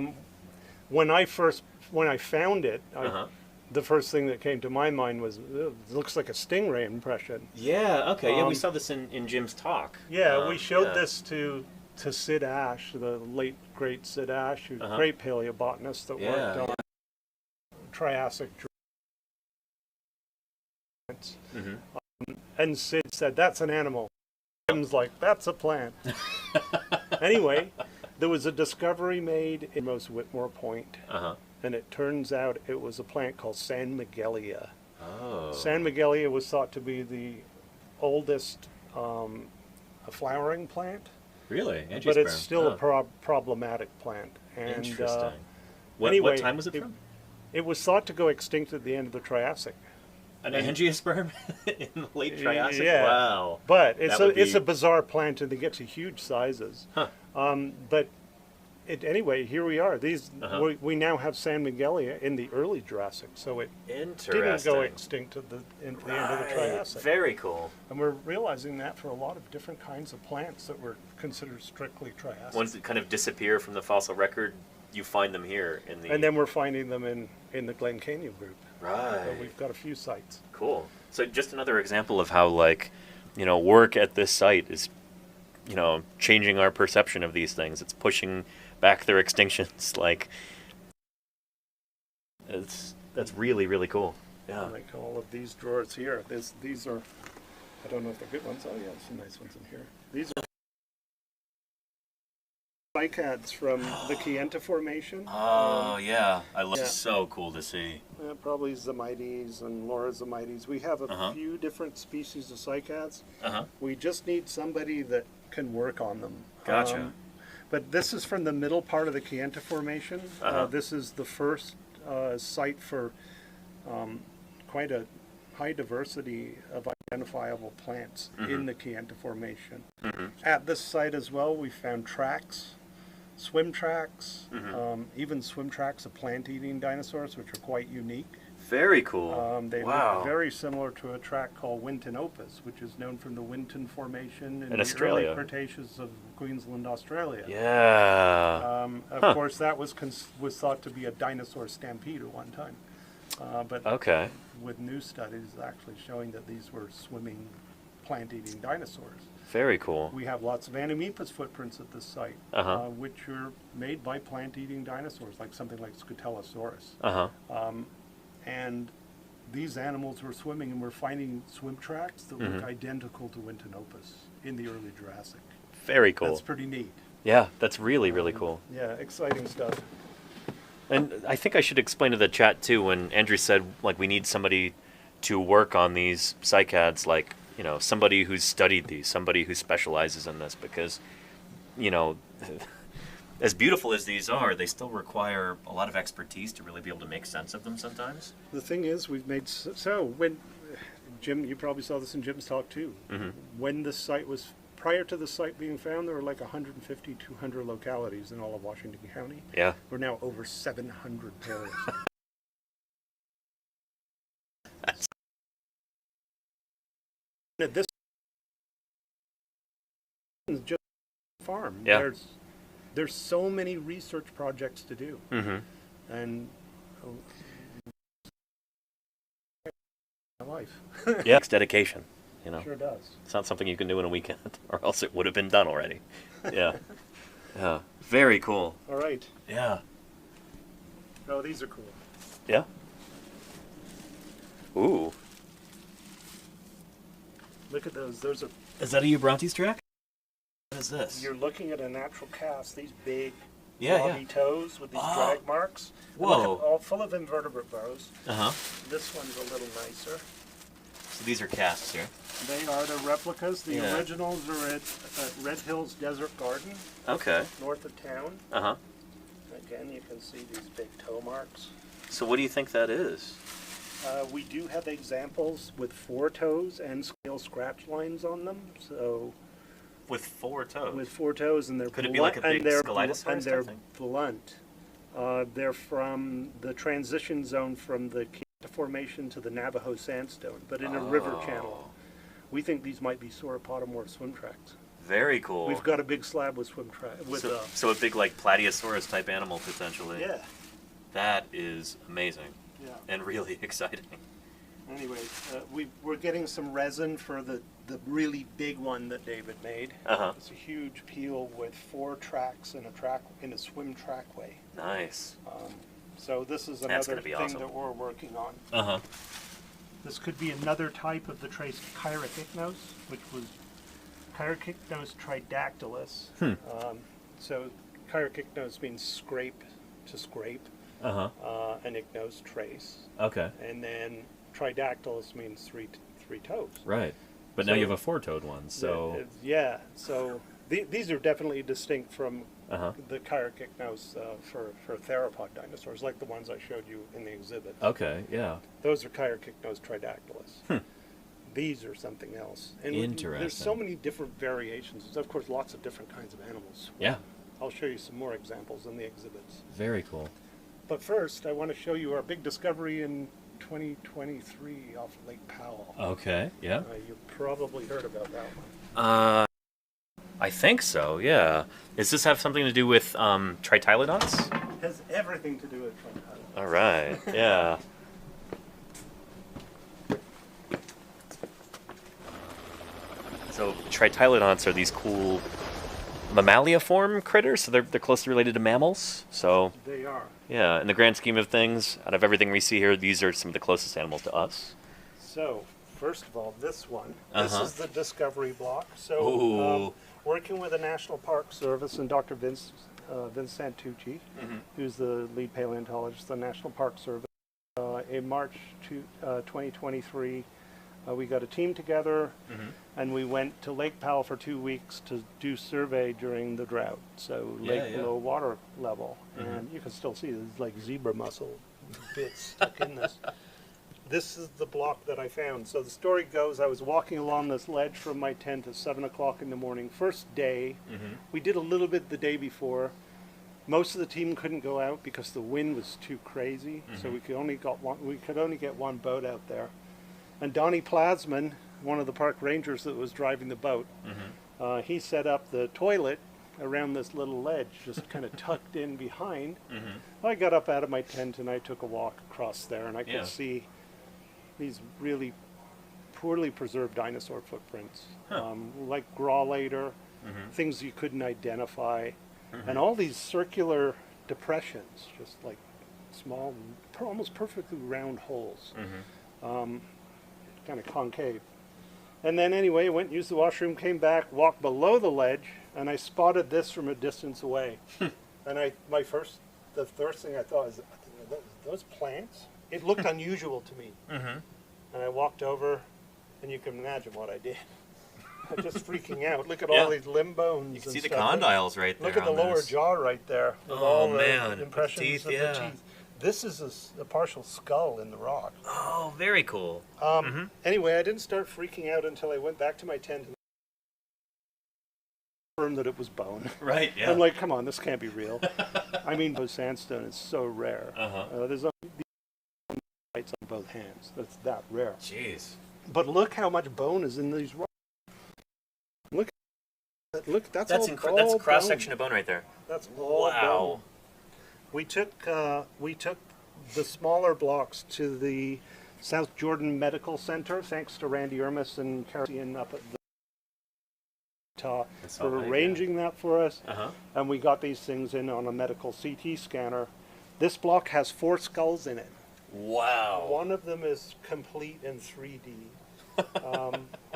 When I found it, Uh-huh. the first thing that came to my mind was, it looks like a stingray impression. Yeah. Okay. Yeah, we Um, saw this in Jim's talk. Yeah, we showed yeah. this to Sid Ash, the late great Sid Ash, who's a great paleobotanist that Yeah, worked on Triassic giants. And Sid said, "That's an animal." Jim's like, "That's a plant." Anyway, there was a discovery made in most Whitmore Point, and it turns out it was a plant called San Miguelia. Oh. San Miguelia was thought to be the oldest flowering plant. Really? But it's still a problematic plant. And, Interesting. Anyway, what time was it from? It was thought to go extinct at the end of the Triassic. An angiosperm in the late Triassic? Yeah. Wow. But it's That would it's be- a bizarre plant, and it gets to huge sizes. Huh. But anyway, here we are. We now have San Miguelia in the early Jurassic, so it Interesting. didn't go extinct at the end of the Triassic. Very cool. And we're realizing that for a lot of different kinds of plants that were considered strictly Triassic. Ones that kind of disappear from the fossil record, you find them here in the... And then we're finding them in the Glen Canyon group. Right. So we've got a few sites. Cool. So just another example of how, work at this site is, changing our perception of these things. It's pushing back their extinctions. That's really, really cool. Yeah. Like all of these drawers here. These are, I don't know if they're good ones. Oh yeah, some nice ones in here. These are cycads from the Kayenta Formation. Oh, yeah. I love yeah. So cool to see. Probably Zamites and Laurizamites. We have a few different species of cycads. We just need somebody that can work on them. Gotcha. But this is from the middle part of the Kayenta Formation. This is the first site for quite a high diversity of identifiable plants in the Kayenta Formation. At this site as well, we found tracks, swim tracks, even swim tracks of plant-eating dinosaurs, which are quite unique. Very cool. They Wow. look very similar to a track called Winton Opus, which is known from the Winton Formation in the Australia. early Cretaceous of Queensland, Australia. Yeah. Of course, that was thought to be a dinosaur stampede at one time. But Okay. with new studies actually showing that these were swimming, plant-eating dinosaurs. Very cool. We have lots of Animepus footprints at this site, which are made by plant-eating dinosaurs, like something like Scutellosaurus. And these animals were swimming, and we're finding swim tracks that look identical to Winton Opus in the early Jurassic. Very cool. That's pretty neat. Yeah, that's really, really cool. Yeah, exciting stuff. And I think I should explain to the chat too, when Andrew said we need somebody to work on these cycads, somebody who's studied these, somebody who specializes in this, because as beautiful as these are, they still require a lot of expertise to really be able to make sense of them sometimes. The thing is, we've made when Jim, you probably saw this in Jim's talk too. When the site was prior to the site being found, there were like 150, 200 localities in all of Washington County. Yeah. We're now over 700 pairs. This is just a farm. Yeah. There's so many research projects to do, and my life. Yeah, it's dedication. Sure does. It's not something you can do in a weekend, or else it would have been done already. Yeah. Yeah. Very cool. All right. Yeah. Oh, these are cool. Yeah. Ooh. Look at those. Those are. Is that a Eubrontes track? What is this? You're looking at a natural cast. These big, Yeah, blobby yeah. toes with these drag marks. And Whoa. look at, all full of invertebrate burrows. Uh-huh. This one's a little nicer. So these are casts here. They are the replicas. The Yeah. originals are at Red Hills Desert Garden, Okay. north of town. Uh-huh. Again, you can see these big toe marks. So what do you think that is? We do have examples with 4 toes and scale scratch lines on them. So With 4 toes. with 4 toes, and they're Could it be blunt, like a big and they're Scelidosaurus and they're type thing? blunt. They're from the transition zone from the Kayenta Formation to the Navajo Sandstone, but in a river channel. We think these might be sauropodomorph swim tracks. Very cool. We've got a big slab with swim track so a big Platyosaurus type animal potentially. yeah. That is amazing. Yeah. and really exciting. Anyway, we're getting some resin for the really big one that David made. Uh-huh. It's a huge peel with 4 tracks and a swim trackway. Nice. So this is That's another gonna be thing awesome. that we're working on. Uh-huh. This could be another type of the trace Chirichycnos, which was Chirichycnos tridactylus. So Chirichycnos means scrape to scrape, Uh-huh. and ichnos trace, Okay. and then tridactylus means three toes. Right. But now So- you have a 4-toed one, so... Yeah, so these are definitely distinct from Uh-huh. the Chirichycnos for theropod dinosaurs, like the ones I showed you in the exhibit. Okay, yeah. Those are Chirichycnos tridactylus. These are something else. And there's so Interesting. many different variations. There's, of course, lots of different kinds of animals. Yeah. I'll show you some more examples in the exhibits. Very cool. But first, I want to show you our big discovery in 2023 off Lake Powell. Okay, yeah. You probably heard about that one. I think so, yeah. Does this have something to do with Tritylodonts? It has everything to do with Trackway. All right, yeah. So Tritylodonts are these cool mammaliform critters, so they're closely related to mammals. So They are. yeah, in the grand scheme of things, out of everything we see here, these are some of the closest animals to us. So, first of all, this one. Uh-huh. This is the discovery block. Ooh. So, working with the National Park Service and Dr. Vince Santucci, who's the lead paleontologist of the National Park Service, in March 2023, we got a team together and we went to Lake Powell for 2 weeks to do survey during the drought. So lake below water level. And you can still see there's like zebra mussel bits stuck in this. This is the block that I found. So the story goes, I was walking along this ledge from my tent at 7 o'clock in the morning. First day, we did a little bit the day before. Most of the team couldn't go out because the wind was too crazy. So we could only get one boat out there. And Donnie Plasman, one of the park rangers that was driving the boat, he set up the toilet around this little ledge, just kind of tucked in behind. I got up out of my tent and I took a walk across there, and I could see these really poorly preserved dinosaur footprints, like Grawlater, things you couldn't identify, and all these circular depressions, just like small, almost perfectly round holes. Kind of concave. And then anyway, went and used the washroom, came back, walked below the ledge, and I spotted this from a distance away. And the first thing I thought is, those plants? It looked unusual to me. And I walked over, and you can imagine what I did. I'm just freaking out. Look at all these limb bones. You can and see the stuff. condyles right there. Look at the on lower this. jaw right there. With Oh, all the man, the impressions teeth, of yeah. the teeth. This is a partial skull in the rock. Oh, very cool. Anyway, I didn't start freaking out until I went back to my tent and confirmed that it was bone. Right, yeah. I'm like, come on, this can't be real. I mean, sandstone is so rare. There's only these bites on both hands. That's that rare. Jeez. But look how much bone is in these rocks. Look, that's all that's all cross section bone. of bone right there. That's all Wow. bone. We took the smaller blocks to the South Jordan Medical Center, thanks to Randy Ermis and Karen up at the Utah for arranging that for us. And we got these things in on a medical CT scanner. This block has 4 skulls in it. Wow. One of them is complete in 3D.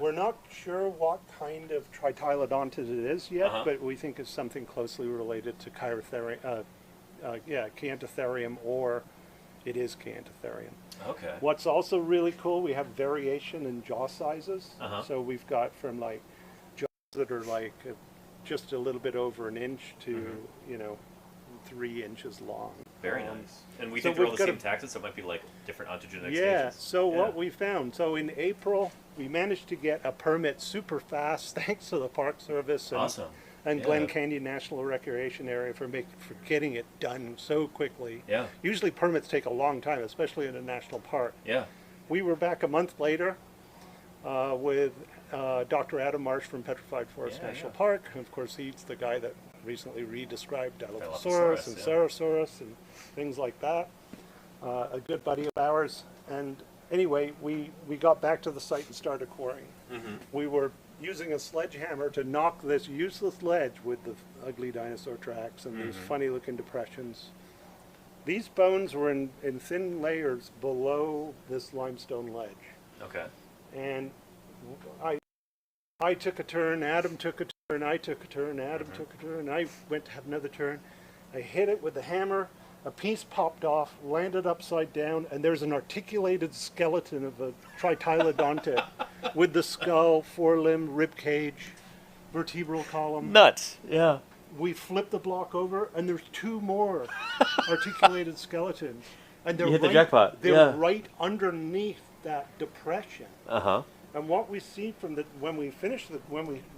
We're not sure what kind of Tritylodontid it is yet, but we think it's something closely related to Chiantotherium, or it is Chiantotherium. Okay. What's also really cool, we have variation in jaw sizes. So we've got from like jaws that are like just a little bit over an inch to 3 inches long. Very nice. And we so think they're all we've the got same taxons, so it might be like different ontogenetic Yeah, stages. so what we found, so in April, we managed to get a permit super fast, thanks to the Park Service and, Awesome. and Yeah. Glen Canyon National Recreation Area for getting it done so quickly. Yeah. Usually permits take a long time, especially in a national park. Yeah. We were back a month later with Dr. Adam Marsh from Petrified Forest National Park. Of course, he's the guy that recently re-described Dilophosaurus and yeah. Cerosaurus and things like that. a good buddy of ours. And anyway, we got back to the site and started quarrying. We were using a sledgehammer to knock this useless ledge with the ugly dinosaur tracks and these funny looking depressions. These bones were in thin layers below this limestone ledge. Okay. And I took a turn, Adam took a turn, I took a turn, Adam took a turn, I went to have another turn. I hit it with the hammer, a piece popped off, landed upside down, and there's an articulated skeleton of a tritylodontid with the skull, forelimb, rib cage, vertebral column. Nuts. Yeah. We flipped the block over, and there's 2 more articulated skeletons. And they're You hit the jackpot. They're Yeah. right underneath that depression. Uh-huh. And what we see from when we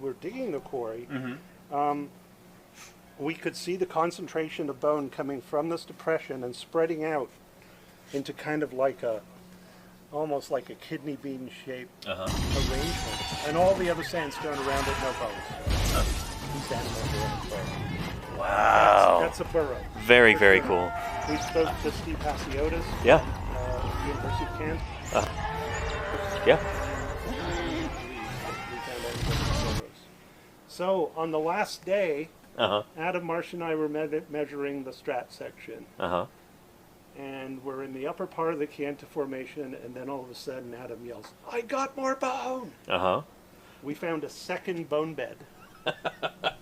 were digging the quarry, we could see the concentration of bone coming from this depression and spreading out into kind of almost like a kidney bean shaped arrangement. And all the other sandstone around it, no bones. These animals are in the burrow. Wow. That's a burrow. Very, very cool. We spoke to Steve Pasiotis, Yeah. University of Kansas. Yeah. We found anything in the burrows. So on the last day, Uh-huh. Adam, Marsh, and I were measuring the strat section. Uh-huh. And we're in the upper part of the Chianti Formation, and then all of a sudden Adam yells, "I got more bone!" Uh-huh. We found a second bone bed.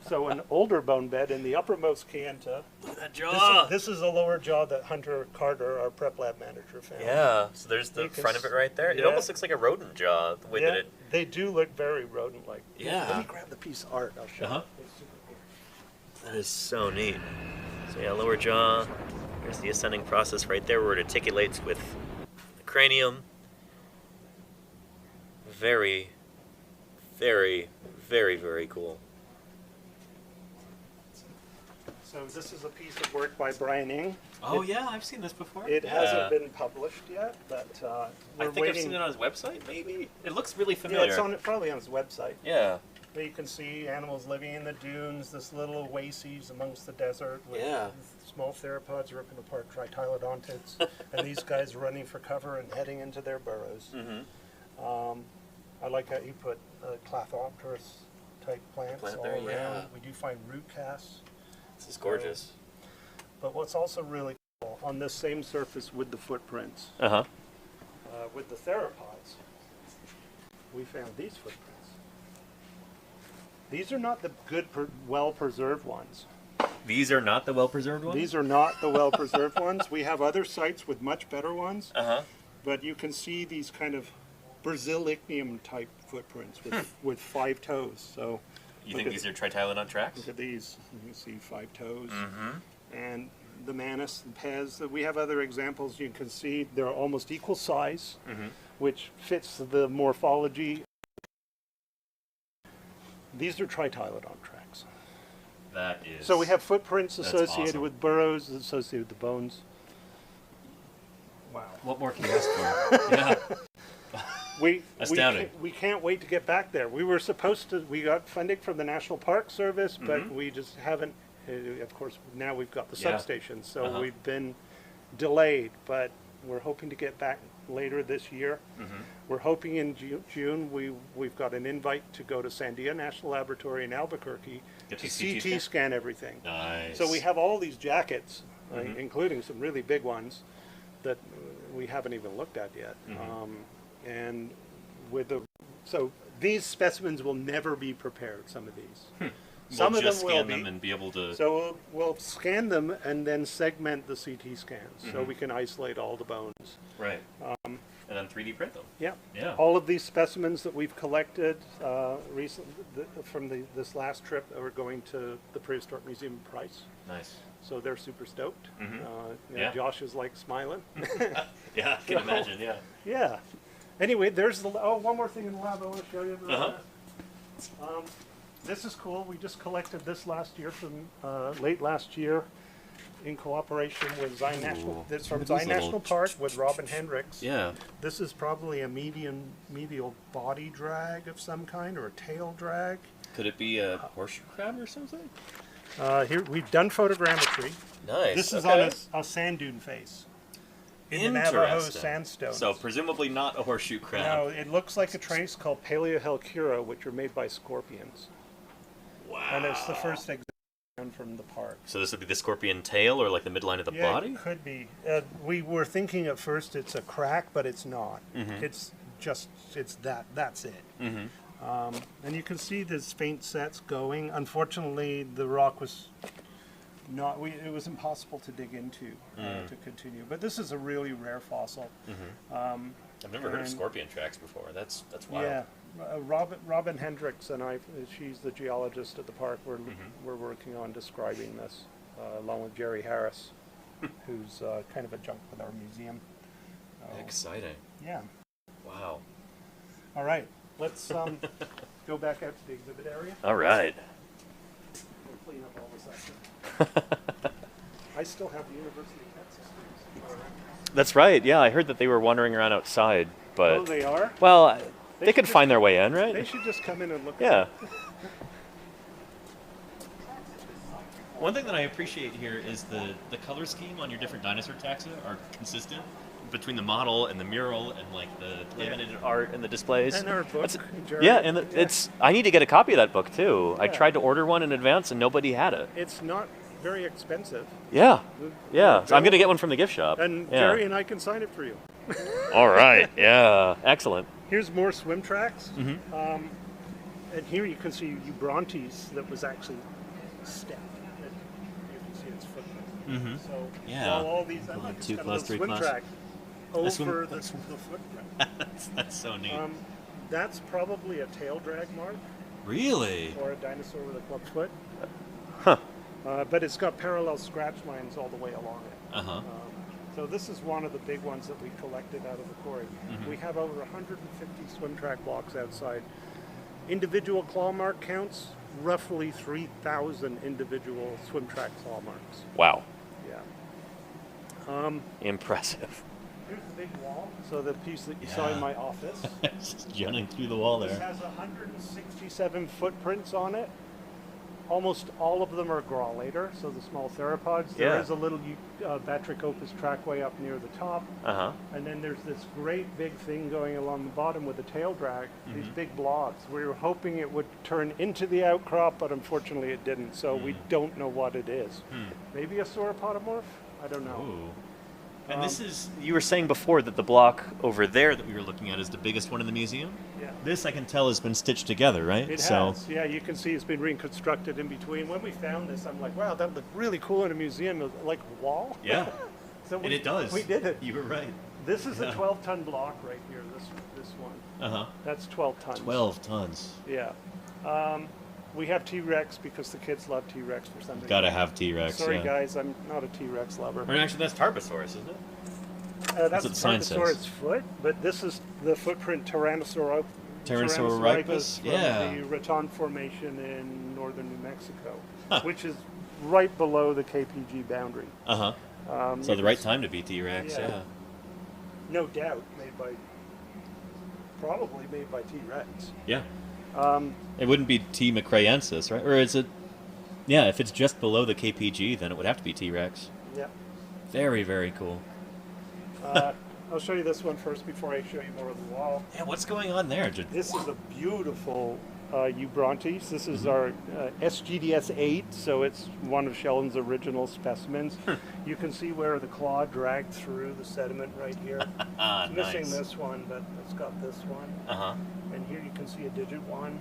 So an older bone bed in the uppermost Chianti. Look at that jaw. This is a lower jaw that Hunter Carter, our prep lab manager, found. Yeah. So there's the You can front of it right there. It yeah. almost looks like a rodent jaw, the way Yeah, that it... they do look very rodent-like. Yeah. Let me grab the piece of art. I'll show Uh-huh. you. It's super cool. That is so neat. So yeah, lower jaw. There's the ascending process right there where it articulates with the cranium. Very, very, very, very cool. So this is a piece of work by Brian Ing. Oh yeah, I've seen this before. It hasn't been published yet, but we're I think waiting. I've seen it on his website, maybe? It looks really Yeah, familiar. it's probably on his website. Yeah. But you can see animals living in the dunes, this little oases amongst the desert with Yeah. small theropods ripping apart tritylodontids, and these guys running for cover and heading into their burrows. Mm-hmm. I like how you put Clathopterus type plants Plant all there, around. yeah. We do find root casts. This is gorgeous. But what's also really cool, on this same surface with the footprints, Uh-huh. with the theropods, we found these footprints. These are not the good, well-preserved ones. These are not the well-preserved ones? These are not the well-preserved ones. We have other sites with much better ones, Uh-huh. but you can see these kind of Brazilignum type footprints with 5 toes. So You look think at- these are tritylodont tracks? Look at these. You can see 5 toes. Mm-hmm. And the Manus and Pez. We have other examples. You can see they're almost equal size, Mm-hmm. which fits the morphology. These are tritylodont tracks. That is... So we have footprints That's associated awesome. with burrows, associated with the bones. Wow. What more can you ask for? Yeah. Astounding. We can't wait to get back there. We were supposed to, we got funding from the National Park Service, but Mhm. we just haven't, of course, now we've got the Yeah. substation, so Uh-huh. we've been delayed, but we're hoping to get back later this year. Mm-hmm. We're hoping in June, we've got an invite to go to Sandia National Laboratory in Albuquerque Get to the CT CT scan everything. Nice. So we have all these jackets, Mhm. including some really big ones that we haven't even looked at yet. Mhm. And so these specimens will never be prepared. Some of these, some we'll of them just will scan be. them and be able to... So we'll scan them and then segment the CT scans so Mhm. we can isolate all the bones. Right. And then 3D print them. Yeah. Yeah. All of these specimens that we've collected recently from this last trip are going to the Prehistoric Museum in Price. Nice. So they're super stoked. Mhm. Yeah. Yeah. Josh is like smiling. Yeah, I can imagine, yeah. Yeah. Anyway, there's one more thing in the lab I want to show you. Uh-huh. This is cool. We just collected this last year from late last year in cooperation with Zion National. Ooh. This from Look at Zion these National little- Park with Robin Hendricks. Yeah. This is probably a medial body drag of some kind or a tail drag. Could it be a horseshoe crab or something? Here we've done photogrammetry. Nice. This is okay. on a sand dune face. in the Navajo Interesting. sandstone. So presumably not a horseshoe no, crab. it looks like a trace called Paleohelcura, which are made by scorpions. Wow. And it's the first example from the park. So this would be the scorpion tail, or like the midline of the body? It could be. We were thinking at first it's a crack, but it's not. It's just, that's it. And you can see there's faint sets going. Unfortunately, the rock was not, it was impossible to dig into to continue. But this is a really rare fossil. I've never heard of scorpion tracks before. That's wild. Yeah. Robin Hendricks and I, she's the geologist at the park, we're working on describing this, along with Jerry Harris, who's kind of a junk with our museum. Exciting. Yeah. Wow. All right, let's go back out to the exhibit area. All right. We'll clean up all this extra. I still have the University of Texas students. That's right. Yeah, I heard that they were wandering around outside, but Oh, they are? well, they should could just- find their way in, They right? should just come in and look. Yeah. One thing that I appreciate here is the color scheme on your different dinosaur taxa are consistent between the model and the mural and like the laminated art and the displays. And our book. That's- Jerry. yeah, and it's. I need to get a copy of that book too. I Yeah. tried to order one in advance and nobody had it. It's not very expensive. Yeah, yeah. So I'm Jerry- gonna get one from the gift shop. And yeah. Jerry and I can sign it for you. All right. Yeah. Excellent. Here's more swim tracks. And here you can see Eubrontes that was actually stepped. You can see its footprint. So Yeah. while all these, I'm Like like 2 just plus, a 3 swim plus. track A swim- over the footprint. That's so neat. That's probably a tail drag mark Really? or a dinosaur with a club foot. Huh. But it's got parallel scratch lines all the way along it. Uh-huh. So this is one of the big ones that we collected out of the quarry. We have over 150 swim track blocks outside. Individual claw mark counts, roughly 3,000 individual swim track claw marks. Wow. Yeah. Impressive. Here's the big wall. So the piece that you saw in Yeah. my office. Just jutting through the wall This there. has 167 footprints on it. Almost all of them are graulator, so the small theropods. There Yeah. is a little Batrachopus trackway up near the top. Uh-huh. And then there's this great big thing going along the bottom with the tail drag, these big blobs. We were hoping it would turn into the outcrop, but unfortunately it didn't, so we don't know what it is. Maybe a sauropodomorph? I don't know. Ooh. And this is, you were saying before that the block over there that we were looking at is the biggest one in the museum? Yeah. This, I can tell, has been stitched together, right? It has. Yeah, you can see it's been reconstructed in between. When we found this, I'm like, wow, that looked really cool in a museum. It was like a wall. Yeah. So And it does. We did it. You were right. This is a Yeah. 12-ton block right here, this one. Uh-huh. That's 12 tons. 12 tons. Yeah. We have T-Rex because the kids love T-Rex for some reason. Gotta have T-Rex, Sorry, yeah. guys, I'm not a T-Rex lover. Or actually, that's Tarbosaurus, isn't it? That's what the sign says. Tyrannosaurus foot, but this is the footprint Tyrannosaurus Tyrannosaurus, from yeah. the Raton Formation in northern New Mexico, which is right below the KPG boundary. Uh-huh. So the right time to be T-Rex, Yeah. yeah. No doubt, probably made by T-Rex. Yeah. It wouldn't be T. macraensis, right? Or is it? Yeah, if it's just below the KPG, then it would have to be T-Rex. Yeah. Very, very cool. I'll show you this one first before I show you more of the wall. Yeah, what's going on there? This is a beautiful Eubrontes. This is our SGDS 8, so it's one of Sheldon's original specimens. You can see where the claw dragged through the sediment right here. It's missing Nice. this one, but it's got this one. Uh-huh. And here you can see a digit 1.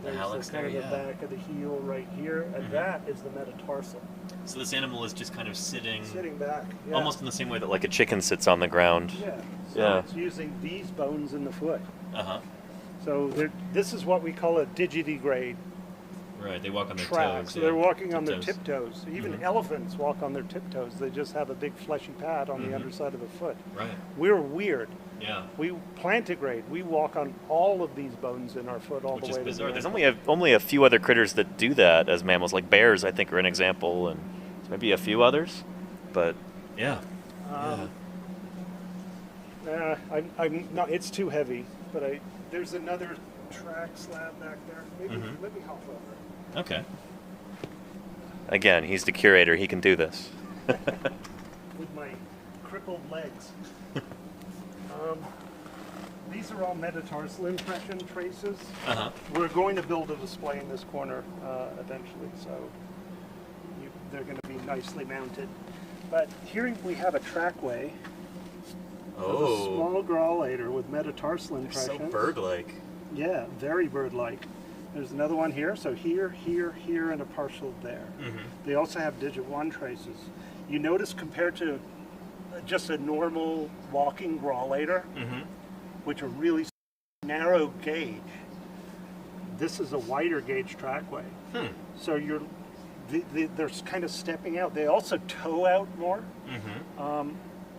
The There's hallux kind of there, the yeah. back of the heel right here, and that is the metatarsal. So this animal is just kind of sitting Back. Yeah. almost in the same way that, Like a chicken sits on the ground. Yeah. So Yeah. it's using these bones in the foot. Uh-huh. So this is what we call a digitigrade Right, they walk on their track. toes. So yeah. they're walking on their Tiptoes. tiptoes. Even elephants walk on their tiptoes. They just have a big fleshy pad on the underside of the foot. Right, We're weird. yeah. We plantigrade. We walk on all of these bones in our foot all Which the is way bizarre. to the There's ankle. only a few other critters that do that as mammals, like bears, I think, are an example, and maybe a few others. But Yeah. I'm not. It's too heavy. But there's another track slab back there. Maybe let me hop over. Okay. again, he's the curator. He can do this. With my crippled legs. These are all metatarsal impression traces. Uh-huh. We're going to build a display in this corner eventually, so they're going to be nicely mounted. But here we have a trackway. Oh. A small grallator with metatarsal They're impressions. so bird-like. Yeah, very bird-like. There's another one here, so here, here, and a partial there. Mm-hmm. They also have digit 1 traces. You notice compared to just a normal walking grallator, Mm-hmm. which are really narrow gauge, this is a wider gauge trackway. So they're kind of stepping out. They also tow out more. Mm-hmm.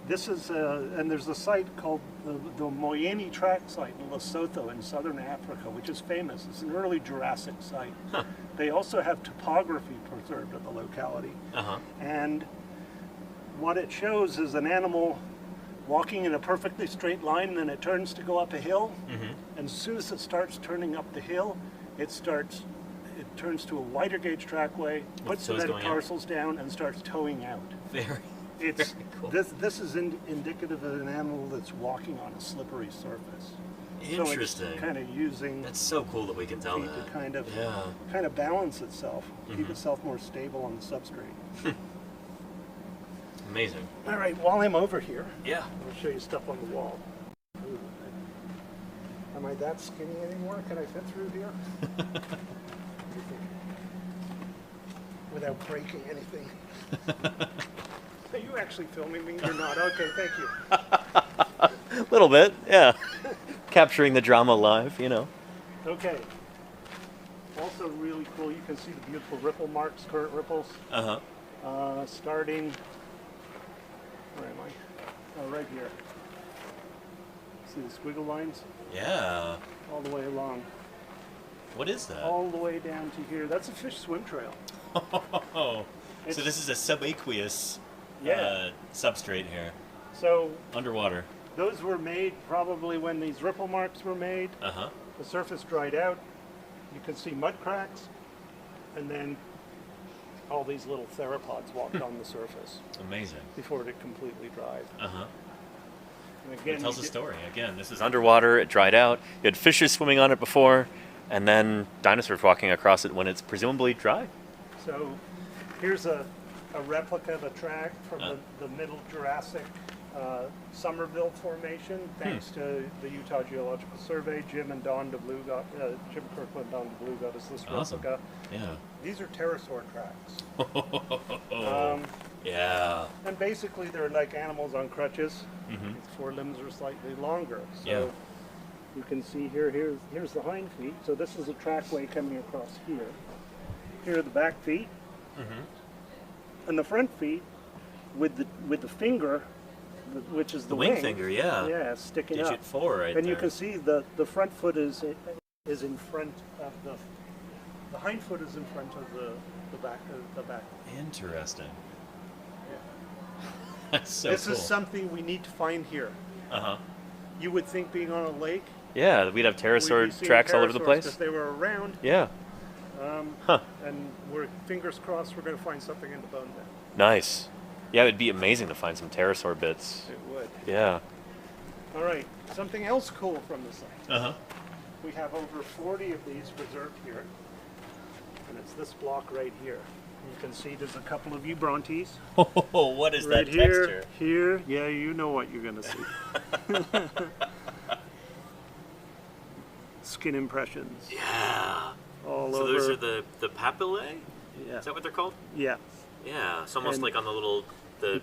This is, and there's a site called the Moyeni Track Site in Lesotho in southern Africa, which is famous. It's an early Jurassic site. Huh. They also have topography preserved at the locality. Uh-huh. And what it shows is an animal walking in a perfectly straight line, and then it turns to go up a hill. Mm-hmm. And as soon as it starts turning up the hill, it turns to a wider gauge trackway, puts the toes going out. metatarsals down, and starts towing out. Very. It's Very cool. this is indicative of an animal that's walking on a slippery surface. Interesting. So it's kind of using That's so cool that we can tell feet that. to kind of Yeah. balance itself, keep Mhm. itself more stable on the substrate. Amazing. All right, while I'm over here, Yeah. I'll show you stuff on the wall. Ooh, am I that skinny anymore? Can I fit through here? Without breaking anything. Are you actually filming me? You're not. Okay, thank you. A little bit, yeah. Capturing the drama live, you know. Okay. Also really cool, you can see the beautiful ripple marks, current ripples, Uh-huh. starting, where am I? Oh, right here. See the squiggle lines? Yeah. All the way along. What is that? All the way down to here. That's a fish swim trail. Oh. So It's- this is a subaqueous Yeah. substrate here. So Underwater. those were made probably when these ripple marks were made. Uh-huh. The surface dried out. You can see mud cracks. And then all these little theropods walked on the surface Amazing. before it had completely dried. Uh-huh. And again, It tells you a get- story. Again, this is underwater, it dried out. You had fishes swimming on it before, and then dinosaurs walking across it when it's presumably dry. So here's a replica of a track from the Middle Jurassic Somerville Formation, thanks to the Utah Geological Survey. Jim and Don DeBlue Jim Kirkland and Don DeBlue got us this Awesome. replica. Yeah. These are pterosaur tracks. Yeah. And basically they're like animals on crutches. Mhm. Its forelimbs are slightly longer. So Yeah. you can see here's the hind feet. So this is a trackway coming across here. Here are the back feet. Mm-hmm. And the front feet with the finger, which is the wing finger, yeah. Yeah, sticking Digit up. 4 right And there. you can see the front foot is in front of the hind foot is in front of the back. Interesting. That's so This cool. is something we need to find here. Uh-huh. You would think being on a lake, Yeah, we'd have we'd pterosaur be seeing tracks all over the pterosaurs place. 'cause they were around. Yeah. Huh. And we're fingers crossed we're going to find something in the bone bed. Nice. Yeah, it'd be amazing to find some pterosaur bits. It would. Yeah. All right, something else cool from the site. Uh-huh. We have over 40 of these preserved here, and it's this block right here. You can see there's a couple of Ubrontes. Oh, what is Right that here, texture? here, yeah, you know what you're gonna see. Skin impressions Yeah. all So over. those are the papillae? yeah, Is that what they're called? yeah, Yeah. It's almost And- like on the little the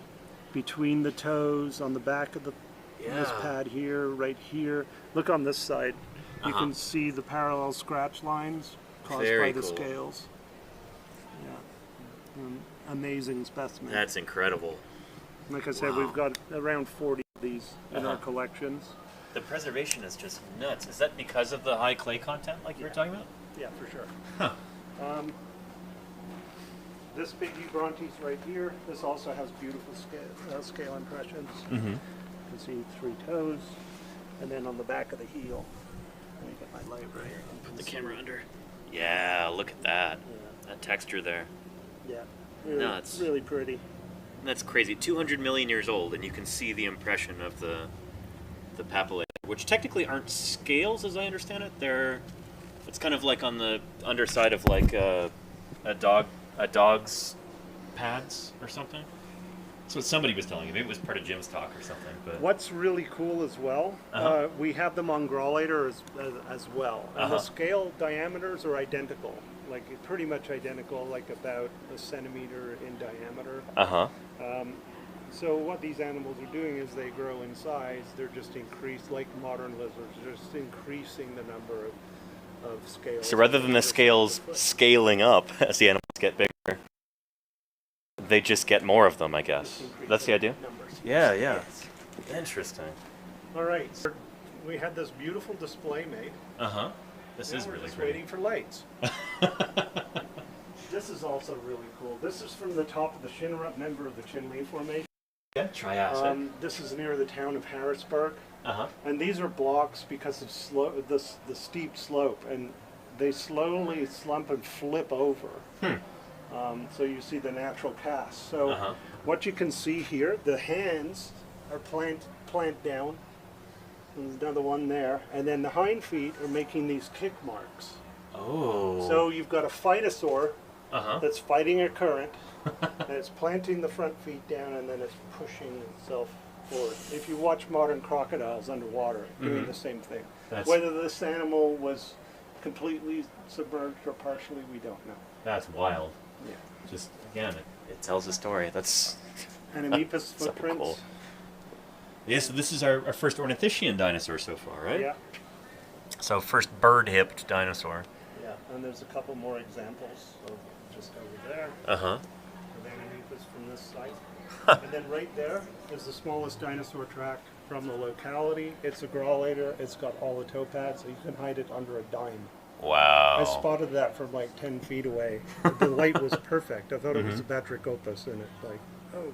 between the toes, on the back of this Yeah. pad here, right here. Look on this side. You Uh-huh. can see the parallel scratch lines caused Very by the cool. scales. Yeah, amazing specimen. That's incredible. Like I said, Wow. we've got around 40 of these in our Uh-huh. collections. The preservation is just nuts. Is that because of the high clay content like you were talking about? Yeah, for sure. Huh. This big Ubrontes right here, this also has beautiful scale impressions. Mm-hmm. You can see 3 toes, and then on the back of the heel. Let me get my light right here. You Put can the see- camera under. Yeah, look at that. Yeah, That texture there. yeah. Really, Nuts. really pretty. That's crazy. 200 million years old, and you can see the impression of the papillae, which technically aren't scales, as I understand it. It's kind of like on the underside of like a dog's pads or something. That's what somebody was telling me. Maybe it was part of Jim's talk or something. But What's really cool as well, we have them on Grawlator as well. And the scale diameters are identical, like pretty much identical, like about a centimeter in diameter. So what these animals are doing is they grow in size. They're just increased, like modern lizards, just increasing the number of scales. So rather than the scales scaling up as the animals get bigger, they just get more of them, I guess. That's the idea? Numbers. Yeah. Yes. Interesting. All right. So we had this beautiful display made. This Now is we're really just great. waiting for lights. This is also really cool. This is from the top of the Shinrup member of the Chinle Formation. Yeah, Triassic. This is near the town of Harrisburg. And these are blocks because of the steep slope, and they slowly slump and flip over. So you see the natural cast. So what you can see here, the hands are plant down. There's another one there, and then the hind feet are making these kick marks. Oh. So you've got a Phytosaur that's fighting a current, and it's planting the front feet down, and then it's pushing itself forward. If you watch modern crocodiles underwater, doing the same thing. Whether this animal was completely submerged or partially, we don't know. That's wild. Yeah. Just, again, It tells a story. That's Anemepus so footprints. cool. yeah, so this is our first ornithischian dinosaur so far, right? Yeah. So first bird-hipped dinosaur. Yeah. And there's a couple more examples of just over there. Uh-huh. Of Anemepus from this site. And then right there is the smallest dinosaur track from the locality. It's a Grawlator. It's got all the toe pads, so you can hide it under a dime. Wow. I spotted that from like 10 feet away. The light was perfect. I thought it was a Batrachopus, and it's like, oh,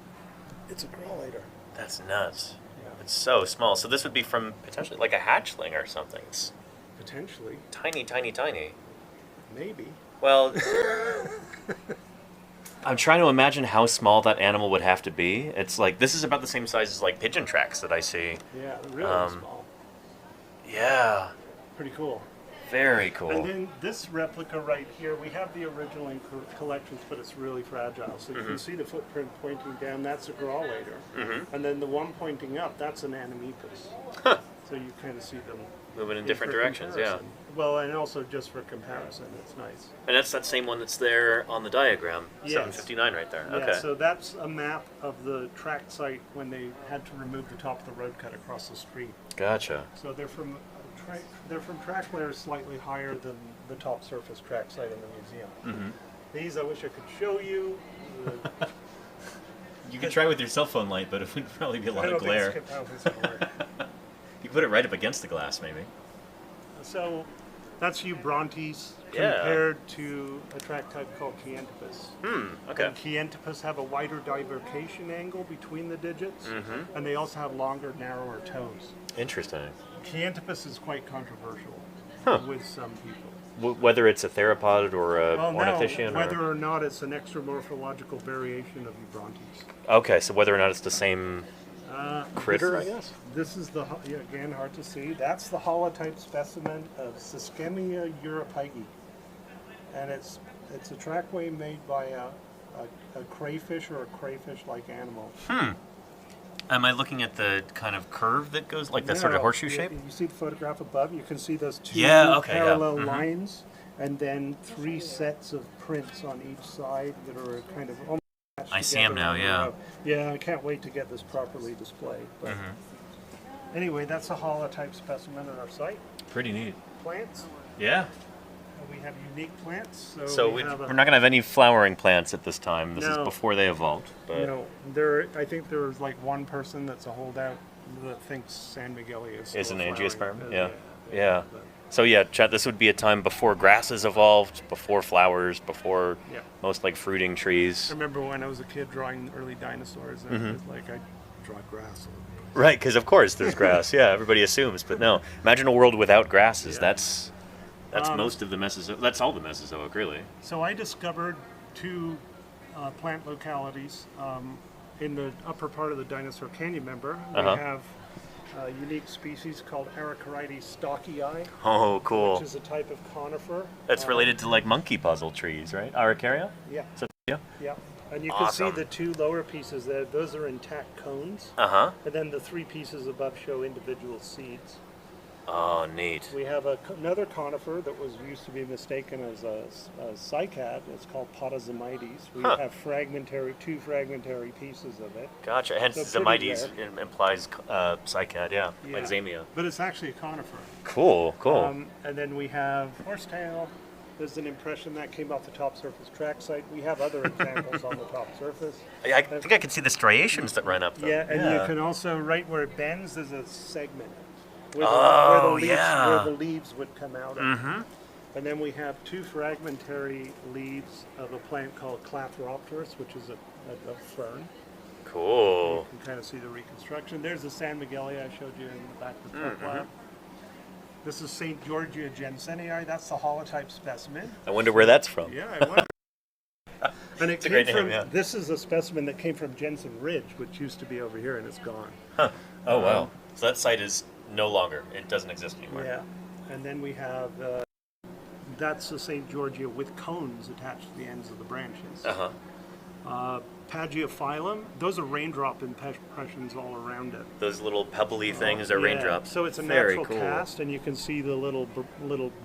it's a Grawlator. That's nuts. Yeah. It's so small. So this would be from potentially like a hatchling or something. It's Potentially, tiny, tiny, tiny. maybe. Well, I'm trying to imagine how small that animal would have to be. It's like, this is about the same size as like pigeon tracks that I see. Yeah, really small. Yeah. Pretty cool. Very cool. And then this replica right here, we have the original in collections, but it's really fragile. So you can see the footprint pointing down, that's a Grawlator. And then the one pointing up, that's an Anemepus. So you kind of see them Moving in different for directions, yeah. comparison. Well, and also just for comparison, it's nice. And that's that same one that's there on the diagram. Yes. 759 right there. Yeah, Okay. so that's a map of the track site when they had to remove the top of the road cut across the street. Gotcha. So they're from track layers slightly higher than the top surface track site in the museum. These I wish I could show you. You could try with your cell phone light, but it would probably be a lot I of don't glare. think it's gonna work. You put it right up against the glass, maybe. So that's Eubrontes Yeah. compared to a track type called Chiantopus. Okay. And Chiantopus have a wider divercation angle between the digits, and they also have longer, narrower toes. Interesting. Chiantopus is quite controversial with some people. Whether it's a theropod or a Well, ornithischian? now, whether or... or not it's an extramorphological variation of Eubrontes. Okay, so whether or not it's the same critter, I This is- guess? This is again, hard to see. That's the holotype specimen of Siskemia europygi. And it's a trackway made by a crayfish or a crayfish-like animal. Am I looking at the kind of curve that goes, like that sort of No, horseshoe you- shape? You see the photograph above? You can see those two Yeah, okay, yeah. parallel Mhm. lines, and then 3 sets of prints on each side that are kind of almost matched I see 'em together now, in a yeah. row. Yeah, I can't wait to get this properly displayed. But Mm-hmm. anyway, that's a holotype specimen on our site. Pretty neat. Plants. Yeah. We have unique plants. So we we're have not going to have any flowering plants at this time. This is No. before they evolved. But No, I think there's like one person that's a holdout that thinks San Miguelia is is an still angiosperm? flowering. Yeah. But- So yeah, Chad, this would be a time before grasses evolved, before flowers, before Yeah. most like fruiting I trees. remember when I was a kid drawing early dinosaurs, and it was like I draw grass. Right, because of course there's grass. Yeah, everybody assumes, but no. Imagine a world without grasses. Yeah. That's most of the Mesozoic. That's all the Mesozoic, really. So I discovered 2 plant localities. in the upper part of the Dinosaur Canyon member, we Uh-huh. have a unique species called Arreplaceable stockii, Oh, cool. which is a type of conifer. That's related to like monkey puzzle trees, right? Araucaria? Yeah, Is that, yeah. yeah. And you can see Awesome. the two lower pieces there. Those are intact cones. Uh-huh. And then the three pieces above show individual seeds. Oh, neat. We have another conifer that was used to be mistaken as a cycad. It's called Phytosaur. We Huh. have two fragmentary pieces of it. Gotcha. Hence, So pretty Zamites implies cycad, yeah, like Zamia. But it's actually a conifer. Cool, cool. And then we have horsetail. There's an impression that came off the top surface track site. We have other examples on the top surface. I think I can see the striations that run up, though. Yeah, and you can also, right where it bends, there's a segment where, Oh, where the leaves would come out of. Mm-hmm. And then we have two fragmentary leaves of a plant called Clathoropterus, which is a fern. Cool. You can kind of see the reconstruction. There's the San Miguelia I showed you in the back of the truck lab. This is St. Georgia jensenii. That's the holotype specimen. I wonder where that's from. Yeah, I wonder. And it a great came name, from, yeah. this is a specimen that came from Jensen Ridge, which used to be over here, and it's gone. Huh. Oh, wow. So that site is no longer. It doesn't exist anymore. Yeah. And then we have, that's the St. Georgia with cones attached to the ends of the branches. Uh-huh. Pagiophylum, those are raindrop impressions all around it. Those little pebbly things are Yeah, raindrops. So it's a Very natural cool. cast, and you can see the little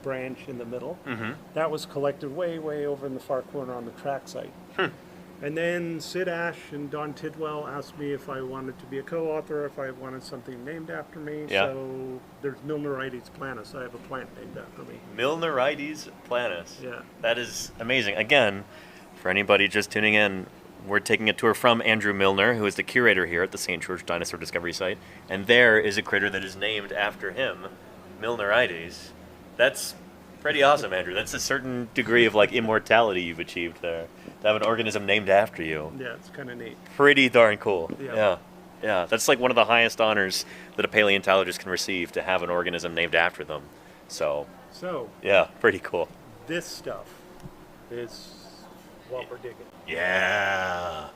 branch in the middle. Mm-hmm. That was collected way over in the far corner on the track site. And then Sid Ash and Don Tidwell asked me if I wanted to be a co-author, if I wanted something named after me. Yeah. So there's Milnerites planus. I have a plant named after me. Milnerites planus. Yeah. That is amazing. Again, for anybody just tuning in, we're taking a tour from Andrew Milner, who is the curator here at the St. George Dinosaur Discovery Site, and there is a critter that is named after him, Milnerites. That's pretty awesome, Andrew. That's a certain degree of like immortality you've achieved there. To have an organism named after you. Yeah, it's kind of neat. Pretty darn cool. Yeah. Yeah. That's like one of the highest honors that a paleontologist can receive, to have an organism named after them. So, So yeah, pretty cool. this stuff is what we're digging. Yeah.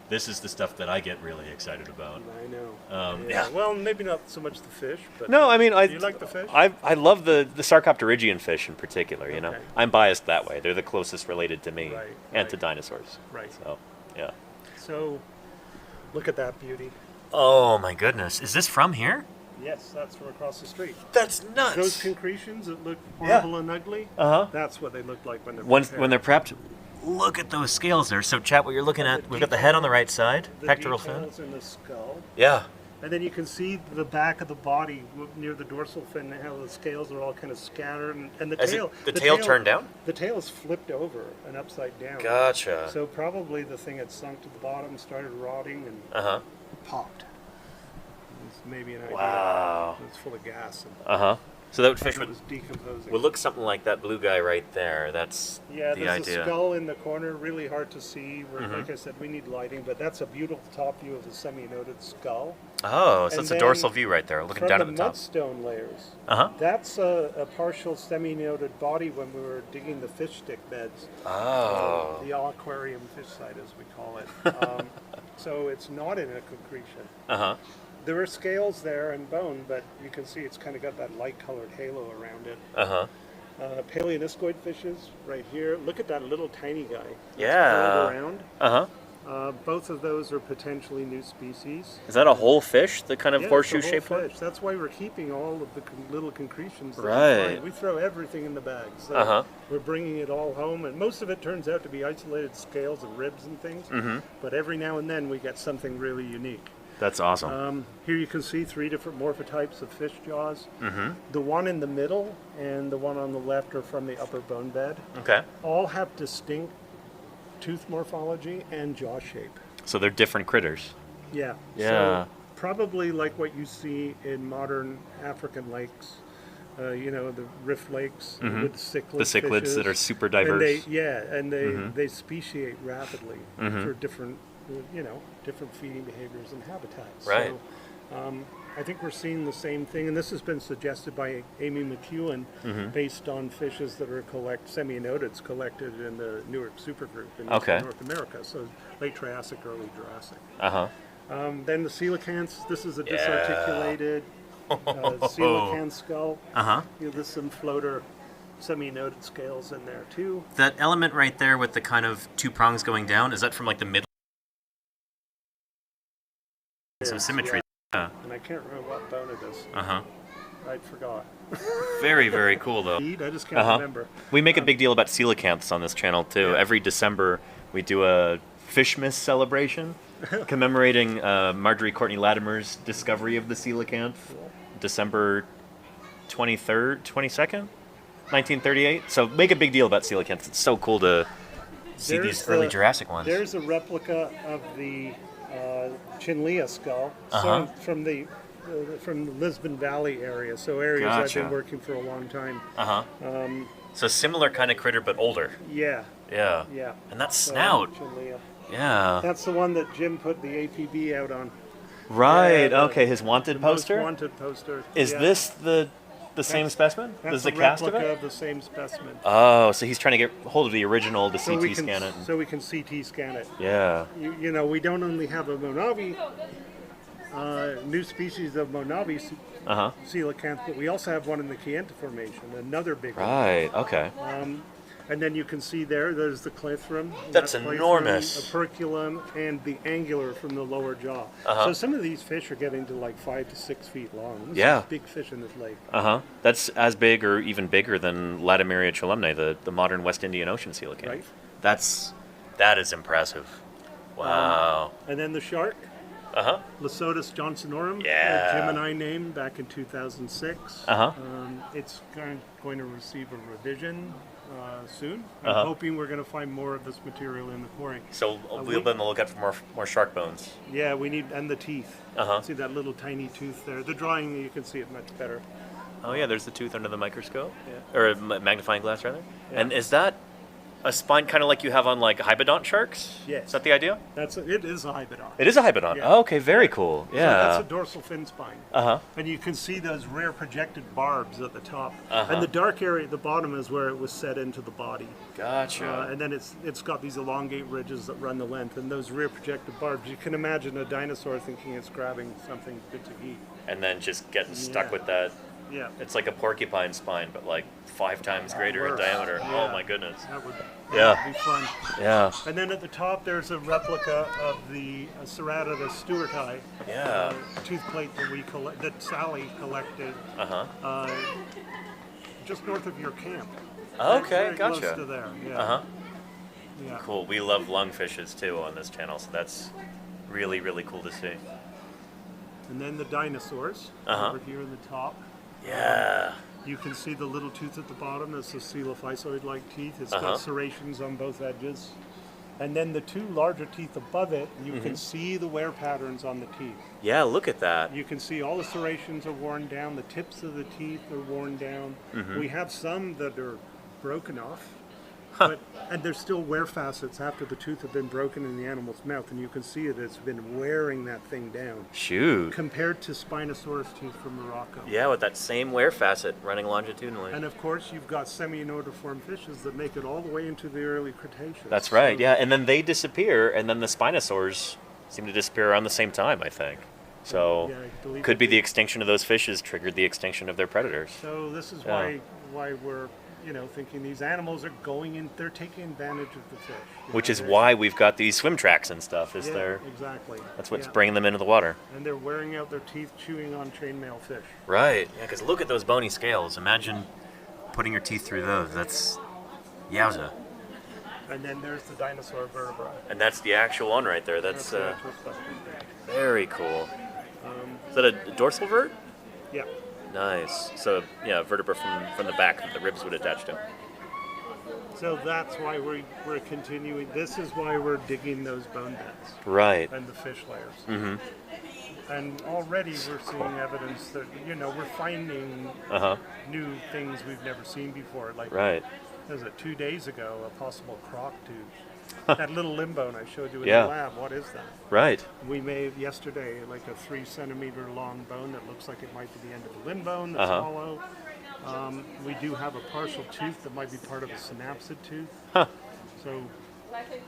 This is the stuff that I get really excited about. I know. Yeah. Well, maybe not so much the fish, but No, I mean, do you like the fish? I love the Sarcopterygian fish in particular. You know, Okay. I'm biased that way. They're the closest related to me Right, and to right. dinosaurs. Right. So, yeah. So, look at that beauty. Oh my goodness, is this from here? Yes, that's from across the street. That's nuts. Those concretions that look horrible and ugly, Uh-huh. that's what they look like when they're When they're prepped, look at those scales there. So, chat, what you're looking at, we've got the head on the right side, the pectoral fin. details in the skull. Yeah. And then you can see the back of the body near the dorsal fin, how the scales are all kind of scattered, and the Is tail. the tail turned down? The tail is flipped over and upside down. Gotcha. So probably the thing had sunk to the bottom, started rotting, and Uh-huh. popped. It's maybe an idea. Wow. It's full of gas, and Uh-huh. So that fish it would was decomposing. look something like that blue guy right there. That's Yeah, the there's idea. a skull in the corner, really hard to see. Mm-hmm. Like I said, we need lighting, but that's a beautiful top view of the semi-noted skull. Oh, so And it's a then dorsal view right there, looking From down the at the top. mudstone layers, Uh-huh. that's a partial semi-noted body when we were digging the fish stick beds. Oh. The aquarium fish site, as we call it. So it's not in a concretion. Uh-huh. There are scales there and bone, but you can see it's kind of got that light-colored halo around it. Uh-huh. Paleoniscoid fishes right here. Look at that little tiny guy. that's Yeah. curled around. Uh-huh. Both of those are potentially new species. Is that a whole fish, the kind of Yeah, horseshoe-shaped it's a whole one? fish. That's why we're keeping all of the little concretions. that we Right. find. We throw everything in the bag. So Uh-huh. we're bringing it all home, and most of it turns out to be isolated scales and ribs and things. Mm-hmm. But every now and then we get something really unique. That's awesome. Here you can see 3 different morphotypes of fish jaws. Mm-hmm. The one in the middle and the one on the left are from the upper bone bed. Okay. All have distinct tooth morphology and jaw shape. So they're different critters. Yeah. Yeah. So probably like what you see in modern African lakes. The rift lakes with cichlid Mm-hmm. The cichlids fishes. that are super And diverse. they speciate rapidly Mm-hmm. for different feeding behaviors and habitats. Right. So, I think we're seeing the same thing, and this has been suggested by Amy McEwen based on fishes that are seminotids collected in the Newark supergroup in Okay. North America, so late Triassic, early Jurassic. Uh-huh. Then the coelacanths, this is a Yeah. disarticulated coelacanth skull. Uh-huh. There's some floater seminotid scales in there too. That element right there with the kind of two prongs going down, is that from like the mid? Some symmetry. Yeah. And I can't remember what bone it is. Uh-huh. I forgot. Very, very cool though. I just can't remember. We make a big deal about coelacanths on this channel too. Yeah. Every December we do a Fishmas celebration commemorating Marjorie Courtney Latimer's discovery of the coelacanth, December 22nd, 1938. So make a big deal about coelacanths. It's so cool to see these early Jurassic ones. There's a replica of the Chinlea skull from the Lisbon Valley area, so areas I've Gotcha. been working for a long time. So similar kind of critter, but older. Yeah, Yeah. yeah. And that So, snout. Chinlea. Yeah. That's the one that Jim put the APB out on. Right. Yeah, Okay. His wanted poster. Most wanted poster. Is Yeah. this the same specimen? That's Is the a cast of replica it? of the same specimen. Oh, so he's trying to get hold of the original to So we CT can scan it. so we can CT scan it. Yeah. You know, we don't only have a Monavi, new species of Monavi Uh huh. coelacanth, but we also have one in the Kayenta Formation, another big one. Right. Okay. And then you can see there's the clithrum. That's that clithrum, enormous. Operculum, and the angular from the lower jaw. So some of these fish are getting to like 5 to 6 feet long. This Yeah. is big fish in this lake. Uh huh. That's as big or even bigger than Latimeria cholumnae, the modern West Indian Ocean coelacanth. Right. That is impressive. Wow. And then the shark, Uh huh. Lasotus johnsonorum, Yeah. a Gemini name back in 2006. Uh huh. It's going to receive a revision soon. I'm Uh-huh. hoping we're going to find more of this material in the quarry. So we'll be on the lookout for more shark bones. Yeah, we need, and the teeth. Uh-huh. See that little tiny tooth there? The drawing, you can see it much better. Oh yeah, there's the tooth under the microscope, Yeah. or a magnifying glass rather. Yeah. And is that a spine kind of like you have on like hybodont sharks? Yes. Is that the idea? It is a hybidon. It is a hybodont. Yeah. Oh, okay, very cool. So that's Yeah. a dorsal fin spine. Uh huh. And you can see those rare projected barbs at the top. Uh-huh. And the dark area at the bottom is where it was set into the body. Gotcha. And then it's got these elongate ridges that run the length, and those rear projected barbs. You can imagine a dinosaur thinking it's grabbing something good to eat. And then just getting stuck Yeah. with that. Yeah, It's like a porcupine spine, but like 5 times greater in Worse. diameter. Yeah. Oh my goodness. that would Yeah. be fun. Yeah. And then at the top, there's a replica of the Ceratida stewarti, Yeah. tooth plate that Sally collected Uh huh. just north of your camp. Okay, Very gotcha. Close to there. Yeah. Uh huh. Yeah. Cool. We love lungfishes too on this channel, so that's really, really cool to see. And then the dinosaurs Uh-huh. over here in the top. Yeah. You can see the little tooth at the bottom. It's a coelophysoid-like teeth. It's Uh-huh. got serrations on both edges. And then the two larger teeth above it, you Mm-hmm. can see the wear patterns on the teeth. Yeah. Look at that. You can see all the serrations are worn down. The tips of the teeth are worn down. Mm-hmm. We have some that are broken off. And there's still wear facets after the tooth have been broken in the animal's mouth, and you can see it's been wearing that thing down. Shoot. Compared to Spinosaurus tooth from Morocco. Yeah, with that same wear facet running longitudinally. And of course, you've got semi-notiform fishes that make it all the way into the early Cretaceous. That's right. So- Yeah, and then they disappear, and then the Spinosaurs seem to disappear around the same time, I think. So Yeah, I believe could it be the did. extinction of those fishes triggered the extinction of their predators. So this is Yeah. why we're thinking these animals are going in. They're taking advantage of the fish. Which is why we've got these swim tracks and stuff. Is Yeah, there? exactly. That's what's Yeah. bringing them into the water. And they're wearing out their teeth chewing on chainmail fish. Right. Yeah, because look at those bony scales. Imagine putting your teeth through those. That's yowza. And then there's the dinosaur vertebra. And that's the actual one right there. That's the actual specimen. very cool. Is that a dorsal vert? Yeah. Nice. So yeah, vertebra from the back that the ribs would attach to. So that's why we're continuing. This is why we're digging those bone beds Right. and the fish layers. Mm-hmm. And already we're seeing evidence that we're finding Uh huh. new things we've never seen before. Like Right. was it 2 days ago, a possible croc tooth. That little limb bone I showed you in Yeah. the lab, what is that? Right. We made yesterday like a 3 centimeter long bone that looks like it might be the end of a limb bone that's hollow. We do have a partial tooth that might be part of a synapsid tooth. Huh. So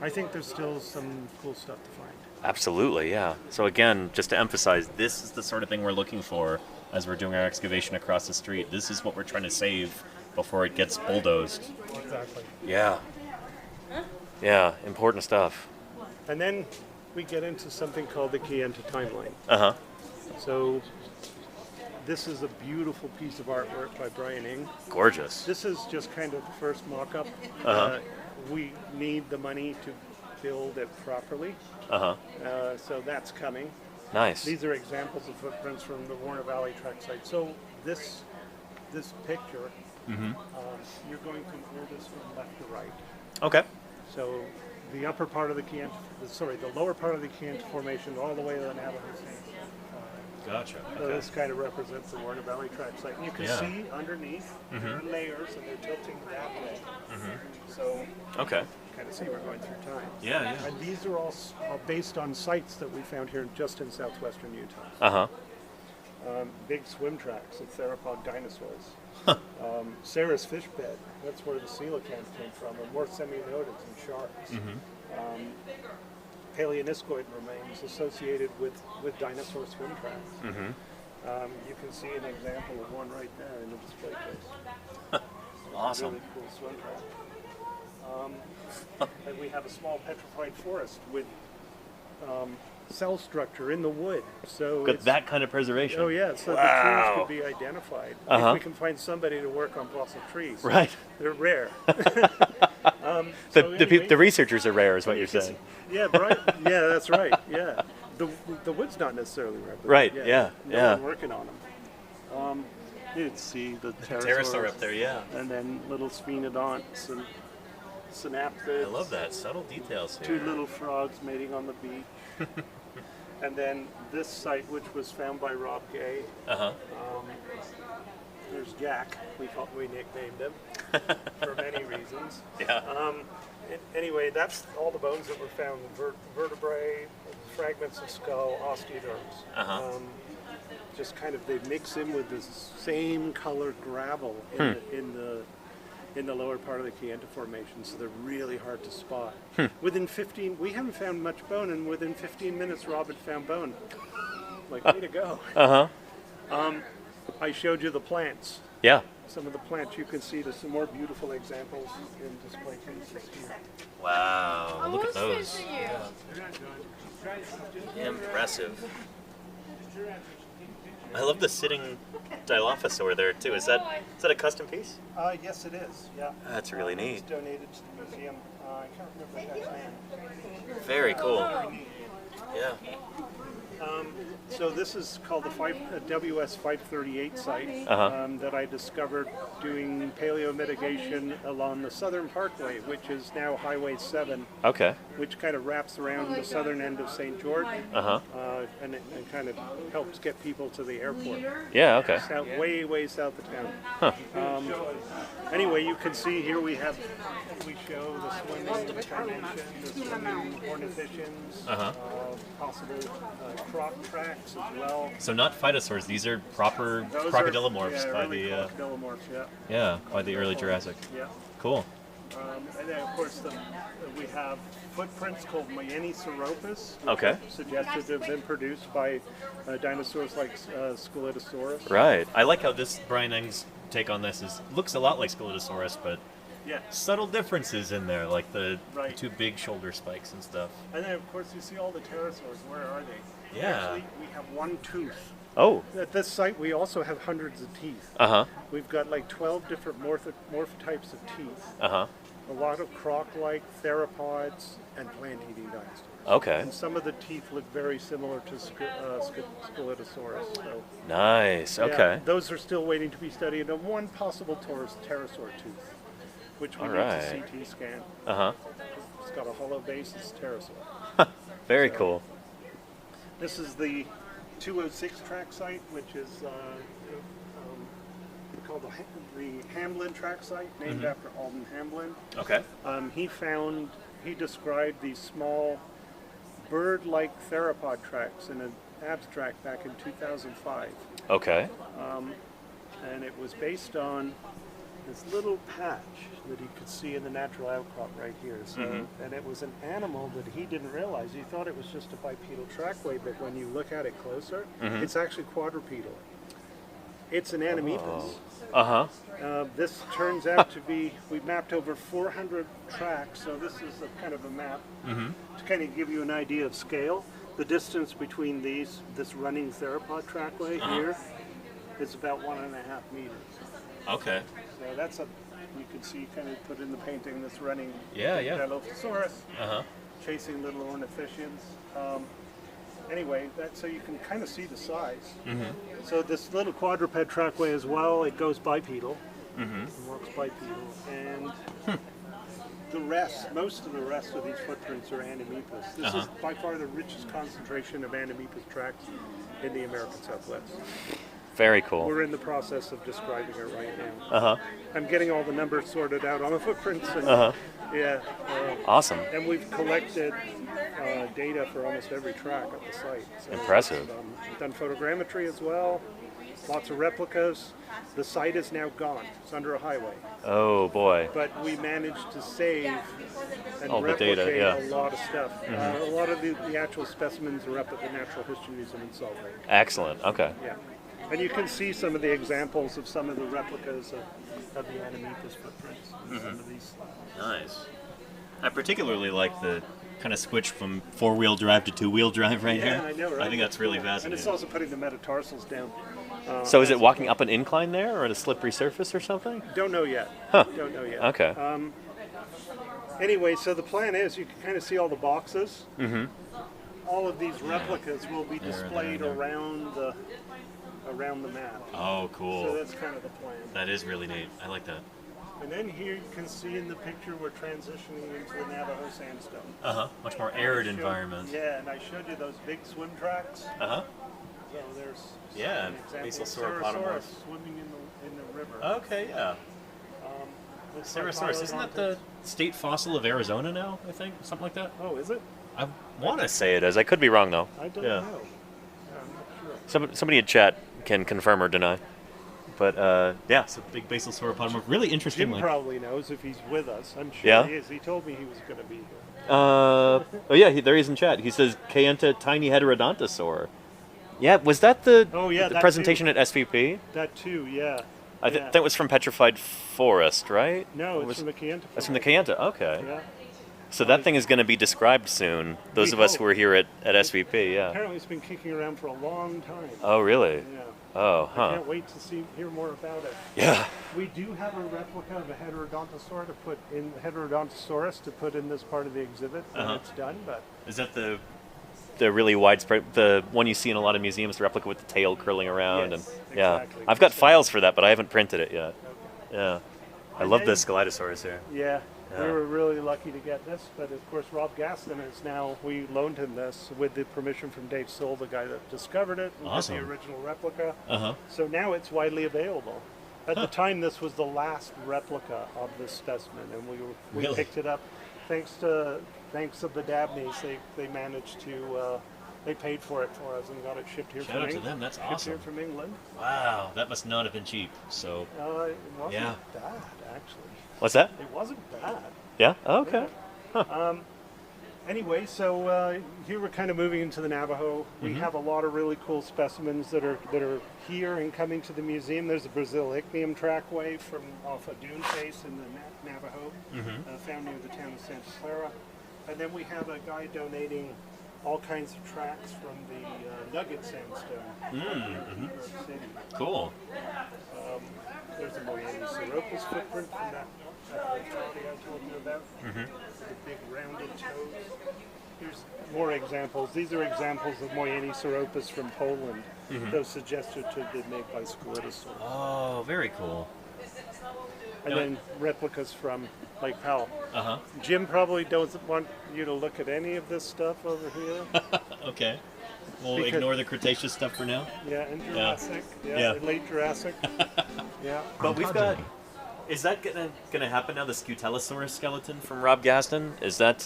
I think there's still some cool stuff to find. Absolutely, yeah. So again, just to emphasize, this is the sort of thing we're looking for as we're doing our excavation across the street. This is what we're trying to save before it gets bulldozed. Exactly. Yeah. Yeah, important stuff. And then we get into something called the Kayenta timeline. Uh-huh. So this is a beautiful piece of artwork by Brian Ing. Gorgeous. This is just kind of the first mock-up. We need the money to build it properly. Uh-huh. So that's coming. Nice. These are examples of footprints from the Warner Valley track site. So this picture, you're going to move this from left to right. Okay. So the upper part of the the lower part of the Kayenta Formation all the way to the Navajo Sand. Gotcha. So this kind of represents the Warner Valley track site. And you can see underneath there are layers and they're tilting that way. So Okay. kind of see we're going through time. Yeah, And these are all based on sites that we found here just in southwestern Utah. Uh-huh. Big swim tracks of theropod dinosaurs. Sarah's fish bed, that's where the coelacanth came from, and more seminotids and sharks. Paleoniscoid remains associated with dinosaur swim tracks. You can see an example of one right there in the display case. Awesome. Really cool swim track. And we have a small petrified forest with cell structure in the wood. So Got it's, that kind of preservation. oh yeah, so Wow. the trees could be identified. Uh-huh. If we can find somebody to work on fossil trees. Right. They're rare. The researchers are rare, is what you're you can saying. see- Yeah, right. Yeah, that's right. Yeah, the wood's not necessarily rare. But Right, yeah, no yeah. one working on them. You'd see the Pterosaur up there, yeah. and then little Cynodonts and Synapsids. I love that. Subtle details Two here. little frogs mating on the beach. And then this site, which was found by Rob Gay. Uh-huh. There's Jack. We nicknamed him for many reasons. Yeah. Anyway, that's all the bones that were found: vertebrae, fragments of skull, osteoderms. Uh-huh. Just kind of they mix in with the same colored gravel in the lower part of the Kayenta Formation, so they're really hard to spot. Within 15, we haven't found much bone, and within 15 minutes, Rob had found bone. Like, way to go. Uh-huh. I showed you the plants. Yeah. Some of the plants you can see. There's some more beautiful examples in display cases here. Wow. Look at those. Yeah. Impressive. I love the sitting Dilophosaur there too. Is that a custom piece? Yes, it is. Yeah. That's really It was neat. donated to the museum. I can't remember the guy's name. Very cool. Very neat. Yeah. So this is called the WS 538 site that I discovered doing paleo mitigation along the Southern Parkway, which is now Highway 7, Okay. which kind of wraps around the southern end of St. George, Uh-huh. and kind of helps get people to the airport. Yeah, okay. South, way south of town. Anyway, you can see here we show the swimming dimension, the swimming ornithischians, possible croc tracks as well. So not phytosaurs, these are proper Those crocodilomorphs are, by early the crocodilomorphs, by the early Jurassic. yeah. Cool. And then, of course, we have footprints called Mayenisauropus, which Okay. are suggested to have been produced by dinosaurs like Scelidosaurus. Right. I like how this Brian Eng's take on this looks a lot like Scelidosaurus, but Yeah. subtle differences in there, like the Right. two big shoulder spikes and stuff. And then, of course, you see all the pterosaurs. Where are they? Yeah. Actually, we have one tooth. Oh. At this site, we also have hundreds of teeth. Uh-huh. We've got like 12 different morphotypes of teeth. Uh-huh. A lot of croc-like theropods and plant-eating dinosaurs. Okay. And some of the teeth look very similar to Scelidosaurus. So, Nice. yeah, Okay. those are still waiting to be studied, and one possible pterosaur tooth, which we All need right. to CT scan. Uh-huh. It's got a hollow base, it's pterosaur. Very So- cool. This is the 206 track site, which is called the Hamblin track site, named after Alden Hamblin. Okay. He found he described these small bird-like theropod tracks in an abstract back in 2005. Okay. And it was based on this little patch that he could see in the natural outcrop right here. So, and it was an animal that he didn't realize. He thought it was just a bipedal trackway, but when you look at it closer, it's actually quadrupedal. It's an Anemepus. This turns out to be, we mapped over 400 tracks, so this is a kind of a map to kind of give you an idea of scale. The distance between this running theropod trackway here is about 1.5 meters. Okay. So that's you can see kind of put in the painting this running Phytosaur chasing little ornithischians. Anyway, so you can kind of see the size. So this little quadruped trackway as well, it goes bipedal. It works bipedal. And most of the rest of these footprints are Anemepus. This is by far the richest concentration of Anemepus tracks in the American Southwest. Very cool. We're in the process of describing it right now. I'm getting all the numbers sorted out on the footprints. And, Awesome. And we've collected data for almost every track at the site. So Impressive. We've done photogrammetry as well. Lots of replicas. The site is now gone. It's under a highway. Oh boy. But we managed to save and all the replicate data, a lot of stuff. A lot of the actual specimens are up at the Natural History Museum in Salt Lake. Excellent. Okay. Yeah. And you can see some of the examples of some of the replicas of the Anemepus footprints. Some of these. Nice. I particularly like the kind of switch from 4-wheel drive to 2-wheel drive right here. I know, right? I think that's really And fascinating. it's also putting the metatarsals down. So is it walking up an incline there, or at a slippery surface or something? Don't know yet. Huh. Don't know yet. Okay. Anyway, so the plan is you can kind of see all the boxes. All of these replicas will be displayed around the map. Oh, cool. So that's kind of the plan. That is really neat. I like that. And then here you can see in the picture we're transitioning into the Navajo sandstone. Much more arid environment. Yeah, and I showed you those big swim tracks. So there's Yeah, an example basal of sauropod. swimming in the river. Okay, yeah. Looks like Ceratosaurus, isn't that the Paleontologizing. state fossil of Arizona now, I think? Something like that? Oh, is it? I I want to say. say it is. I could be wrong though. I don't Yeah. know. I'm not sure. Somebody in chat can confirm or deny. But yeah. It's a big basal sauropod. Really interesting. Jim probably knows if he's with us. I'm sure Yeah? he is. He told me he was going to be here. Oh yeah, there he is in chat. He says Kayenta tiny heterodontosaur. Yeah, was that the the that presentation at SVP? That too, yeah. I think that was from Petrified Forest, right? No, Or it's was- from the Kayenta. That's from the Kayenta. Okay. Yeah. So that thing is going to be described soon. Those We of us hope. who are here at SVP, yeah. Apparently it's been kicking around for a long time. Oh really? Yeah. Oh, I huh. can't wait to hear more about it. Yeah. We do have a replica of a Heterodontosaurus to put in this part of the exhibit when it's done, but Is that the... The really widespread, the one you see in a lot of museums, the replica with the tail curling around, Yes, and yeah, exactly. I've got files for that, but I haven't printed it yet. okay. Yeah, I And love then- this Scelidosaurus here. Yeah, we Yeah. were really lucky to get this, but of course Rob Gaston is now, we loaned him this with the permission from Dave Soul, the guy that discovered it, and Awesome. the original replica. Uh-huh. So now it's widely available. At the time, this was the last replica of this specimen, and we Really? picked it up thanks to the Dabneys. They managed to they paid for it for us and got it shipped here Shout from out to England. them. That's Shipped awesome. here from England. Wow, that must not have been cheap. So, It wasn't Yeah. bad, actually. What's that? It wasn't bad. Yeah. Oh, okay. Anyway, so here we're kind of moving into the Navajo. We have a lot of really cool specimens that are here and coming to the museum. There's a Brazil Ichneum trackway from off a dune face in the Navajo, found near the town of Santa Clara. And then we have a guy donating all kinds of tracks from the Nugget Sandstone in New York City. cool. There's a Moyani Sirocco's footprint from that locality I told you about. The big rounded toes. Here's more examples. These are examples of Moyani Sirocco's from Poland. Those suggested to have been made by Scelidosaur. Oh, very cool. And then replicas from Lake Powell. Uh-huh. Jim probably doesn't want you to look at any of this stuff over here. Okay. We'll Because- ignore the Cretaceous stuff for now. Yeah, and Jurassic. Yeah, Yeah. and late Jurassic. Yeah. But we've got Is that gonna happen now? The Scutellosaurus skeleton from Rob Gaston, is that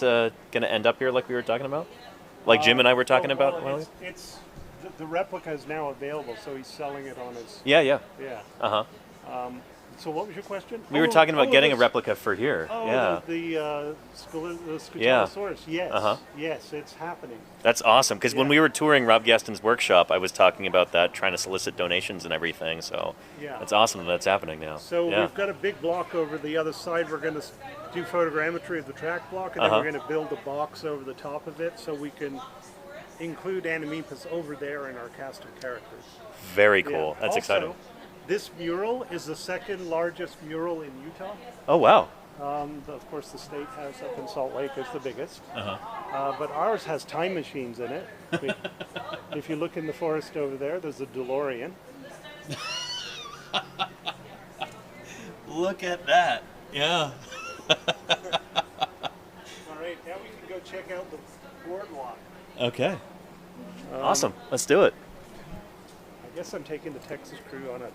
gonna end up here like we were talking about? Like Jim and I were talking about? a while ago? It's the replica is now available, so he's selling it on his. Yeah, yeah. Yeah. Uh huh. So what was your question? We were talking about getting a this- replica for here. Oh, yeah. the Scutellosaurus. Yeah. Yes. Uh-huh. Yes, it's happening. That's awesome, because when Yeah. we were touring Rob Gaston's workshop, I was talking about that, trying to solicit donations and everything, so Yeah. it's awesome that that's happening now. So yeah. we've got a big block over the other side. We're going to do photogrammetry of the track block, and Uh-huh. then we're going to build a box over the top of it so we can include Animepus over there in our cast of characters. Very Yeah. cool. That's Also, exciting. This mural is the second largest mural in Utah. Oh, wow. Of course, the state house up in Salt Lake is the biggest. Uh-huh. But ours has time machines in it. If you look in the forest over there, there's a DeLorean. Look at that. Yeah. All right, now we can go check out the boardwalk. Okay. Awesome. Let's do it. I guess I'm taking the Texas crew on a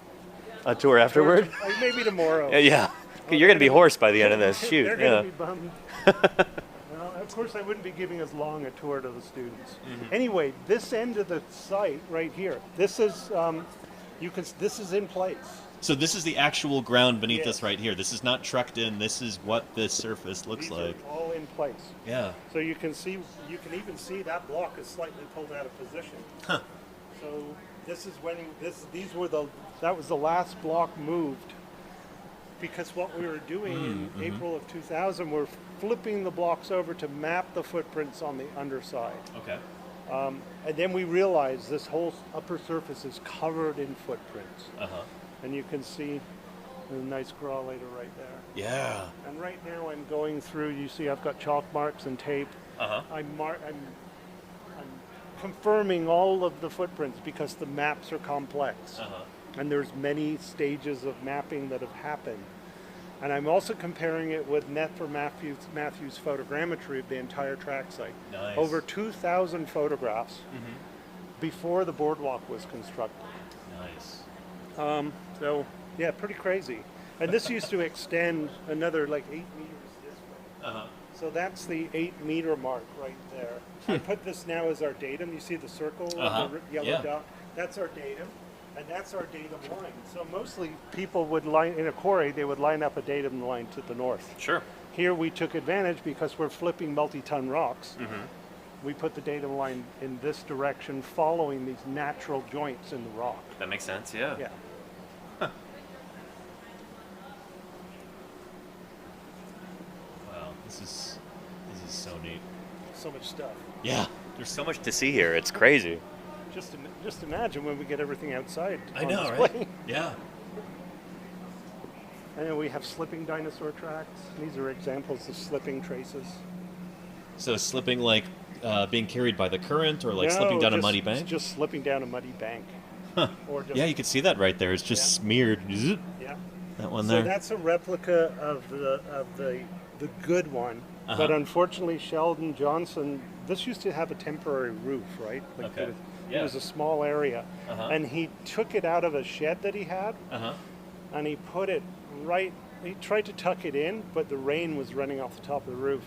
A tour afterward? maybe tomorrow. Yeah. You're going to be hoarse by the end of this. Shoot. They're Yeah. going to be bummed. Well, of course, I wouldn't be giving as long a tour to the students. Anyway, this end of the site right here, this is this is in place. So this is the actual ground beneath Yes. us right here. This is not trucked in. This is what this surface looks These like. are all in place. Yeah. So you can even see that block is slightly pulled out of position. Huh. So this is when that was the last block moved, because what we were doing in April of 2000, we're flipping the blocks over to map the footprints on the underside. Okay. And then we realized this whole upper surface is covered in footprints. Uh-huh. And you can see a nice correlator right there. Yeah. And right now I'm going through, you see I've got chalk marks and tape. Uh-huh. I'm confirming all of the footprints because the maps are complex. Uh-huh. And there's many stages of mapping that have happened. And I'm also comparing it with Matthew's photogrammetry of the entire track site. Nice. Over 2,000 photographs before the boardwalk was constructed. Nice. So, yeah, pretty crazy. And this used to extend another like 8 meters this way. Uh-huh. So that's the 8-meter mark right there. I put this now as our datum. You see the circle, Uh-huh. the yellow Yeah. dot? That's our datum. And that's our datum line. So mostly people would line, in a quarry, they would line up a datum line to the north. Sure. Here we took advantage because we're flipping multi-ton rocks. We put the datum line in this direction following these natural joints in the rock. That makes sense, yeah. Yeah. Wow. This is so neat. So much stuff. Yeah. There's so much to see here. It's crazy. Just imagine when we get everything outside. I on know, display. right? Yeah. And then we have slipping dinosaur tracks. These are examples of slipping traces. So slipping like being carried by the current, or like No, slipping down a just- muddy bank? Just slipping down a muddy bank. Huh. Or just, Yeah, you can see that right there. It's just Yeah. smeared. Zzz, yeah. that one So there. that's a replica of the good one. Uh-huh. But unfortunately, Sheldon Johnson, this used to have a temporary roof, right? Okay. It Yeah. was a small area. Uh-huh. And he took it out of a shed that he had, Uh-huh. and he put it right, he tried to tuck it in, but the rain was running off the top of the roof,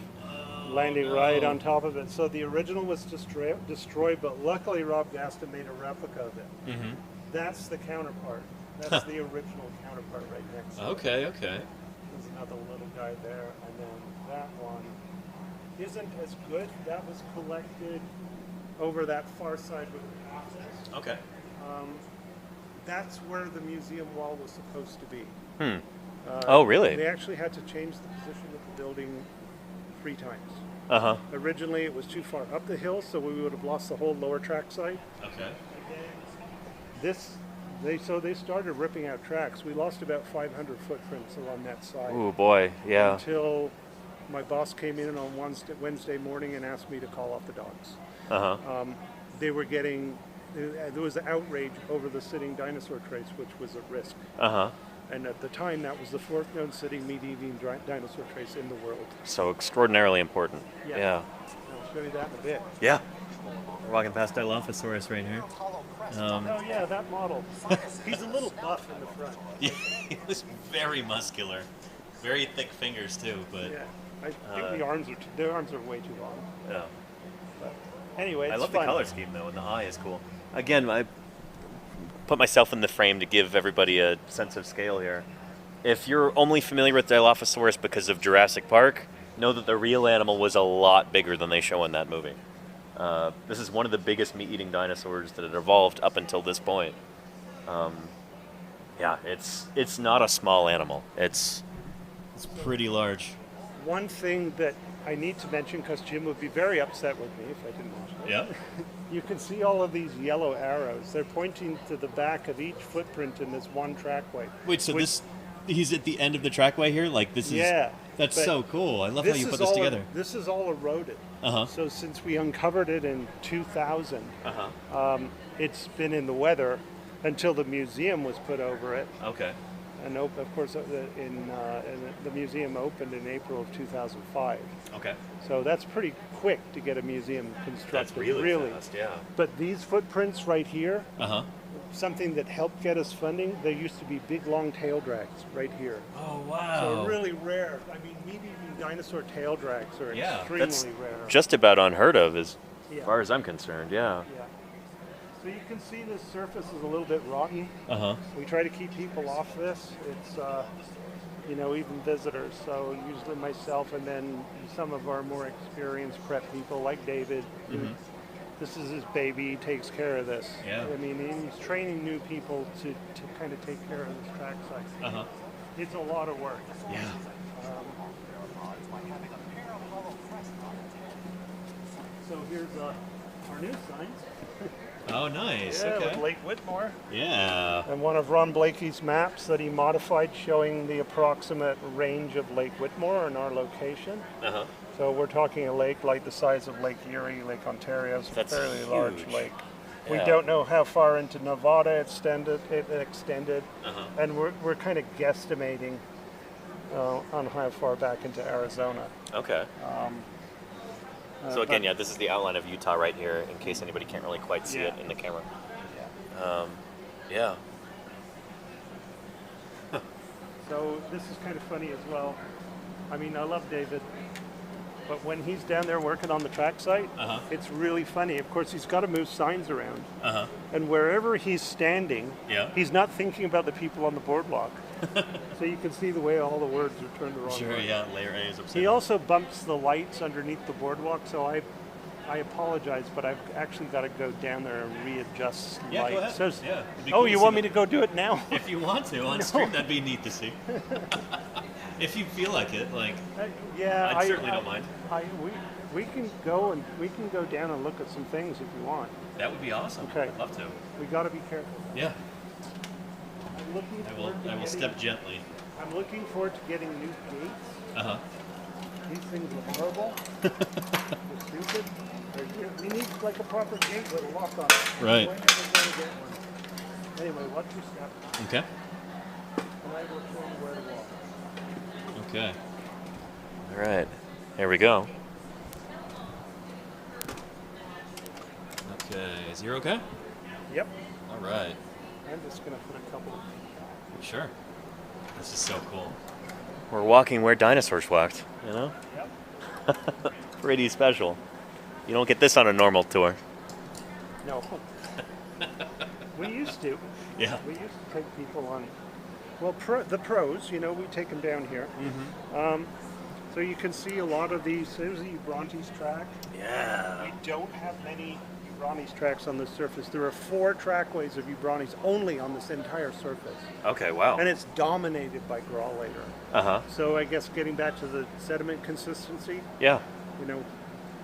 landing right on top of it. So the original was destroyed, but luckily Rob Gaston made a replica of it. Mm-hmm. That's the counterpart. That's the original counterpart right next to it. Okay, okay. There's another little guy there, and then that one isn't as good. That was collected over that far side with the boxes. Okay. That's where the museum wall was supposed to be. Oh, really? They actually had to change the position of the building 3 times. Uh-huh. Originally, it was too far up the hill, so we would have lost the whole lower track site. Okay. They started ripping out tracks. We lost about 500 footprints along that side. Ooh, boy. Yeah. Until my boss came in on Wednesday morning and asked me to call off the dogs. Uh-huh. They were getting, there was outrage over the sitting dinosaur trace, which was at risk. Uh-huh. And at the time, that was the 4th known sitting medieval dinosaur trace in the world. So extraordinarily important. Yeah. Yeah. I'll show you that in a bit. Yeah. We're walking past Dilophosaurus right here. Hollow crag. Oh yeah, that model. He's a little buff in the front. Yeah, he was very muscular, very thick fingers too. But Yeah, I think their arms are way too long. Yeah. But anyway, it's I love fun. the color scheme though, and the eye is cool. Again, I put myself in the frame to give everybody a sense of scale here. If you're only familiar with Dilophosaurus because of Jurassic Park, know that the real animal was a lot bigger than they show in that movie. This is one of the biggest meat-eating dinosaurs that had evolved up until this point. Yeah, it's not a small animal. It's pretty large. One thing that I need to mention, because Jim would be very upset with me if I didn't mention it. Yeah. You can see all of these yellow arrows. They're pointing to the back of each footprint in this one trackway. Wait, so which- he's at the end of the trackway here? Like this is Yeah, that's but so cool. I love how you put this together. This is all eroded. Uh-huh. So since we uncovered it in 2000, it's been in the weather until the museum was put over it. okay. And of course, the museum opened in April of 2005. Okay. So that's pretty quick to get a museum constructed. That's really fast. Yeah. But these footprints right here, Uh-huh. something that helped get us funding, there used to be big long tail drags right here. Oh So wow. really rare. I mean, meat-eating dinosaur tail drags are Yeah, extremely That's rare. just about unheard of as Yeah. far as I'm concerned. Yeah. Yeah. So you can see this surface is a little bit rotten. Uh-huh. We try to keep people off this. It's, even visitors. So usually myself and then some of our more experienced prep people like David. Who, this is his baby. He takes care of this. Yeah. I mean, he's training new people to kind of take care of this track site. Uh-huh. It's a lot of work. Yeah. So here's our new signs. Oh nice. Yeah, with Okay. Lake Whitmore. Yeah. And one of Ron Blakey's maps that he modified showing the approximate range of Lake Whitmore and our location. Uh-huh. So we're talking a lake like the size of Lake Erie, Lake Ontario. It's a That's fairly large huge. lake. We Yeah. don't know how far into Nevada it extended, Uh-huh. and we're kind of guesstimating on how far back into Arizona. Okay. So again, yeah, this is the outline of Utah right here, in case anybody can't really quite see it Yeah. in the camera. Yeah. Yeah. So this is kind of funny as well. I mean, I love David, but when he's down there working on the track site, Uh-huh. it's really funny. Of course, he's got to move signs around, Uh-huh. and wherever he's standing, Yeah. he's not thinking about the people on the boardwalk. So you can see the way all the words are turned the wrong Sure, way. yeah. Layer A is upside He down. also bumps the lights underneath the boardwalk, so I apologize, but I've actually got to go down there and readjust Yeah, lights. go ahead. So- Yeah, it'd be oh, cool you to want see me to go do it now? If you want to on stream, that'd be neat to see. If you feel like it, like Yeah, I certainly don't mind. We can go down and look at some things if you want. that would be awesome. Okay. I'd love to. We got to be careful. Yeah. I'm looking I forward to will getting, step gently. I'm looking forward to getting new gates. Uh-huh. These things are horrible. They're stupid. We need like a proper gate with a lock on it. Right. We're never going to get one. Anyway, watch your step, Okay. and I will show you where to walk. Okay. All right. Here we go. Okay. Is you okay? Yep. All right. I'm just going to put a couple. Sure. This is so cool. We're walking where dinosaurs walked, you know? Yep. Pretty special. You don't get this on a normal tour. No. We used to. Yeah. We used to take people on. Well, the pros, we take them down here. So you can see a lot of these. There's the Brontes track. Yeah. We don't have many Brontes tracks on the surface. There are 4 trackways of Brontes only on this entire surface. Okay, wow. And it's dominated by growlater. Uh-huh. So I guess getting back to the sediment consistency, Yeah.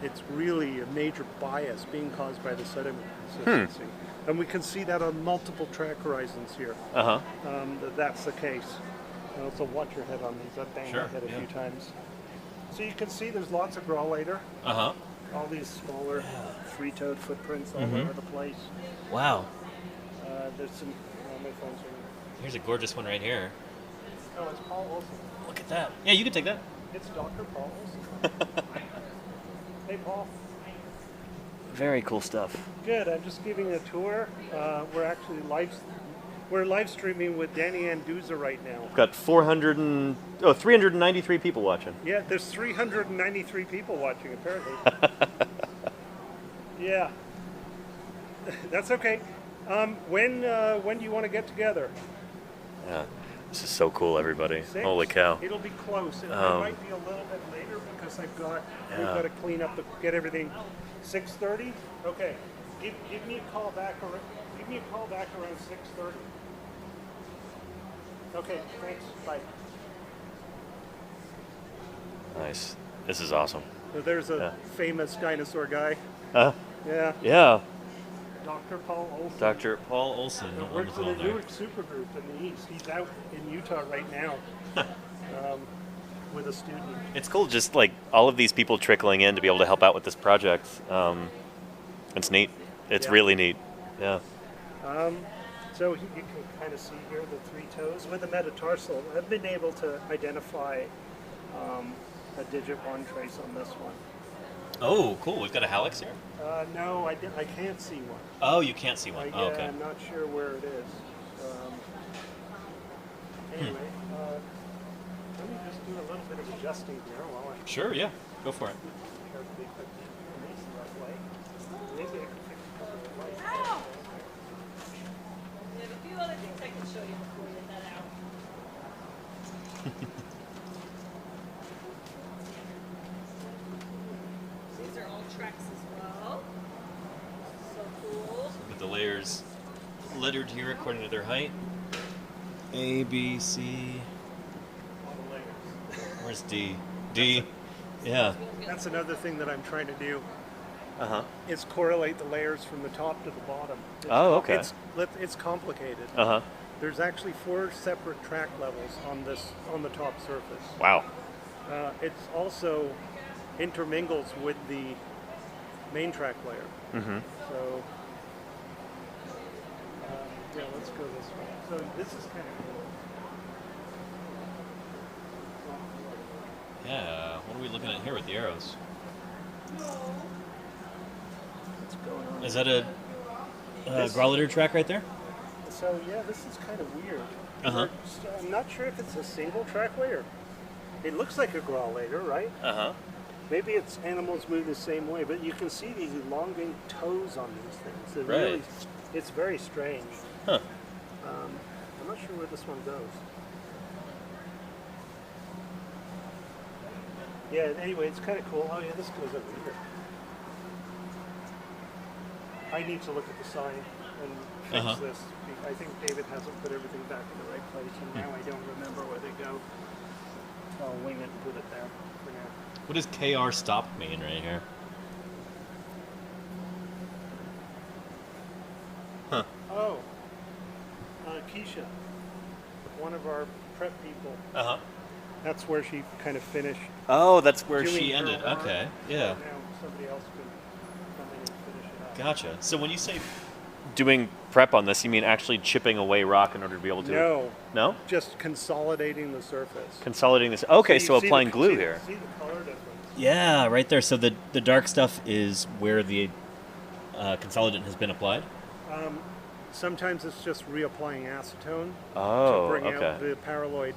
it's really a major bias being caused by the sediment consistency. And we can see that on multiple track horizons here. Uh-huh. That's the case. So watch your head on these. I've banged Sure, my head a yeah. few times. So you can see there's lots of growlater. Uh-huh. All these smaller three-toed footprints all over the place. Wow. There's some. My phone's ringing. Here's a gorgeous one right here. Oh, it's Paul Olson. Look at that. Yeah, you can take that. It's Dr. Paul Olson. Hey, Paul. Very cool stuff. Good. I'm just giving a tour. We're actually live streaming with Danny Anduza right now. We've got 393 people watching. Yeah, there's 393 people watching apparently. Yeah, that's okay. When do you want to get together? Yeah, this is so cool, everybody. 6? Holy cow. It'll be close. It might be a little bit later because we've got to clean up, get everything. 6:30. Okay. Give me a call back. Give me a call back around 6:30. Okay. Thanks. Bye. Nice. This is awesome. So there's a famous dinosaur guy. Yeah. Yeah. Dr. Paul Olson. Dr. Paul Olson on the Works in phone the there. Newark Supergroup in the East. He's out in Utah right now with a student. It's cool, just like all of these people trickling in to be able to help out with this project. It's neat. It's really neat. Yeah. So you can kind of see here the 3 toes with the metatarsal. I've been able to identify a digit 1 trace on this one. Oh, cool. We've got a hallux here? No, I can't see one. Oh, you can't see one. Oh, okay. I'm not sure where it is. Anyway, let me just do a little bit of adjusting here while I'm Sure, yeah. Go for it. carefully put the information that way. Maybe I can fix a couple of lights. There's a few other things I can show you before we get that out. These are all tracks as well. So cool. With the layers lettered here according to their height. A, B, C. All the layers. Where's D? D. Yeah. That's another thing that I'm trying to do. Is Uh-huh. correlate the layers from the top to the bottom. Oh, okay. It's complicated. Uh-huh. There's actually 4 separate track levels on the top surface. Wow. It's also intermingles with the main track layer. Mm-hmm. So yeah, let's go this way. So this is kind of cool. Yeah. What are we looking at here with the arrows? What's going on? Is that a This- growliter track right there? So yeah, this is kind of weird. Uh-huh. I'm not sure if it's a single trackway or it looks like a growlator, right? Uh-huh. Maybe it's animals move the same way, but you can see these elongated toes on these things. They're Right. really, it's very strange. Huh. I'm not sure where this one goes. Yeah, anyway, it's kind of cool. Oh yeah, this goes over here. I need to look at the sign and fix Uh-huh. this. I think David hasn't put everything back in the right place, and now I don't remember where they go. I'll wing it and put it there for now. What does KR stop mean right here? Huh. Oh, Keisha, one of our prep people. Uh-huh. That's where she kind of finished. Oh, that's where doing she her ended. work. Okay, yeah. Now somebody else can come in and finish it up. Gotcha. So when you say doing prep on this, you mean actually chipping away rock in order to be able to... No, No? just consolidating the surface. Consolidating this. Okay, you so see applying the- glue see- here. See the color difference. yeah, right there. So the dark stuff is where the consolidant has been applied? Sometimes it's just reapplying acetone Oh, to bring okay. out the paraloid.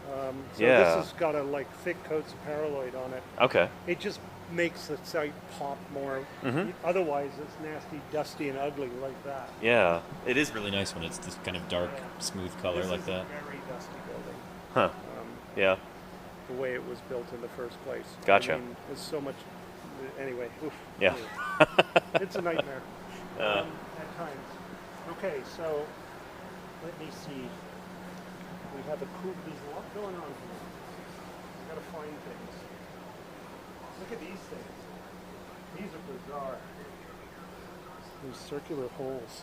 So Yeah. this has got a thick coats of paraloid on it. Okay. It just makes the site pop more. Mhm. Otherwise, it's nasty, dusty, and ugly like that. Yeah. It is really nice when it's this kind of dark, smooth color This like is that. a very dusty building. Huh. Yeah. The way it was built in the first place. Gotcha. I mean, there's so much. Anyway. Oof, Yeah. It's a nightmare Uh. at times. Okay, so let me see. We have there's a lot going on here. We gotta find things. Look at these things. These are bizarre. These circular holes.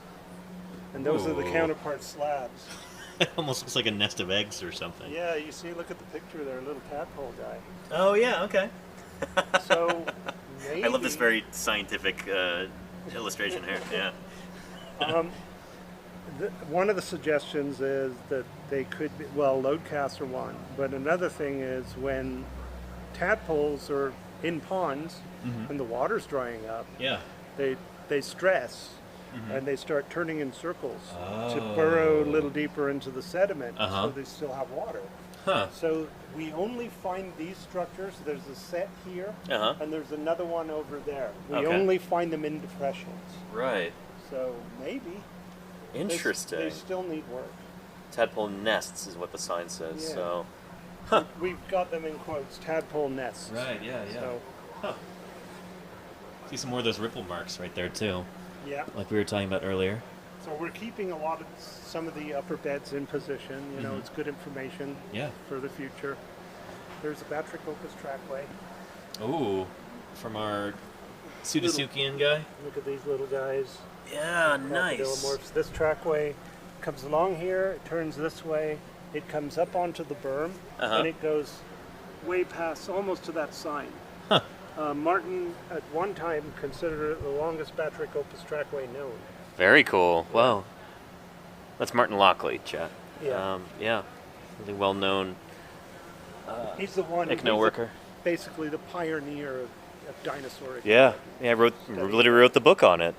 And those are the Ooh. counterpart slabs. It almost looks like a nest of eggs or something. Yeah, you see, look at the picture there, little tadpole guy. Oh, yeah, okay. So maybe, I love this very scientific illustration here. Yeah. one of the suggestions is that they could be, well, load casts are one, but another thing is when tadpoles are in ponds and the water's drying up, Yeah. they stress and they start turning in circles to Oh. burrow a little deeper into the sediment, Uh-huh. so they still have water. Huh. So we only find these structures. There's a set here, Uh-huh. and there's another one over there. We Okay. only find them in depressions. Right. So maybe Interesting. They still need work. Tadpole nests is what the sign says. Yeah. So, We've got them in quotes, tadpole nests. Right. Yeah. Yeah. So See some more of those ripple marks right there too, yeah. like we were talking about earlier. So we're keeping a lot of some of the upper beds in position. You know, it's good information Yeah. for the future. There's a Batrachopus trackway. Ooh, from our Pseudotsuchian guy. Look at these little guys. yeah, nice. Crocodilomorphs. This trackway comes along here, it turns this way, it comes up onto the berm, Uh-huh. and it goes way past, almost to that sign. Huh. Martin, at one time, considered it the longest Batrachopus trackway known. Very cool. Wow. That's Martin Lockley, chat. Yeah. Yeah. Really well known He's the one, he's ichno worker. basically the pioneer of dinosaur. Yeah. Yeah, literally wrote the book on it.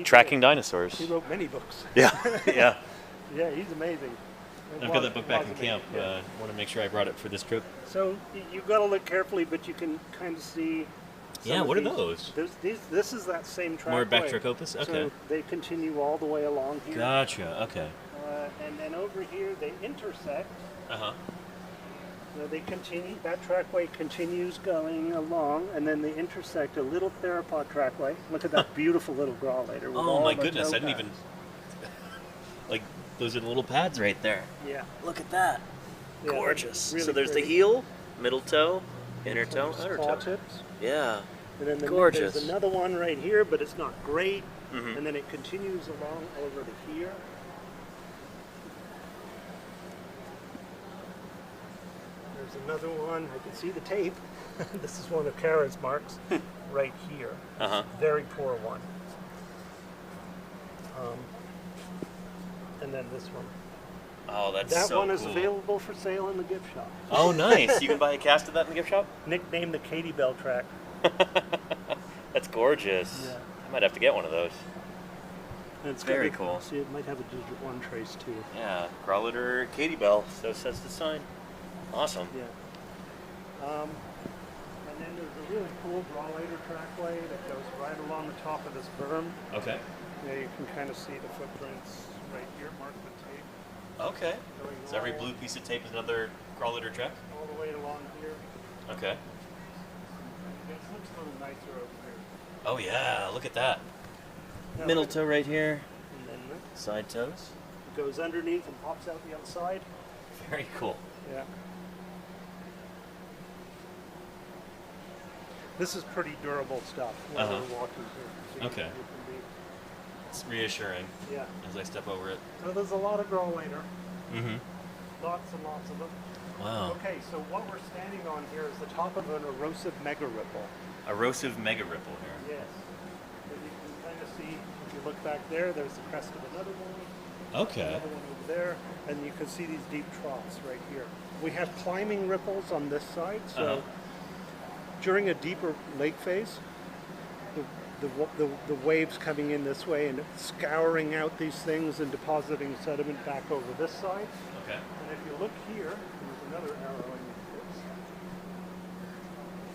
Tracking dinosaurs. He wrote many books. Yeah. Yeah. Yeah, he's amazing. I've got that book back in Was camp. amazing, yeah. Want to make sure I brought it for this trip. So you've got to look carefully, but you can kind of see. Yeah, some what are of those? This is that same trackway. More Batrachopus? Okay. So they continue all the way along here. Gotcha. Okay. And then over here they intersect. Uh huh. So they continue. That trackway continues going along, and then they intersect a little theropod trackway. Look at that beautiful little graulator. with Oh all my the goodness! I toe didn't even. pads. Like, those are the little pads right there. Yeah. Look at that. Yeah, Gorgeous. really so there's pretty. the heel, middle toe, inner toe, Some outer claw toe. tips. Yeah. And then Gorgeous. there's another one right here, but it's not great. Mhm. And then it continues along over to here. There's another one. I can see the tape. This is one of Kara's marks right here. Uh-huh. Very poor one. And then this one. Oh, that's That so one is cool. available for sale in the gift shop. Oh, nice. You can buy a cast of that in the gift shop? Nicknamed the Katie Bell track. That's gorgeous. Yeah. I might have to get one of those. And it's Very got cool. See, it might have a digit 1 trace too. Yeah, Growliter Katie Bell. So says the sign. Awesome. Yeah. And then there's a really cool Growlator trackway that goes right along the top of this berm. Okay. There you can kind of see the footprints right here marked with tape. Okay. Going So every all- blue piece of tape is another Growliter track? All the way along here. Okay. And this looks a little nicer over here. Oh yeah, look at that. Now, Middle look- toe right here. And then it Side toes. goes underneath and pops out the outside. Very cool. Yeah. This is pretty durable stuff when Uh-huh. we're walking here. So you- Okay. you can It's reassuring be- yeah. as I step over it. So there's a lot of Growlator. Mm-hmm. Lots and lots of them. Wow. Okay, so what we're standing on here is the top of an erosive megaripple. Erosive mega ripple here. Yes. And you can kind of see, if you look back there, there's the crest of another one, Okay. another one over there, and you can see these deep troughs right here. We have climbing ripples on this side, so Uh-huh. during a deeper lake phase, the waves coming in this way and scouring out these things and depositing sediment back over this side. Okay. And if you look here, there's another arrow in this.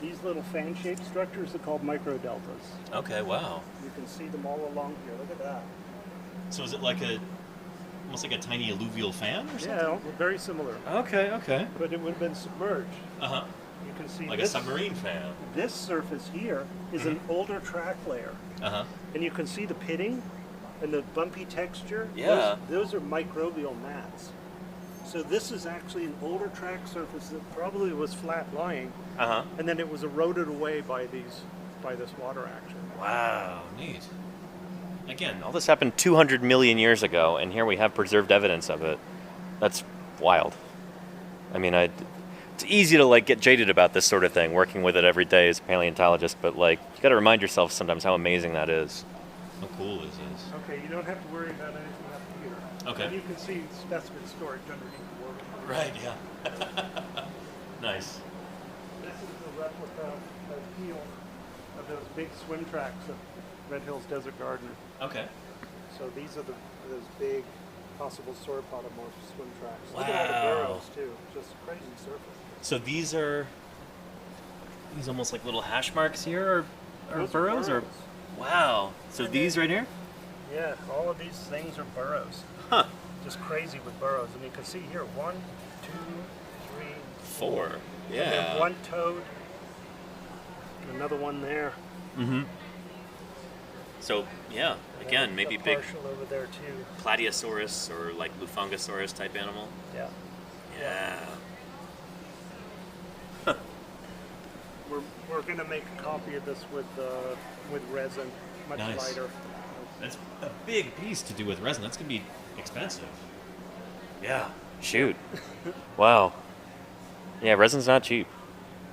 These little fan-shaped structures are called microdeltas. Okay, wow. You can see them all along here. Look at that. So is it like almost like a tiny alluvial fan or something? Yeah, very similar. Okay, okay. But it would have been submerged. Uh-huh. You can see Like a this, submarine fan. this surface here is an older track layer. Uh-huh. And you can see the pitting and the bumpy texture. Yeah. Those are microbial mats. So this is actually an older track surface that probably was flat lying, Uh-huh. and then it was eroded away by this water action. Wow. Neat. Again, All this happened 200 million years ago, and here we have preserved evidence of it. That's wild. I mean, it's easy to get jaded about this sort of thing, working with it every day as a paleontologist, but you got to remind yourself sometimes how amazing that is. how cool this is. Okay, you don't have to worry about anything up here. Okay. And you can see specimen storage underneath the water. Right, yeah. Nice. This is a replica of heel of those big swim tracks Red Hills Desert Garden. Okay. So these are those big possible sauropodomorph swim tracks. Look at Wow. all the burrows too. Just crazy surface. So these are almost like little hash marks here, or Those are burrows, or wow. So And these then- right here. Yeah, all of these things are burrows. Huh. Just crazy with burrows. And you can see here, 1, 2, 3, 4. And Yeah. then one toad. And another one there. Mm-hmm. So yeah, And again, then maybe a big partial over there too. Platyosaurus or like Lufungosaurus type animal. Yeah. Yeah. We're gonna make a copy of this with resin, much Nice. lighter. That's a big piece to do with resin. That's gonna be expensive. Yeah. Shoot. Wow. Yeah, resin's not cheap.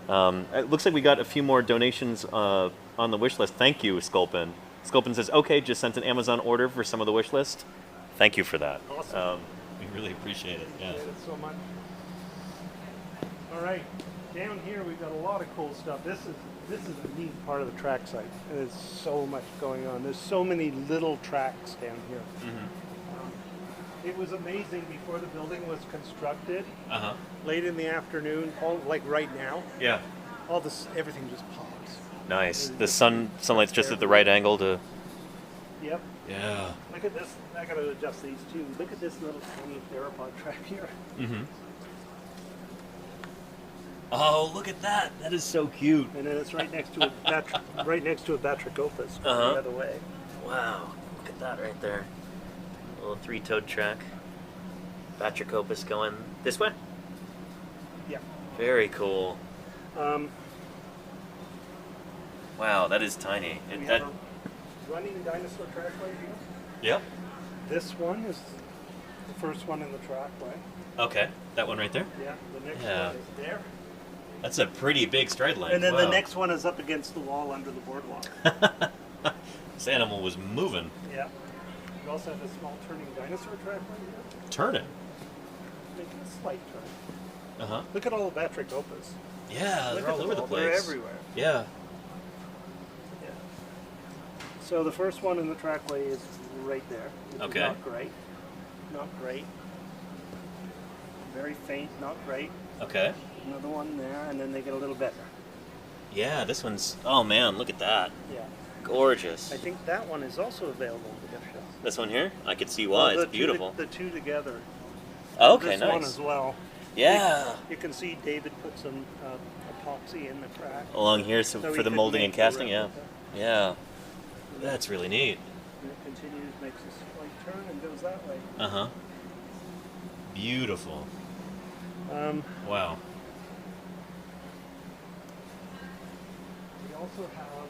It looks like we got a few more donations on the wish list. Thank you, Sculpin. Sculpin says, okay, just sent an Amazon order for some of the wish list. Thank you for that. Awesome. We really appreciate it. Yeah. Appreciate it so much. All right, down here we've got a lot of cool stuff. This is a neat part of the track site. There's so much going on. There's so many little tracks down here. It was amazing before the building was constructed. Uh huh. Late in the afternoon, like right now, Yeah. everything just pops. Nice. The sunlight's just at the right angle to. Yep. Yeah. Look at this. I gotta adjust these too. Look at this little tiny theropod track here. Mm-hmm. Oh, look at that! That is so cute. And then it's right next to a right next to a Batrachopus going Uh-huh. the other way. Wow. Look at that right there. A little three-toed track. Batrachopus going this way. Yeah. Very cool. Um, Wow, that is tiny. we have a running dinosaur trackway here. Yep. This one is the first one in the trackway. Okay, that one right there. Yeah. The next Yeah. one is there. That's a pretty big stride length. And then wow. the next one is up against the wall under the boardwalk. This animal was moving, Yeah. We also have a small turning dinosaur trackway here. turning. Making a slight turn. Uh huh. Look at all the Batrachopus. Yeah, Look they're at all them over the all. place. They're everywhere. Yeah. Yeah. So the first one in the trackway is right there. Which Okay. Is not great. Not great. Very faint. Not great. Okay. Another one there, and then they get a little better. Yeah, this one's. Oh man, look at that. Yeah. Gorgeous. I think that one is also available in the gift shop. This one here? I could see Well, why. the It's beautiful. The two together. Okay, This one nice. as well. Yeah. You can see David put some epoxy in the crack. Along here so So we for the could molding make and the casting, yeah. replica. Yeah. That's really neat. And it continues, makes a slight turn, and goes that way. Uh huh. Beautiful. Wow. We also have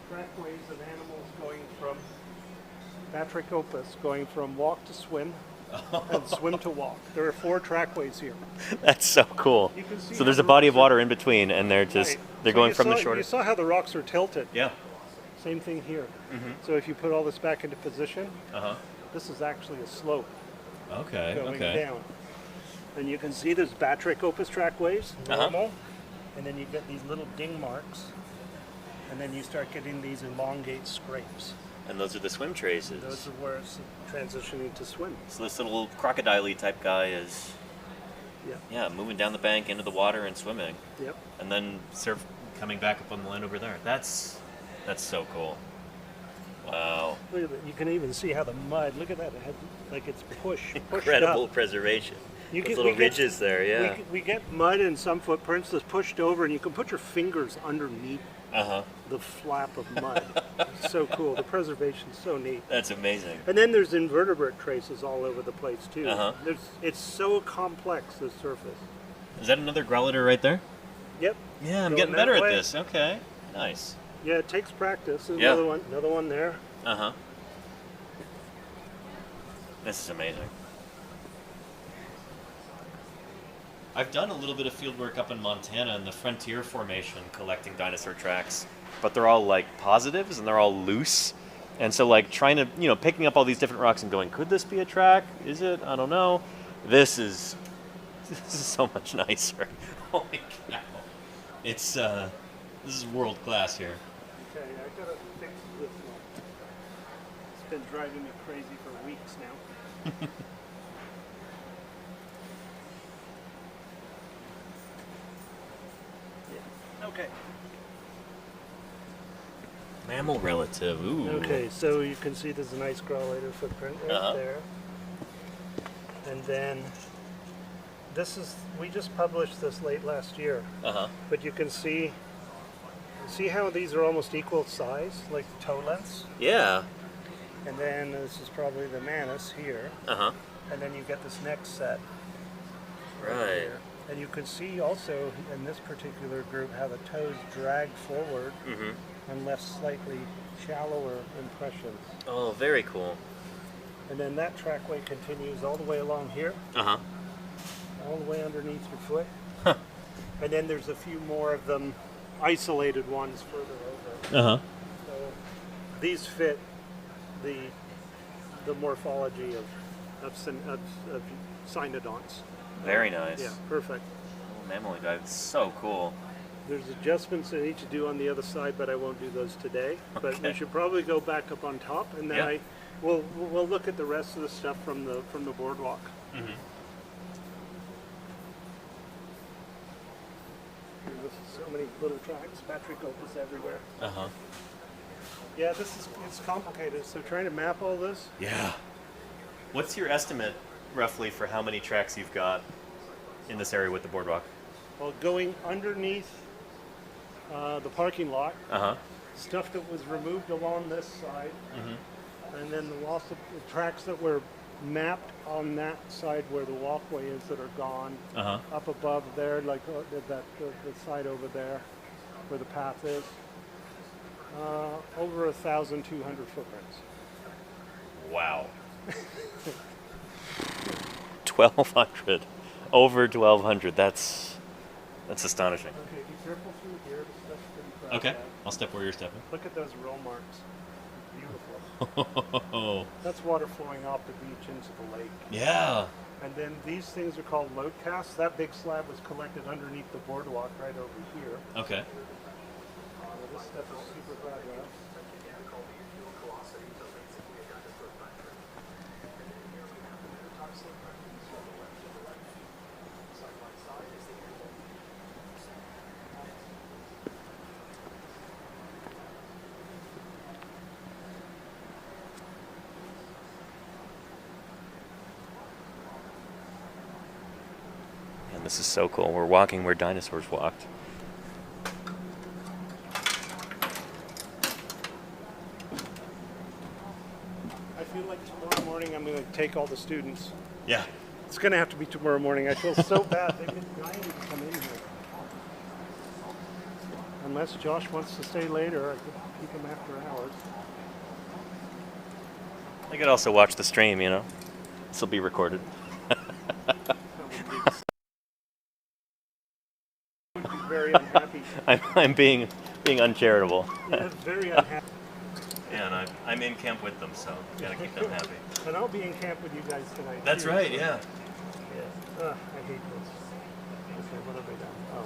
trackways of animals going from Batrachopus, going from walk to swim and swim to walk. There are 4 trackways here. That's so cool. You can see So there's how a body of the rocks water in between and they're just Right. they're So going you from the saw- shorter. You saw how the rocks are tilted. Yeah. Same thing here. Mm-hmm. So if you put all this back into position, Uh huh. this is actually a slope Okay. going Okay. down. And you can see there's Batrachopus trackways, Uh-huh. normal, and then you get these little ding marks, and then you start getting these elongate scrapes. And those are the swim traces. Those are where it's transitioning to swim. So this little crocodile-y type guy is Yeah. moving down the bank into the water and swimming. Yep. And then Surf coming back up on the land over there. That's so cool. wow. Look at that. You can even see how the mud. Look at that. It had, like it's pushed Incredible up. preservation. You Those get- little we get- ridges there, yeah. We get mud in some footprints that's pushed over, and you can put your fingers underneath Uh-huh. the flap of mud. It's so cool. The preservation's so neat. That's amazing. And then there's invertebrate traces all over the place too. Uh-huh. It's so complex, this surface. Is that another growliter right there? Yep. Yeah, I'm Going getting that better at way. this. Okay. Nice. Yeah, it takes practice. There's Yeah. another one there. Uh-huh. This is amazing. I've done a little bit of field work up in Montana in the Frontier Formation collecting dinosaur tracks. But they're all like positives and they're all loose. And so like trying to, picking up all these different rocks and going, could this be a track? Is it? I don't know. This is so much nicer. Holy cow. It's, this is world class here. Okay, I gotta fix this one. It's been driving me crazy for weeks now. Yeah. Okay. Mammal relative. Ooh. Okay, so you can see there's a nice grallator footprint right there. And then we just published this late last year. But you can see how these are almost equal size, like the toe lengths? Yeah. And then this is probably the manus here. And then you get this next set. Right. Here. And you can see also in this particular group how the toes drag forward and left slightly shallower impressions. Oh, very cool. And then that trackway continues all the way along here, all the way underneath your foot. And then there's a few more of them, isolated ones further over. So these fit the morphology of Cynodonts. Very nice. Yeah, perfect. Oh, mammal guide. So cool. There's adjustments I need to do on the other side, but I won't do those today. But we should probably go back up on top, and then we'll look at the rest of the stuff from the boardwalk. There's so many little tracks, Batrachopus everywhere. Yeah, it's complicated. So trying to map all this. Yeah. What's your estimate, roughly, for how many tracks you've got in this area with the boardwalk? Well, going underneath the parking lot, stuff that was removed along this side, and then the loss of the tracks that were mapped on that side where the walkway is that are gone, up above there, like the side over there where the path is, over 1,200 footprints. Wow. 1,200. Over 1,200. That's astonishing. Okay, be careful through here. The stuff's pretty cracked Okay, out. I'll step where you're stepping. Look at those roll marks. Beautiful. That's water flowing off the beach into the lake. Yeah. And then these things are called load casts. That big slab was collected underneath the boardwalk right over here. Okay. This stuff is super fragile. And this is so cool. We're walking where dinosaurs walked. I feel like tomorrow morning I'm going to take all the students. Yeah. It's going to have to be tomorrow morning. I feel so bad. They've been dying to come in here. Unless Josh wants to stay later, I could keep him after hours. I could also watch the stream, you know. This will be recorded. I would be very unhappy. I'm being uncharitable. Yeah, very unhappy. Yeah, and I'm in camp with them, so gotta keep them happy. And I'll be in camp with you guys tonight. That's too, right, so- yeah. Yeah. I hate this. Okay, what have I done? Oh.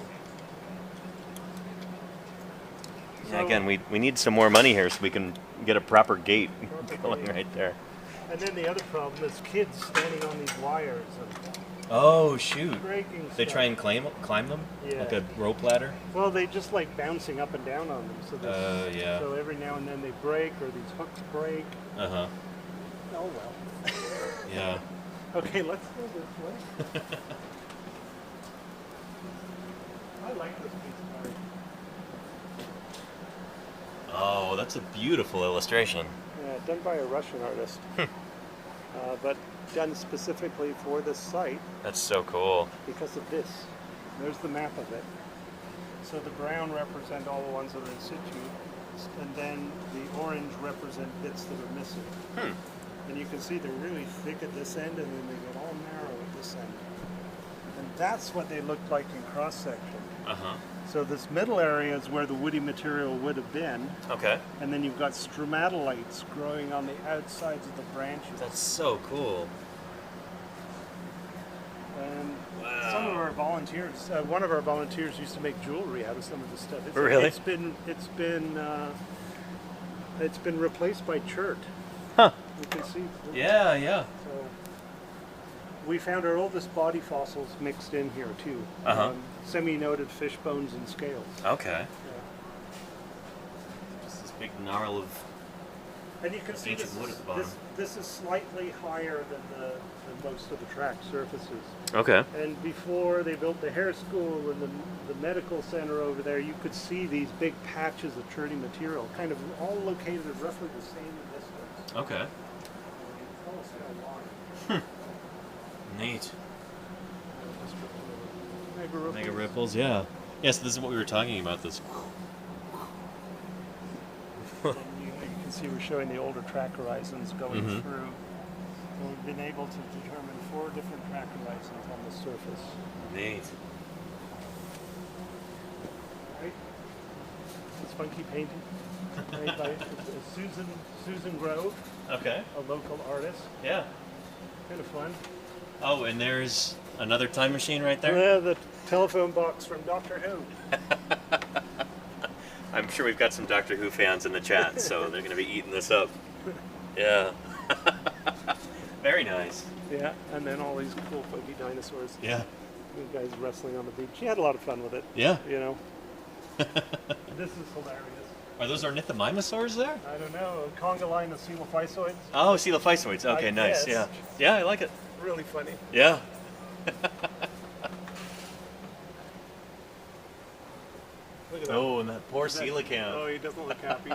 Yeah, again, we need some more money here so we can get a proper gate going right there. And then the other problem is kids standing on these wires and Oh, shoot. breaking They stuff. try and climb them? Yeah. Like a rope ladder? Well, they just like bouncing up and down on them. So Yeah. So every now and then they break or these hooks break. Uh-huh. Oh well. Yeah. Okay, let's go this way. I like this piece of art. Oh, that's a beautiful illustration. Yeah, done by a Russian artist. But done specifically for this site That's so cool. because of this. There's the map of it. So the brown represent all the ones that are in situ, and then the orange represent bits that are missing. And you can see they're really thick at this end, and then they get all narrow at this end. And that's what they looked like in cross-section. Uh-huh. So this middle area is where the woody material would have been, Okay. and then you've got stromatolites growing on the outsides of the branches. That's so cool. And Wow. some of our volunteers, one of our volunteers used to make jewelry out of some of this stuff. Really? It's been replaced by chert. Huh. You can see. Yeah. So we found our oldest body fossils mixed in here too. Uh-huh. Semi-noted fish bones and scales. Okay. Yeah. Just this big gnarl of. And you can see Ancient wood at the bottom. this is slightly higher than most of the track surfaces. Okay. And before they built the hair school and the medical center over there, you could see these big patches of cherty material, kind of all located at roughly the same distance. Okay. Almost in a line. Neat. Mega ripples, yeah. Yes, this is what we were talking about. This. And you can see we're showing the older track horizons going Mm-hmm. through. And we've been able to determine 4 different track horizons on the surface. Neat. Right? It's funky painting made by Susan Grove, Okay. a local artist. Yeah. Kind of fun. Oh, and there's another time machine right there. Yeah, the telephone box from Doctor Who. I'm sure we've got some Doctor Who fans in the chat, so they're going to be eating this up. Yeah. Very nice. Yeah, and then all these cool funky dinosaurs. Yeah. You guys wrestling on the beach. She had a lot of fun with it. Yeah. You know. This is hilarious. Are those ornithomimosaurs there? I don't know. Conga line of coelophysoids. Oh, Phytosaurs. Okay, I nice. guess. Yeah. Yeah, I like it. Really funny. Yeah. Look at that. Oh, and that poor Is that- coelacanth. Oh, he doesn't look happy.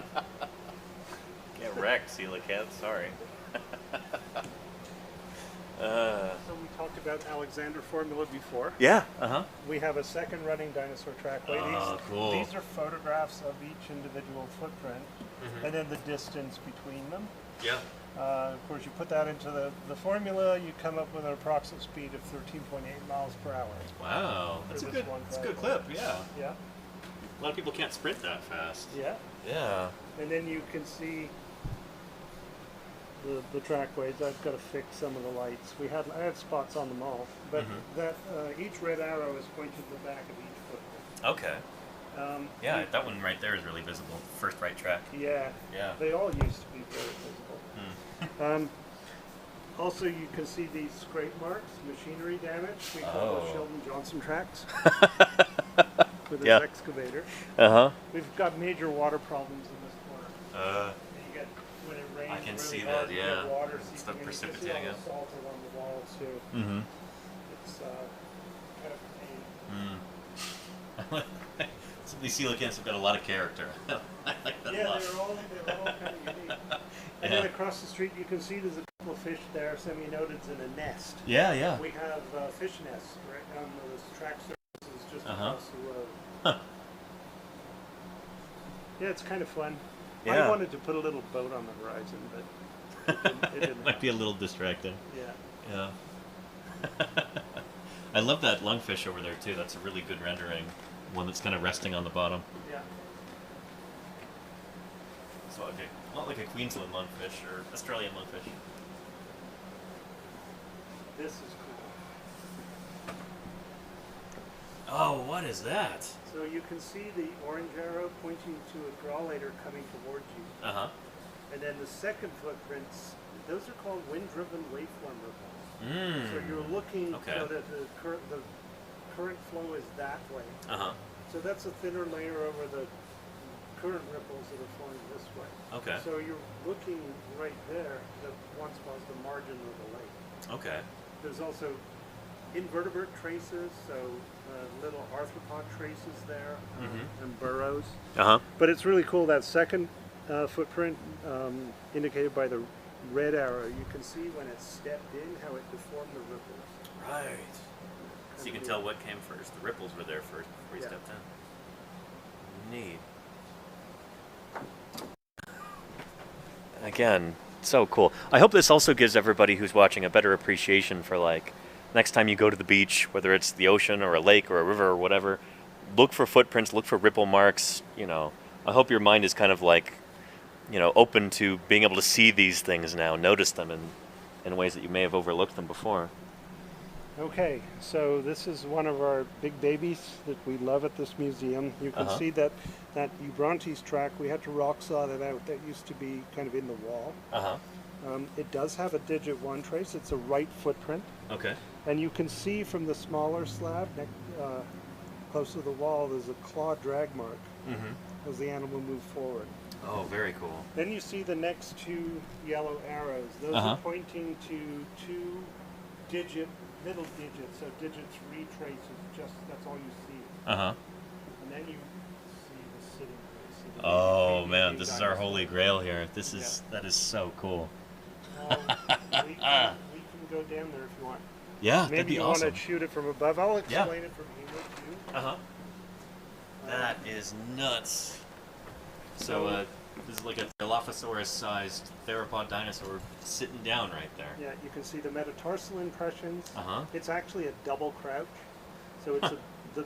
Get wrecked, coelacanth. Sorry. So we talked about Alexander formula before. Yeah. Uh-huh. We have a second running dinosaur trackway. Oh, cool. These are photographs of each individual footprint and then the distance between them. Yeah. Of course, you put that into the formula, you come up with an approximate speed of 13.8 miles per hour. Wow. That's a this good. one That's a good driveway. clip. Yeah. Yeah, A lot of people can't sprint that fast. yeah. Yeah. And then you can see the trackways. I've got to fix some of the lights. I had spots on them all, but that each red arrow is pointing to the back of each footprint. Okay. Yeah, that one right there is really visible. First right track. Yeah. Yeah. They all used to be very visible. Also, you can see these scrape marks, machinery damage. We call those Sheldon Johnson tracks with his Yeah. excavator. Uh-huh. We've got major water problems in this corner. You get when it rains. I can really see hard, that, you get yeah. Water Stuff seeping in. You can see precipitating all up. the salt along the walls too. Mm-hmm. It's kind of a pain. Some of these coelacanths have got a lot of character. I like that a Yeah, lot. they're all kind of unique. And then across the street, you can see there's a couple of fish there, semi-nodeds in a nest. Yeah, yeah. We have fish nests right on those track surfaces just Uh-huh. across the road. Huh. Yeah, it's kind of fun. Yeah. I wanted to put a little boat on the horizon, but it didn't Might be a little distracting. Yeah. Yeah. I love that lungfish over there too. That's a really good rendering. One that's kind of resting on the bottom. Yeah. So okay, not like a Queensland lungfish or Australian lungfish. This is cool. Oh, what is that? So you can see the orange arrow pointing to a graulator coming towards you. Uh huh. And then the second footprints, those are called wind-driven waveform ripples. Mmm. So you're looking, Okay. you know, that the current flow is that way. Uh huh. So that's a thinner layer over the current ripples that are flowing this way. Okay. So you're looking right there that once was the margin of the lake. Okay. There's also invertebrate traces, so little arthropod traces there, and burrows. Uh-huh. But it's really cool, that second footprint indicated by the red arrow, you can see when it stepped in how it deformed the ripples. Right. So you can tell what came first. The ripples were there first before you Yeah. stepped in. Neat. Again, so cool. I hope this also gives everybody who's watching a better appreciation for, like, next time you go to the beach, whether it's the ocean or a lake or a river or whatever, look for footprints, look for ripple marks, you know. I hope your mind is kind of like, you know, open to being able to see these things now, notice them in ways that you may have overlooked them before. Okay, so this is one of our big babies that we love at this museum. You can Uh-huh. see that Ubrontes track, we had to rock saw that out. That used to be kind of in the wall. Uh-huh. It does have a digit 1 trace. It's a right footprint. Okay. And you can see from the smaller slab close to the wall, there's a claw drag mark Mm-hmm. as the animal moved forward. Oh, very cool. Then you see the next 2 yellow arrows. Those Uh-huh. are pointing to 2 middle digits, so digits retraces, that's all you see. Uh-huh. And then you see the sitting place. So the Oh, baby man, this is our dinosaur. holy grail here. That is so cool. We can go down there if you want. Yeah, that'd Maybe be you awesome. want to shoot it from above. I'll Yeah. explain it from here too. Uh-huh. That is nuts. So, this is like a Dilophosaurus-sized theropod dinosaur sitting down right there. Yeah, you can see the metatarsal impressions. Uh-huh. It's actually a double crouch. So it's the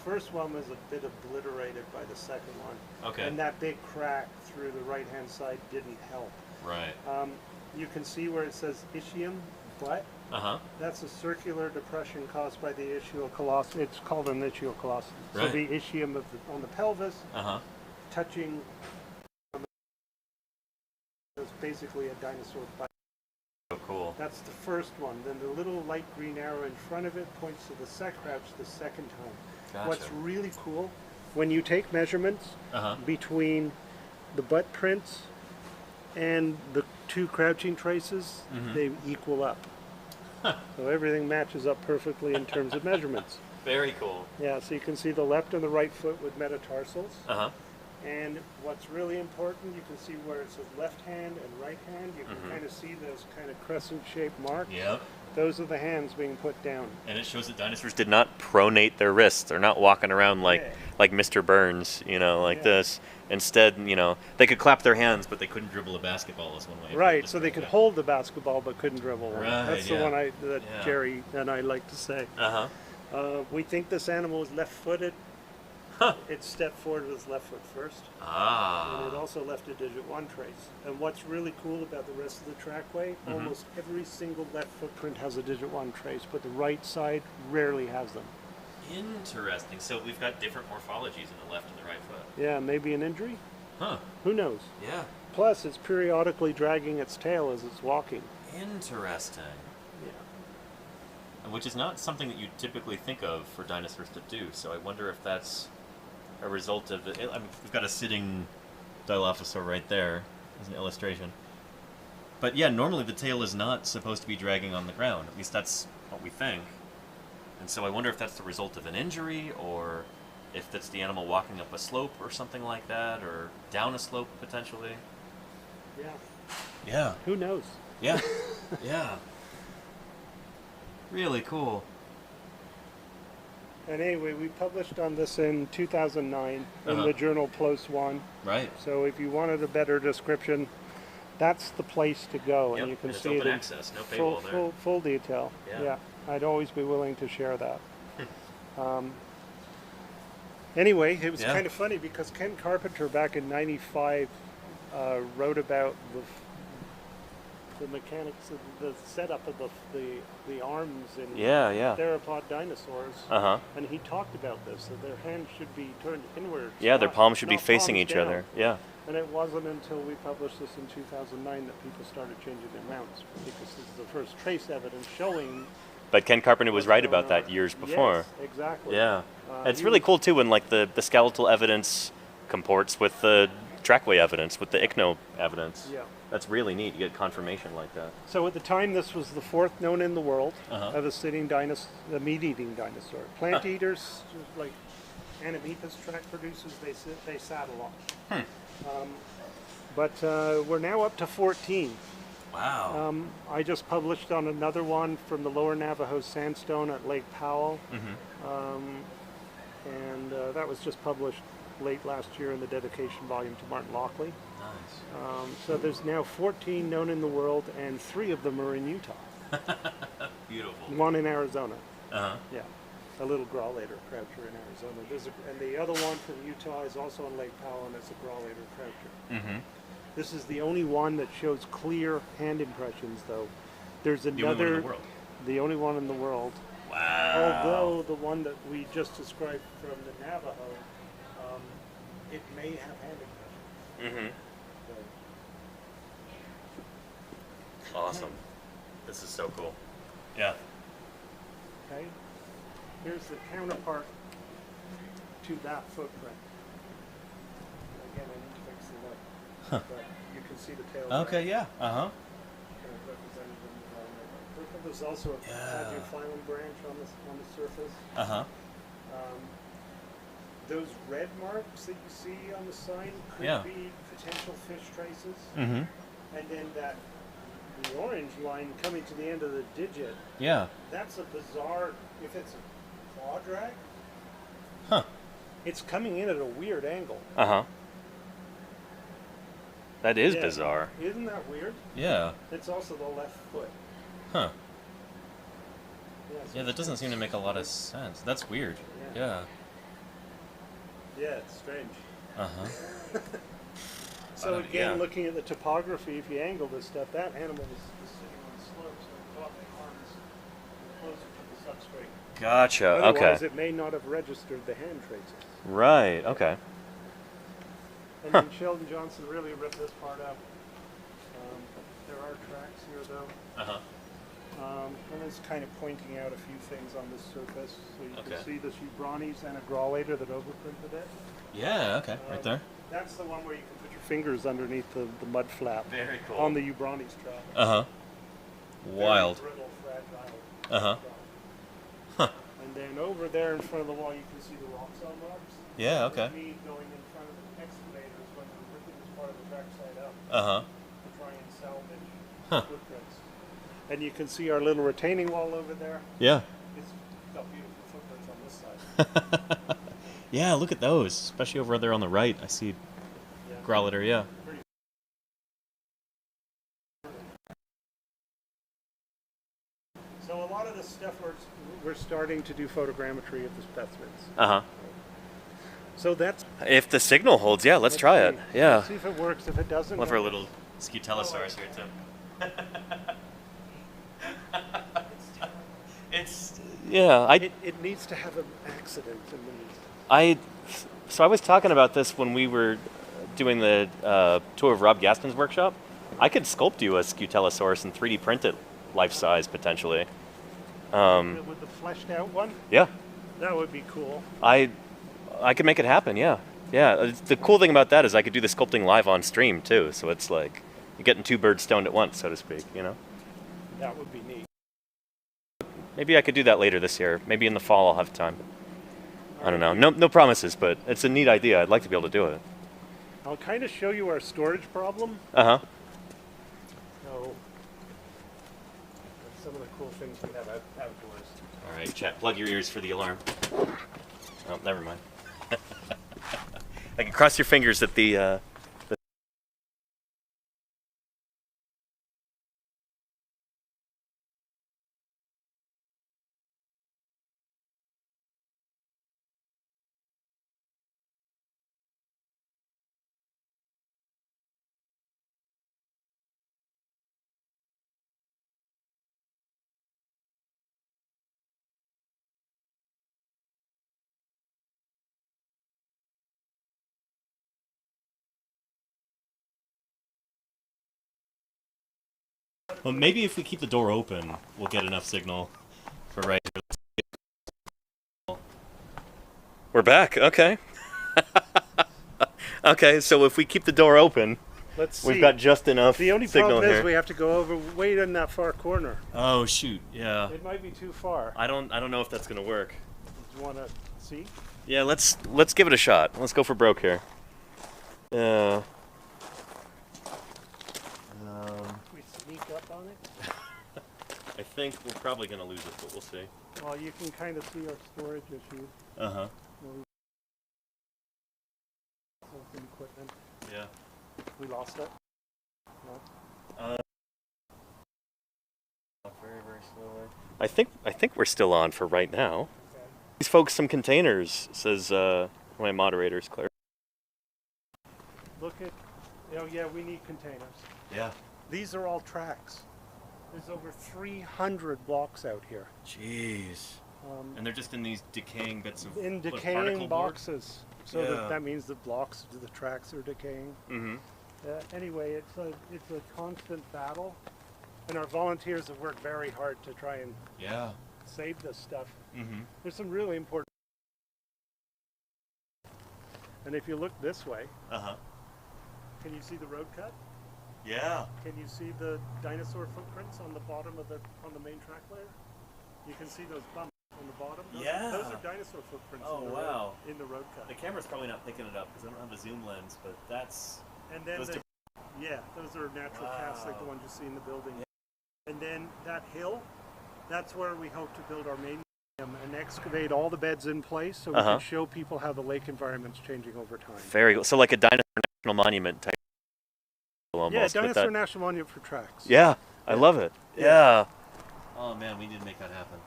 first one was a bit obliterated by the second one. Okay. And that big crack through the right-hand side didn't help. Right. You can see where it says ischium butt. Uh-huh. That's a circular depression caused by the ischiocolossus. It's called an ischiocolossus. So Right. the ischium on the pelvis Uh-huh. touching is basically a dinosaur butt. So cool. That's the first one. Then the little light green arrow in front of it points to the crouch the second time. Gotcha. What's really cool, when you take measurements Uh-huh. between the butt prints and the 2 crouching traces, Mhm. they equal up. So everything matches up perfectly in terms of measurements. Very cool. Yeah, so you can see the left and the right foot with metatarsals. Uh-huh. And what's really important, you can see where it says left hand and right hand. You can kind of see those kind of crescent-shaped marks. Yep. Those are the hands being put down. And it shows that dinosaurs did not pronate their wrists. They're not walking around like Yeah. like Mr. Burns, like Yeah. this. Instead, they could clap their hands, but they couldn't dribble a basketball is one way. of Right, so they could describing hold the basketball but couldn't dribble one. Right, That's yeah. the one that Yeah. Jerry and I like to say. it. Uh-huh. We think this animal is left-footed. Huh. It stepped forward with its left foot first. And it Ah. also left a digit 1 trace. And what's really cool about the rest of the trackway, almost every single left footprint has a digit 1 trace, but the right side rarely has them. Interesting. So we've got different morphologies in the left and the right foot. Yeah, maybe an injury? Huh. Who knows? Yeah. Plus, it's periodically dragging its tail as it's walking. Interesting. Yeah. Which is not something that you typically think of for dinosaurs to do. So I wonder if that's a result of it. I mean, we've got a sitting Dilophosaur right there as an illustration. But yeah, normally the tail is not supposed to be dragging on the ground. At least that's what we think. And so I wonder if that's the result of an injury, or if that's the animal walking up a slope or something like that, or down a slope potentially. Yeah. Yeah. Who knows? Yeah. Yeah. Really cool. And anyway, we published on this in 2009 in Uh-huh. the journal PLOS One. Right. So if you wanted a better description, that's the place to go, Yep, and you can and it's see open it in access, no full, paywall there. full detail. Yeah. I'd always be willing to share that. Anyway, it was Yeah. kind of funny because Ken Carpenter back in '95 wrote about the mechanics of the setup of the arms in Yeah. theropod dinosaurs. Uh-huh. And he talked about this, that their hands should be turned inwards. Yeah, their not- palms should be not facing palms each down. other. Yeah. And it wasn't until we published this in 2009 that people started changing their mounts, because this is the first trace evidence showing. But Ken Carpenter was what's right going about that on. years before. Yes, exactly. Yeah. It's he really was- cool too when the skeletal evidence comports with the Trackway evidence, with the ichno evidence. Yeah. That's really neat. You get confirmation like that. So at the time, this was the 4th known in the world Uh-huh. of a sitting dinosaur, the meat-eating dinosaur. Plant eaters, like Anemepus track producers, they sat a lot. But we're now up to 14. Wow. I just published on another one from the Lower Navajo Sandstone at Lake Powell. And that was just published late last year in the dedication volume to Martin Lockley. Nice. So there's now 14 known in the world, and 3 of them are in Utah. Beautiful. One in Arizona. Uh-huh. Yeah, a little Grawlater croucher in Arizona. And the other one from Utah is also in Lake Powell, and it's a Grawlater croucher. Mm-hmm. This is the only one that shows clear hand impressions, though. There's The only one in another. the world. The only one in the world. Wow. Although the one that we just described from the Navajo, it may have hand expression. Mm-hmm. Awesome. This is so cool. Yeah. Okay. Here's the counterpart to that footprint. Again, I need to fix the light. But you can see the tail. Okay, yeah. Uh-huh. Kind of represented in the development. There's also a plagiophyllum branch on the surface. Uh-huh. Those red marks that you see on the sign could be potential fish traces. Mm-hmm. And then the orange line coming to the end of the digit, Yeah. that's a bizarre, if it's a claw drag, it's coming in at a weird angle. Uh-huh. That is Yeah. bizarre. Isn't that weird? Yeah. It's also the left foot. Huh. So Yeah, that doesn't seem to make a lot of sense. That's weird. Yeah. Yeah. Yeah, it's strange. Uh-huh. So again, looking at the topography, if you angle this stuff, that animal is sitting on the slope, so the top arm is closer to the substrate. Gotcha. Otherwise, Okay. it may not have registered the hand traces. Right. Okay. And then Sheldon Johnson really ripped this part up. There are tracks here, though. Uh-huh. And it's kind of pointing out a few things on this surface. So you Okay. can see this Eubronies and a Grawlater that overprinted it. Yeah, okay. Right there. That's the one where you can put your fingers underneath the mud flap. Very cool. On the Eubronies trap. Uh-huh. Wild. Very brittle, fragile. Uh-huh. Huh. And then over there in front of the wall, you can see the rock cell marks. Yeah, okay. That's me going in front of the excavators when they're ripping this part of the trackside up Uh-huh. to try and salvage footprints. And you can see our little retaining wall over there. Yeah. It's got beautiful footprints on this side. Yeah, look at those. Especially over there on the right. I see Yeah. Growliter, yeah. So a lot of the stuff we're starting to do photogrammetry of the specimens. Uh-huh. So that's. If the signal holds, yeah, let's try it. see. Yeah. See if it works. If it doesn't, Love our then little Scutellosaurus here, too. It's, yeah, it needs to have an accident. So I was talking about this when we were doing the tour of Rob Gaston's workshop. I could sculpt you a Scutellosaurus and 3D print it life size potentially. With the fleshed out one, Yeah, that would be cool. I could make it happen. Yeah, yeah. The cool thing about that is I could do the sculpting live on stream too. So it's like you're getting two birds stoned at once, so to speak. You know. That would be neat. Maybe I could do that later this year. Maybe in the fall I'll have time. I don't know. No promises, but it's a neat idea. I'd like to be able to do it. I'll kind of show you our storage problem. Uh-huh. So, that's some of the cool things we have outdoors. All right, chat. Plug your ears for the alarm. Oh, never mind. I can cross your fingers that the Well, maybe if we keep the door open, we'll get enough signal for right here. We're back. Okay. Okay, so if we keep the door open, Let's see. we've got just enough The only signal problem here. is we have to go over way in that far corner. Oh, shoot. Yeah. It might be too far. I don't know if that's gonna work. Do you want to see? Yeah, let's give it a shot. Let's go for broke here. Yeah. We sneak up on it. I think we're probably gonna lose it, but we'll see. Well, you can kind of see our storage issue. Uh-huh. Some equipment. Yeah. We lost it. No. Very, very slowly. I think we're still on for right now. Okay. These folks some containers, says my moderator's Claire. Look at. Oh yeah, we need containers. Yeah. These are all tracks. There's over 300 blocks out here. Jeez. And they're just in these decaying bits of In what, decaying particle board? boxes. So Yeah. that means the blocks to the tracks are decaying. Mm-hmm. Anyway, it's a constant battle, and our volunteers have worked very hard to try and Yeah. save this stuff. Mm-hmm. There's some really important. And if you look this way, Uh-huh. can you see the road cut? Yeah. Can you see the dinosaur footprints on the bottom of on the main track layer? You can see those bumps on the bottom. Those are dinosaur footprints. Oh, in the wow. Road, in the road cut. The camera's probably not picking it up because I don't have a zoom lens, but that's... And then those those are natural casts like the Wow. ones you see in the building. And then that hill, that's where we hope to build our main museum and excavate all the beds in place so we can show people how the lake environment's changing over time. Very cool. So like a dinosaur national monument type. Yeah, Almost, but Dinosaur that- National Monument for tracks. Yeah, I love it. Yeah. Yeah. Oh, man, we need to make that happen.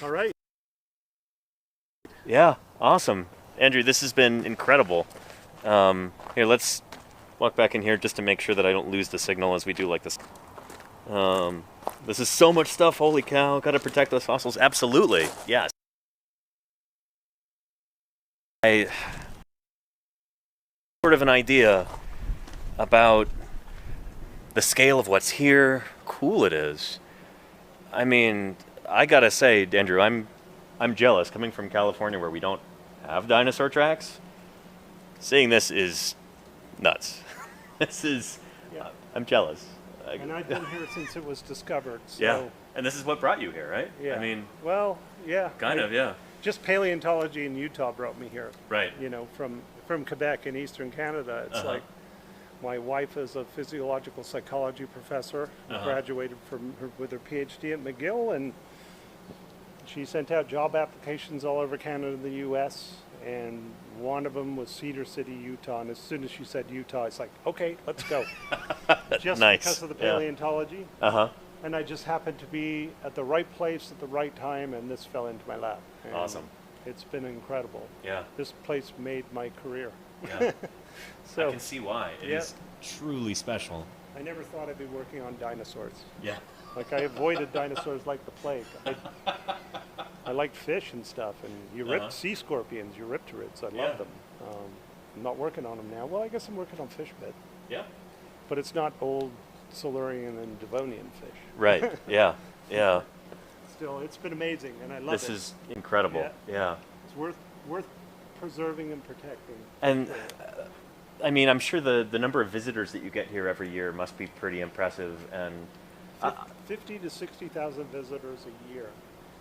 All right. Yeah, awesome. Andrew, this has been incredible. Here, let's walk back in here just to make sure that I don't lose the signal as we do like this. This is so much stuff. Holy cow. Got to protect those fossils. Absolutely. Yes. I sort of an idea about the scale of what's here, cool it is. I mean, I gotta say, Andrew, I'm jealous coming from California where we don't have dinosaur tracks. Seeing this is nuts. This is, Yeah. I'm jealous. And I've been here since it was discovered. So, Yeah, and this is what brought you here, right? Yeah. I mean, well, yeah. kind of, yeah. Just paleontology in Utah brought me here. Right. You know, from Quebec in eastern Canada. It's like my wife is a physiological psychology professor, graduated with her PhD at McGill, and she sent out job applications all over Canada and the U.S., and one of them was Cedar City, Utah. And as soon as she said Utah, it's like, okay, let's go. Just Nice. because of the Yeah. paleontology. Uh-huh. And I just happened to be at the right place at the right time, and this fell into my lap. And Awesome. It's been incredible. Yeah. This place made my career. Yeah. So I can see why. It is truly special. I never thought I'd be working on dinosaurs. Yeah. Like I avoided dinosaurs like the plague. I liked fish and stuff, and sea scorpions, eurypterids. I love them. I'm not working on them now. Well, I guess I'm working on fish a bit, Yeah. but it's not old Silurian and Devonian fish. Right. Yeah. Yeah. Still, it's been amazing, and I love This it. is incredible. Yeah. It's worth preserving and protecting. And I mean, I'm sure the number of visitors that you get here every year must be pretty impressive. And 50 to 60,000 visitors a year.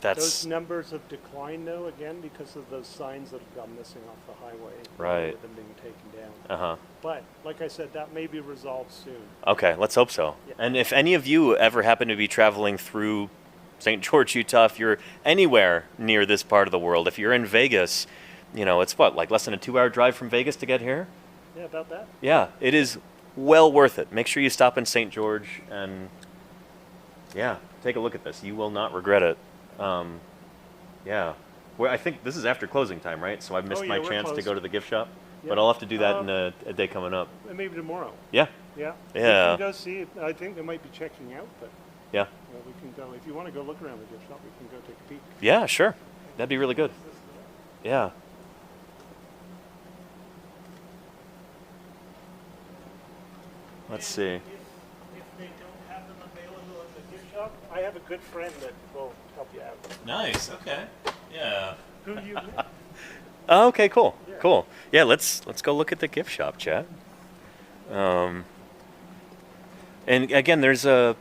that's Those numbers have declined, though, again, because of those signs that have gone missing off the highway. Right. With them being taken down. uh-huh. But, like I said, that may be resolved soon. Okay, let's hope so. Yeah. And if any of you ever happen to be traveling through St. George, Utah, if you're anywhere near this part of the world, if you're in Vegas, you know, it's what, like less than a 2-hour drive from Vegas to get here? Yeah, about that. Yeah, it is well worth it. Make sure you stop in St. George and, yeah, take a look at this. You will not regret it. Yeah. Well, I think this is after closing time, right? So I've missed yeah, my we're chance to closed. go to the gift shop. Yeah. But I'll have to do that in a day coming up. And maybe tomorrow. Yeah, Yeah. Yeah. We can go see it. I think they might be checking out, but yeah. we can go. If you want to go look around the gift shop, we can go take a peek. Yeah, sure. That'd be really good. Yeah. Let's see. If they don't have them available at the gift shop, I have a good friend that will help you out. Nice. Okay. Yeah. Who you? Oh, okay, cool. Yeah. Cool. Yeah, let's go look at the gift shop, Chad. And again, there's a.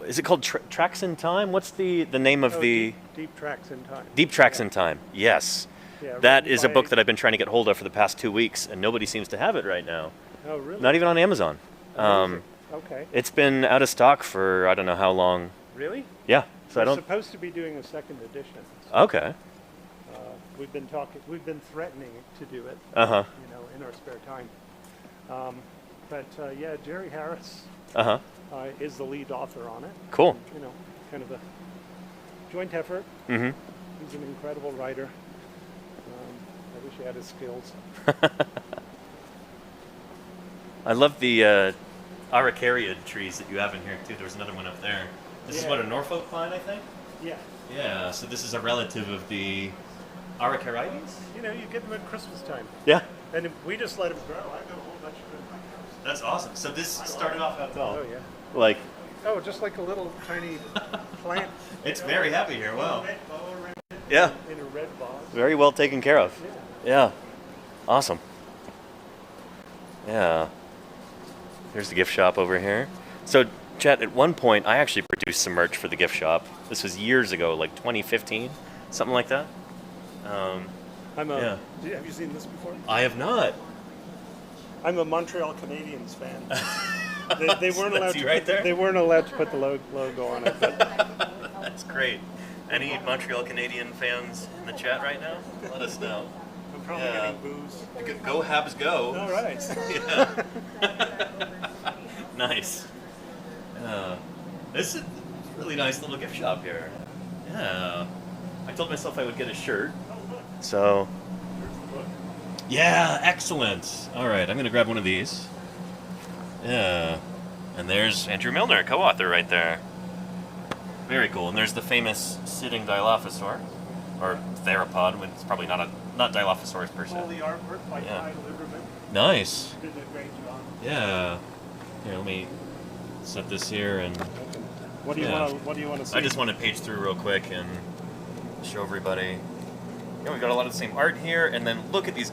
Is it called Tracks in Time? What's the name of the deep tracks in time. Deep Tracks in Time? Yes. Yeah, That written is a by- book that I've been trying to get hold of for the past 2 weeks, and nobody seems to have it right now. Oh, really? Not even on Amazon. Okay. It's been out of stock for I don't know how long. Really? Yeah. So I We're don't. supposed to be doing a second edition. Okay. We've been threatening to do it. Uh huh. You know, in our spare time. But yeah, Jerry Harris Uh huh. is the lead author on it. Cool. You know, kind of a joint effort. Mm-hmm. He's an incredible writer. I wish he had his skills. I love the Araucaria trees that you have in here too. There was another one up there. This is Yeah. what, a Norfolk pine, I think? Yeah. Yeah, so this is a relative of the Araucarides? You know, you get them at Christmas time. Yeah. And if we just let them grow. I got a whole bunch of them in my house. That's awesome. So this started off how tall? Oh, yeah. Like, Oh, just like a little tiny plant. It's very happy here. Wow. Red bow around it yeah, in a red vase. very well taken care of. Yeah. Awesome. Yeah. Here's the gift shop over here. So, Chet, at one point, I actually produced some merch for the gift shop. This was years ago, like 2015, something like that. I'm a. Yeah. Have you seen this before? I have not. I'm a Montreal Canadiens fan. They weren't allowed That's you to. right there? They weren't allowed to put the logo on it. But That's great. Any Montreal Canadian fans in the chat right now? Let us know. I'm probably Yeah. getting booze. Go Habs go. All right. Yeah. Nice. This is a really nice little gift shop here. Yeah. I told myself I would get a shirt. So. Yeah, excellent. All right, I'm going to grab one of these. Yeah. And there's Andrew Milner, co-author right there. Very cool. And there's the famous sitting Dilophosaur. Or theropod. It's probably not Dilophosaurus per All se. the artwork by Yeah. Ty Lieberman. Nice. Did a great job. Yeah. Here, let me set this here, and What do you Yeah. want? What do you want to see? I just want to page through real quick and show everybody. Yeah, we've got a lot of the same art here, and then look at these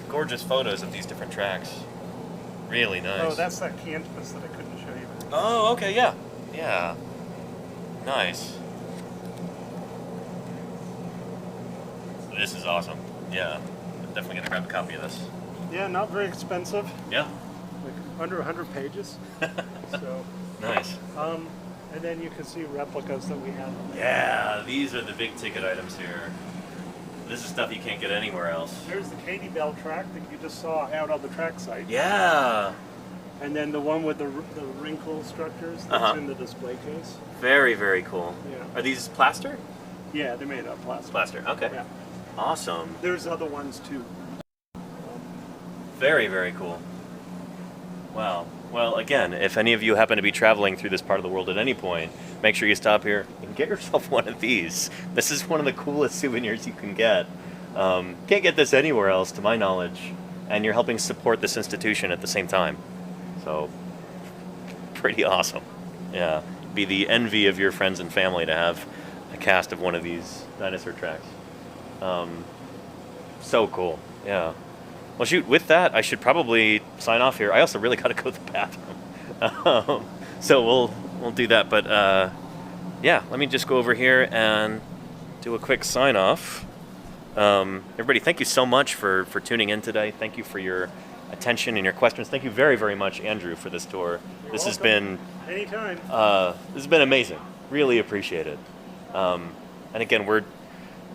gorgeous photos of these different tracks. Really nice. Oh, that's that canvas that I couldn't show you. Oh, okay, yeah. Yeah. Nice. This is awesome. Yeah. I'm definitely going to grab a copy of this. Yeah, not very expensive. Yeah. Like under 100 pages. So, Nice. and then you can see replicas that we have. Yeah, these are the big ticket items here. This is stuff you can't get anywhere else. There's the Katie Bell track that you just saw out on the track site. Yeah. And then the one with the wrinkle structures that's Uh-huh. in the display case. Very, very cool. Yeah. Are these plaster? Yeah, they're made of plastic. Plaster. Okay. Yeah. Awesome. There's other ones too. Very, very cool. Wow. Well, again, if any of you happen to be traveling through this part of the world at any point, make sure you stop here and get yourself one of these. This is one of the coolest souvenirs you can get. Can't get this anywhere else, to my knowledge, and you're helping support this institution at the same time. So, pretty awesome. Yeah. Be the envy of your friends and family to have a cast of one of these dinosaur tracks. So cool. Yeah. Well, shoot, with that, I should probably sign off here. I also really got to go to the bathroom. So we'll do that. But yeah, let me just go over here and do a quick sign off. Everybody, thank you so much for tuning in today. Thank you for your attention and your questions. Thank you very, very much, Andrew, for this tour. This has been Anytime. amazing. Really appreciate it. And again, we're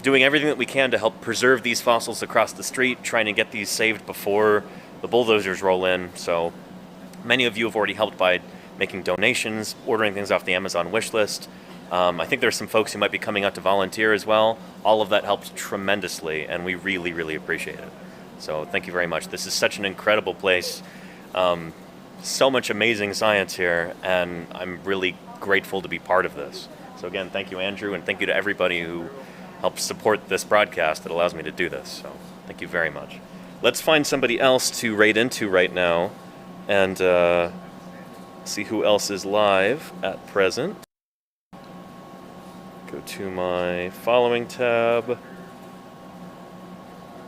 doing everything that we can to help preserve these fossils across the street, trying to get these saved before the bulldozers roll in. So many of you have already helped by making donations, ordering things off the Amazon wish list. I think there's some folks who might be coming out to volunteer as well. All of that helps tremendously, and we really, really appreciate it. So thank you very much. This is such an incredible place. So much amazing science here, and I'm really grateful to be part of this. So again, thank you, Andrew, and thank you to everybody who helps support this broadcast that allows me to do this. So thank you very much. Let's find somebody else to raid into right now and see who else is live at present. Go to my following tab.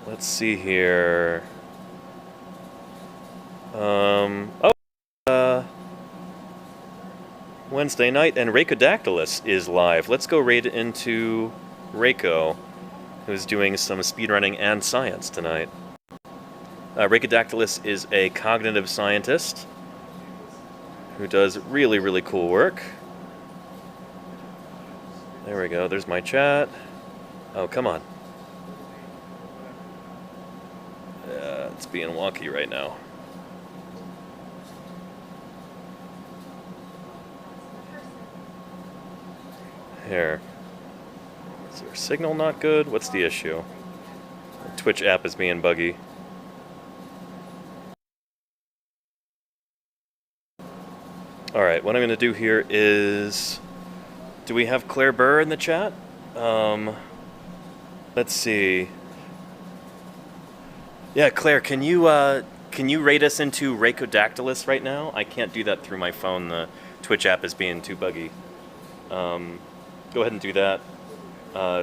Let's see here. Wednesday night, and Racodactylus is live. Let's go raid into Reiko, who's doing some speedrunning and science tonight. Racodactylus is a cognitive scientist who does really, really cool work. There we go, there's my chat. Oh, come on. It's being wonky right now. Here. Is your signal not good? What's the issue? The Twitch app is being buggy. All right, what I'm going to do here is, do we have Claire Burr in the chat? Let's see. Yeah, Claire, can you rate us into Rhacodactylus right now? I can't do that through my phone. The Twitch app is being too buggy. Go ahead and do that.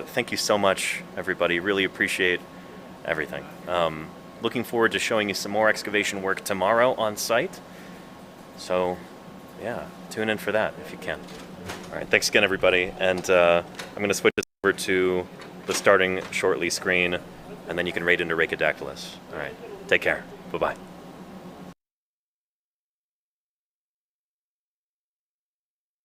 Thank you so much, everybody. Really appreciate everything. Looking forward to showing you some more excavation work tomorrow on site. So, yeah, tune in for that if you can. All right, thanks again, everybody. And I'm going to switch this over to the starting shortly screen, and then you can rate into Rhacodactylus. All right, take care. Bye-bye.